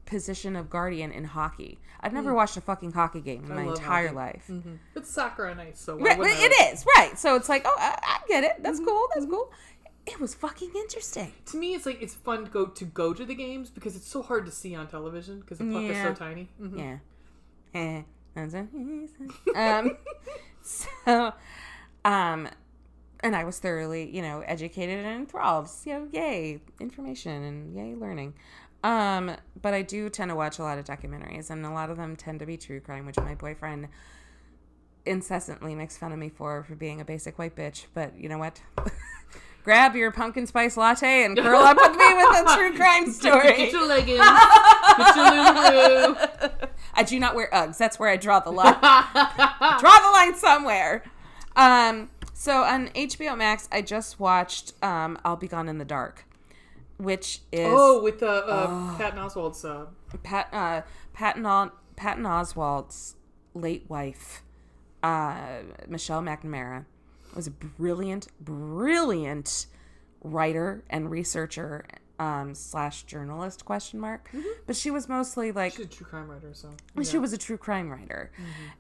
position of guardian in hockey. I've never watched a fucking hockey game in my entire life. Mm-hmm. It's soccer on ice, so right, it is, right. So it's like, oh, I get it. That's cool. That's cool. It was fucking interesting. To me, it's like it's fun to go to the games because it's so hard to see on television because the puck is so tiny. Mm-hmm. Yeah. And I was thoroughly, educated and enthralled. Yay, information and yay, learning. But I do tend to watch a lot of documentaries, and a lot of them tend to be true crime, which my boyfriend incessantly makes fun of me for being a basic white bitch. But you know what? Grab your pumpkin spice latte and curl up with me with a true crime story. Get your leggings. Get your Lulu. I do not wear Uggs. That's where I draw the line. Draw the line somewhere. So on HBO Max, I just watched I'll Be Gone in the Dark, which is with Patton Oswalt's Patton Oswalt's late wife, Michelle McNamara, was a brilliant writer and researcher / journalist ? But she was mostly like she's a true crime writer, so she was a true crime writer,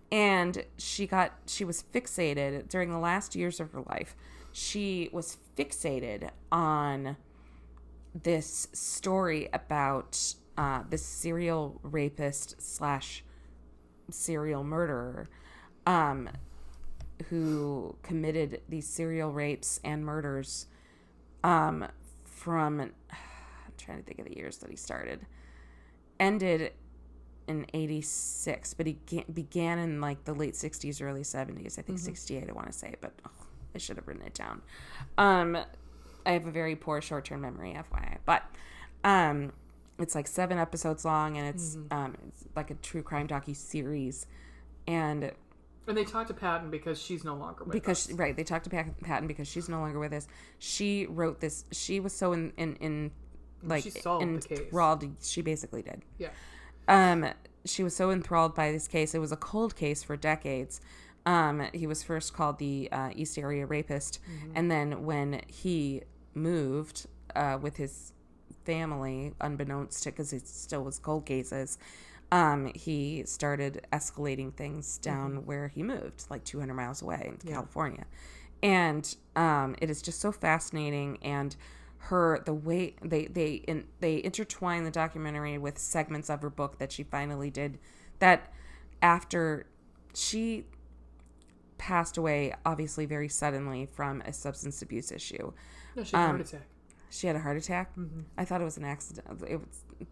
and she was fixated during the last years of her life. She was fixated on this story about this serial rapist / serial murderer who committed these serial rapes and murders from, I'm trying to think of the years that he started, ended in 86, but he began in like the late 60s, early 70s, I think 68 I want to say, but I should have written it down. I have a very poor short-term memory, FYI, but it's like 7 episodes long, and it's like a true crime docu-series, and they talked to Patton because she's no longer with us. Right, they talked to Patton because she's no longer with us. She wrote this. She was so she solved the case. Enthralled. She basically did. Yeah. She was so enthralled by this case. It was a cold case for decades. He was first called the East Area Rapist, and then when he moved with his family, unbeknownst to, because it still was cold cases. He started escalating things down where he moved, like 200 miles away in California. And it is just so fascinating. And the way they intertwine the documentary with segments of her book that she finally did, that after she passed away, obviously very suddenly, from a substance abuse issue. No, she had a heart attack. She had a heart attack? I thought it was an accident.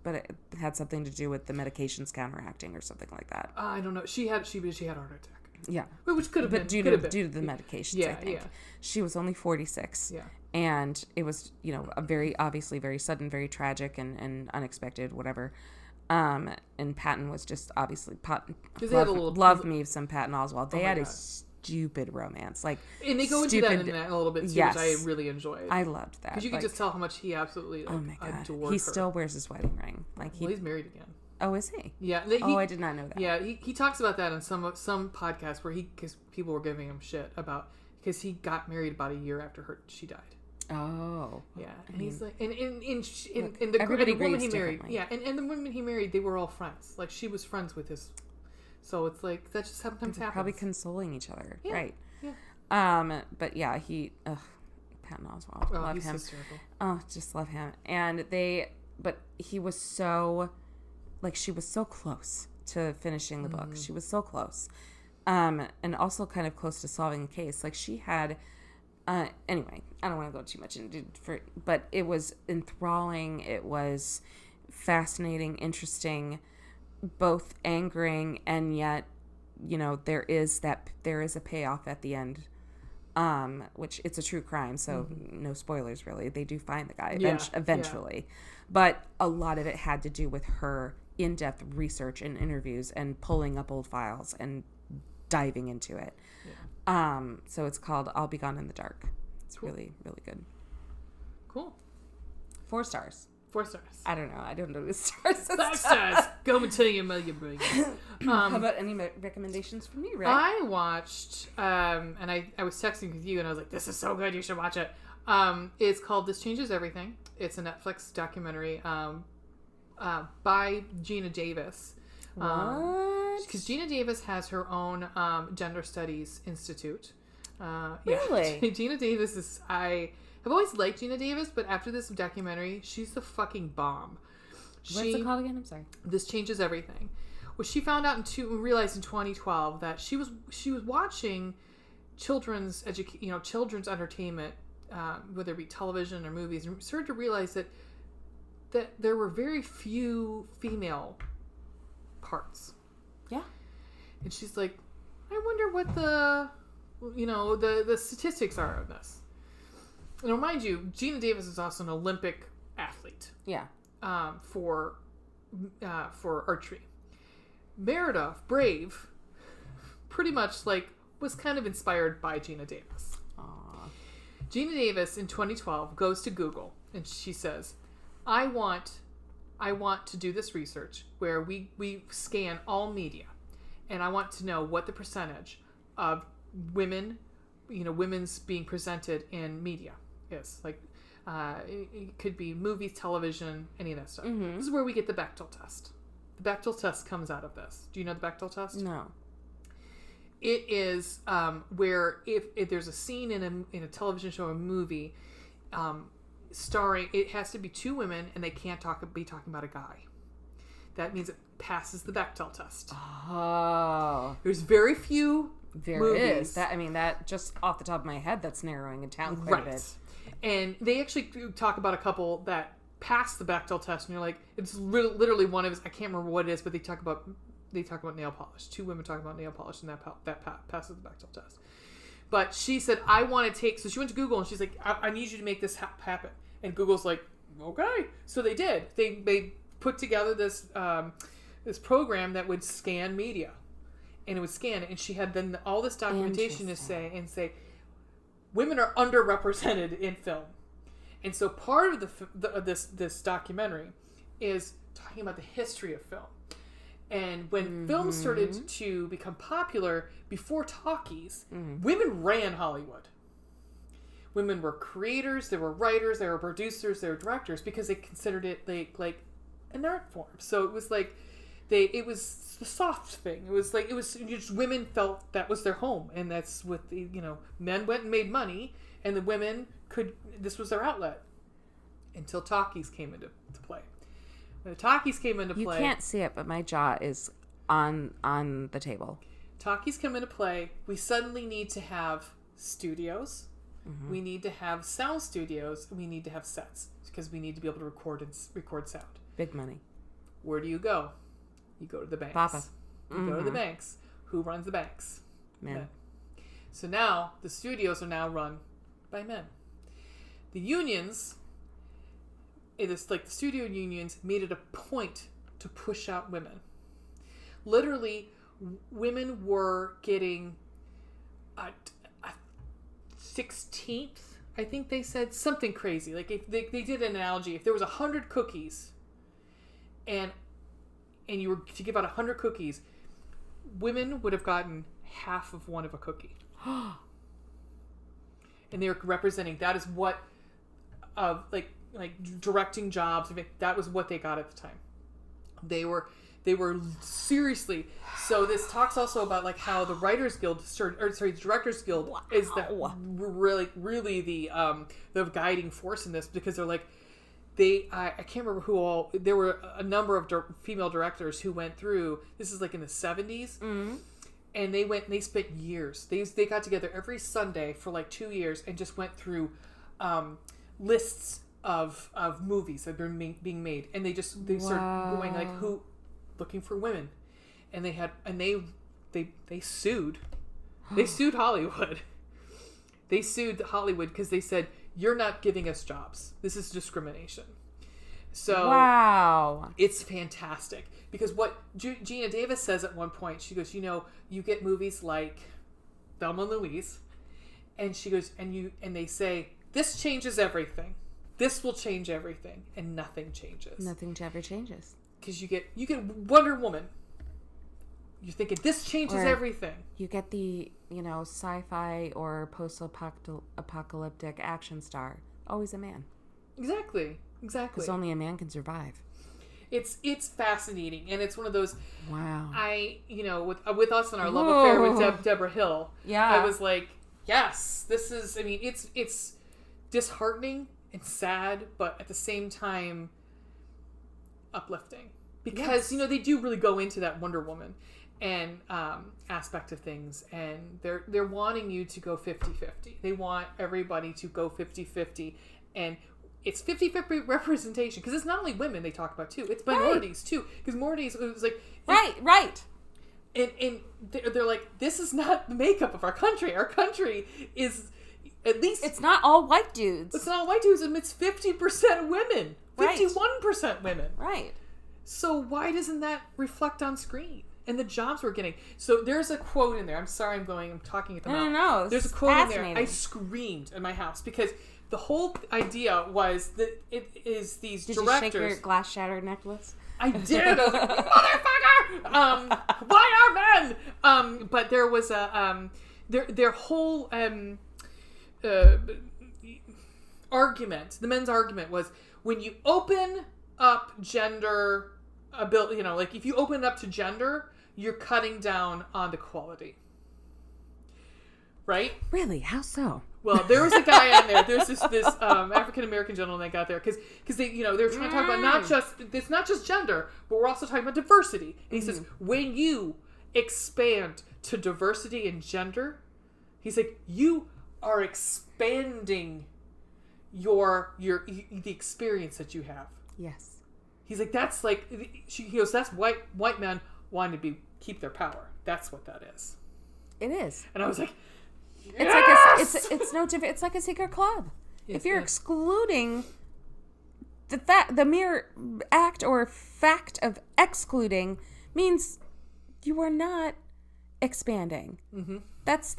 But it had something to do with the medications counteracting or something like that. I don't know. She had a heart attack. Yeah. Which could have been. But due to the medications, I think. Yeah. She was only 46. Yeah. And it was, a very, obviously very sudden, very tragic and unexpected, whatever. And Patton was just obviously, loved me some Patton Oswalt. They had a stupid romance, and they go into that in that a little bit too, which I really enjoyed. I loved that because you could just tell how much he absolutely adored he still wears his wedding ring. He's married again. Oh, is he? Yeah. I did not know that. Yeah, he talks about that in some podcast where because people were giving him shit about because he got married about a year after she died. Oh. Yeah, and he's like, and the woman he married, and the women he married, they were all friends. Like she was friends with his. So it's like that just sometimes happens. Probably consoling each other, right? Yeah. But yeah, Patton Oswalt, love him. Hysterical. Oh, just love him. And but he was so, she was so close to finishing the book. She was so close, and also kind of close to solving the case. She had, anyway, I don't want to go too much into but it was enthralling. It was fascinating, interesting. Both angering, and yet, there is a payoff at the end, which it's a true crime, so no spoilers really. They do find the guy eventually, but a lot of it had to do with her in-depth research and interviews and pulling up old files and diving into it. So it's called I'll Be Gone in the Dark. It's really, really good. Cool. 4 stars. 4 stars. I don't know. I don't know the stars. 5 stars. Go and tell your mother, bring it. How about any recommendations from you, Rick? I watched, and I was texting with you, and I was like, "This is so good. You should watch it." It's called "This Changes Everything." It's a Netflix documentary by Gina Davis. What? Because Gina Davis has her own gender studies institute. Really? Yeah. Gina Davis is... I have always liked Gina Davis, but after this documentary, she's the fucking bomb. What's it called again? I'm sorry. This Changes Everything. Well, she found out realized in 2012 that she was watching children's children's entertainment, whether it be television or movies, and started to realize that there were very few female parts. Yeah. And she's like, I wonder what the statistics are of this. And mind you, Gina Davis is also an Olympic athlete. Yeah. For archery. Merida, Brave, pretty much was kind of inspired by Gina Davis. Aww. Gina Davis in 2012 goes to Google and she says, I want to do this research where we scan all media, and I want to know what the percentage of women's being presented in media is. It could be movies, television, any of that stuff. Mm-hmm. This is where we get the Bechdel test. The Bechdel test comes out of this. Do you know the Bechdel test? No. It is where if there's a scene in a television show or a movie starring, it has to be two women and they can't be talking about a guy. That means it passes the Bechdel test. Oh. There's very few movies. That just off the top of my head, that's narrowing it down quite a bit. And they actually talk about a couple that passed the Bechdel test, and you're like, it's literally one of his, I can't remember what it is, but they talk about nail polish. Two women talk about nail polish, and that passes the Bechdel test. But she said, I want to take, so she went to Google, and she's like, I need you to make this happen. And Google's like, okay. So they did. They put together this program that would scan media, and it would scan it, and she had then all this documentation to say, women are underrepresented in film. And so part of this documentary is talking about the history of film. And when film started to become popular, before talkies, women ran Hollywood. Women were creators, they were writers, they were producers, they were directors, because they considered it like an art form. So it was it was the soft thing. It was just women felt that was their home, and that's what men went and made money, and the women this was their outlet until talkies came into play. When the talkies came into play, you can't see it, but my jaw is on the table. Talkies come into play. We suddenly need to have studios. Mm-hmm. We need to have sound studios. We need to have sets because we need to be able to record sound. Big money. Where do you go? You go to the banks. Papa. You go to the banks. Who runs the banks? Men. So now the studios are now run by men. The unions, the studio unions, made it a point to push out women. Literally, women were getting a 16th, I think they said, something crazy. Like, if they did an analogy. If there was 100 cookies, and you were to give out 100 cookies, women would have gotten half of one of a cookie. And they were representing, that is what, like directing jobs, that was what they got at the time. They were seriously. So this talks also about like how the Writers Guild the Directors Guild is that really the guiding force in this, because they're like, I can't remember who all, there were a number of female directors who went through, this is like in the 70s, and they spent years, they got together every Sunday for like 2 years and just went through lists of movies that were being made, and they started going like, looking for women, and they sued Hollywood. They sued Hollywood because they said, you're not giving us jobs. This is discrimination. So wow, it's fantastic, because what Gina Davis says at one point, she goes, you get movies like Thelma and Louise, and she goes, and they say, this changes everything. This will change everything, and nothing changes. Nothing ever changes. Because you get Wonder Woman. You're thinking, this changes everything. You get the, sci-fi or post-apocalyptic action star. Always a man. Exactly. Because only a man can survive. it's fascinating, and it's one of those. Wow. With us and our love affair with Deborah Hill. Yeah. I was like, yes, this is. I mean, it's disheartening and sad, but at the same time, uplifting because they do really go into that Wonder Woman and aspect of things, and they're wanting you to go 50-50. They want everybody to go 50-50, and it's 50-50 representation because it's not only women they talk about too, it's minorities too, because minorities, it was like right and they're like, this is not the makeup of our country is at least it's not all white dudes, it's 50% women, 51% women, right? So why doesn't that reflect on screen? And the jobs we're getting. So there's a quote in there. I'm sorry I'm talking at the mouth. No. There's a quote in there. I screamed in my house because the whole idea was that it is these directors. Did you shake your glass shattered necklace? I did. I was like, motherfucker! Why are men? But there was a their whole argument. The men's argument was when you open up gender ability, like if you open it up to gender, you're cutting down on the quality. Right? Really? How so? Well, there was a guy on there. There's this African American gentleman that got there because they were trying to talk about it's not just gender, but we're also talking about diversity. And he says when you expand to diversity and gender, he's like, you are expanding the experience that you have. Yes. He's like, that's like, he goes, that's white men wanting to keep their power. That's what that is. It is. And I was like, yes! It's no different. It's like a secret club. Yes, if you're excluding the mere act or fact of excluding means you are not expanding. Mm-hmm. That's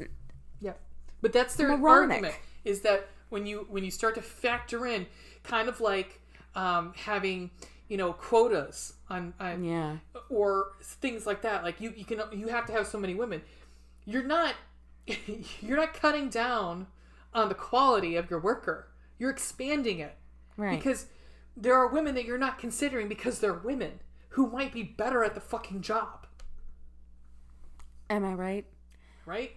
but that's their argument, is that when you start to factor in kind of like having quotas on or things like that, like you have to have so many women, you're not cutting down on the quality of your worker, you're expanding it, right? Because there are women that you're not considering because they're women who might be better at the fucking job. Am I right? Right?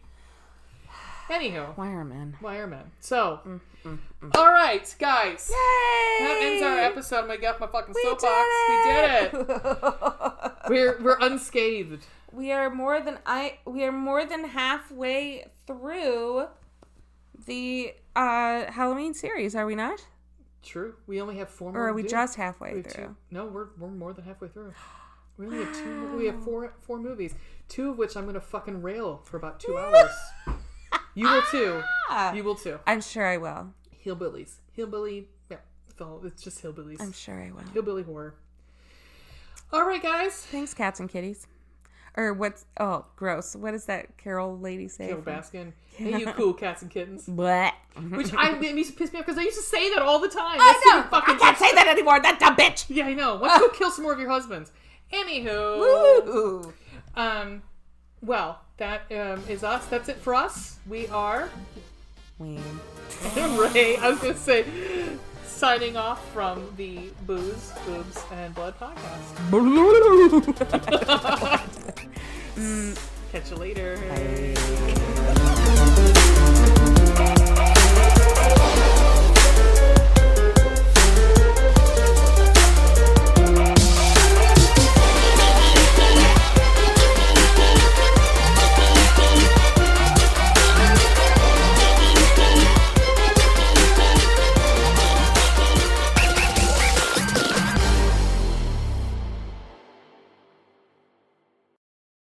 Anywho. Why are men? So, all right, guys. Yay! That ends our episode. I'm gonna get off my fucking soapbox. We did it. We're unscathed. We are more than halfway through the Halloween series, are we not? True. We only have 4 more. Or are we just halfway through? 2. No, we're more than halfway through. We only have 2. We have four movies, 2 of which I'm gonna fucking rail for about 2 hours. You will too. You will too. I'm sure I will. Hillbillies. Yeah. It's just hillbillies. I'm sure I will. Hillbilly horror. All right, guys. Thanks, cats and kitties. Or what's... Oh, gross. What does that Carol lady say? Carol Baskin. Hey, you cool cats and kittens. Blech. Which it used to piss me off because I used to say that all the time. I know. I can't say that anymore. That dumb bitch. Yeah, I know. Why don't you go kill some more of your husbands? Anywho. Woo. Well, that is us. That's it for us. We are... Wayne. Ray. I was going to say... Signing off from the Booze, Boobs, and Blood podcast. Catch you later. Bye.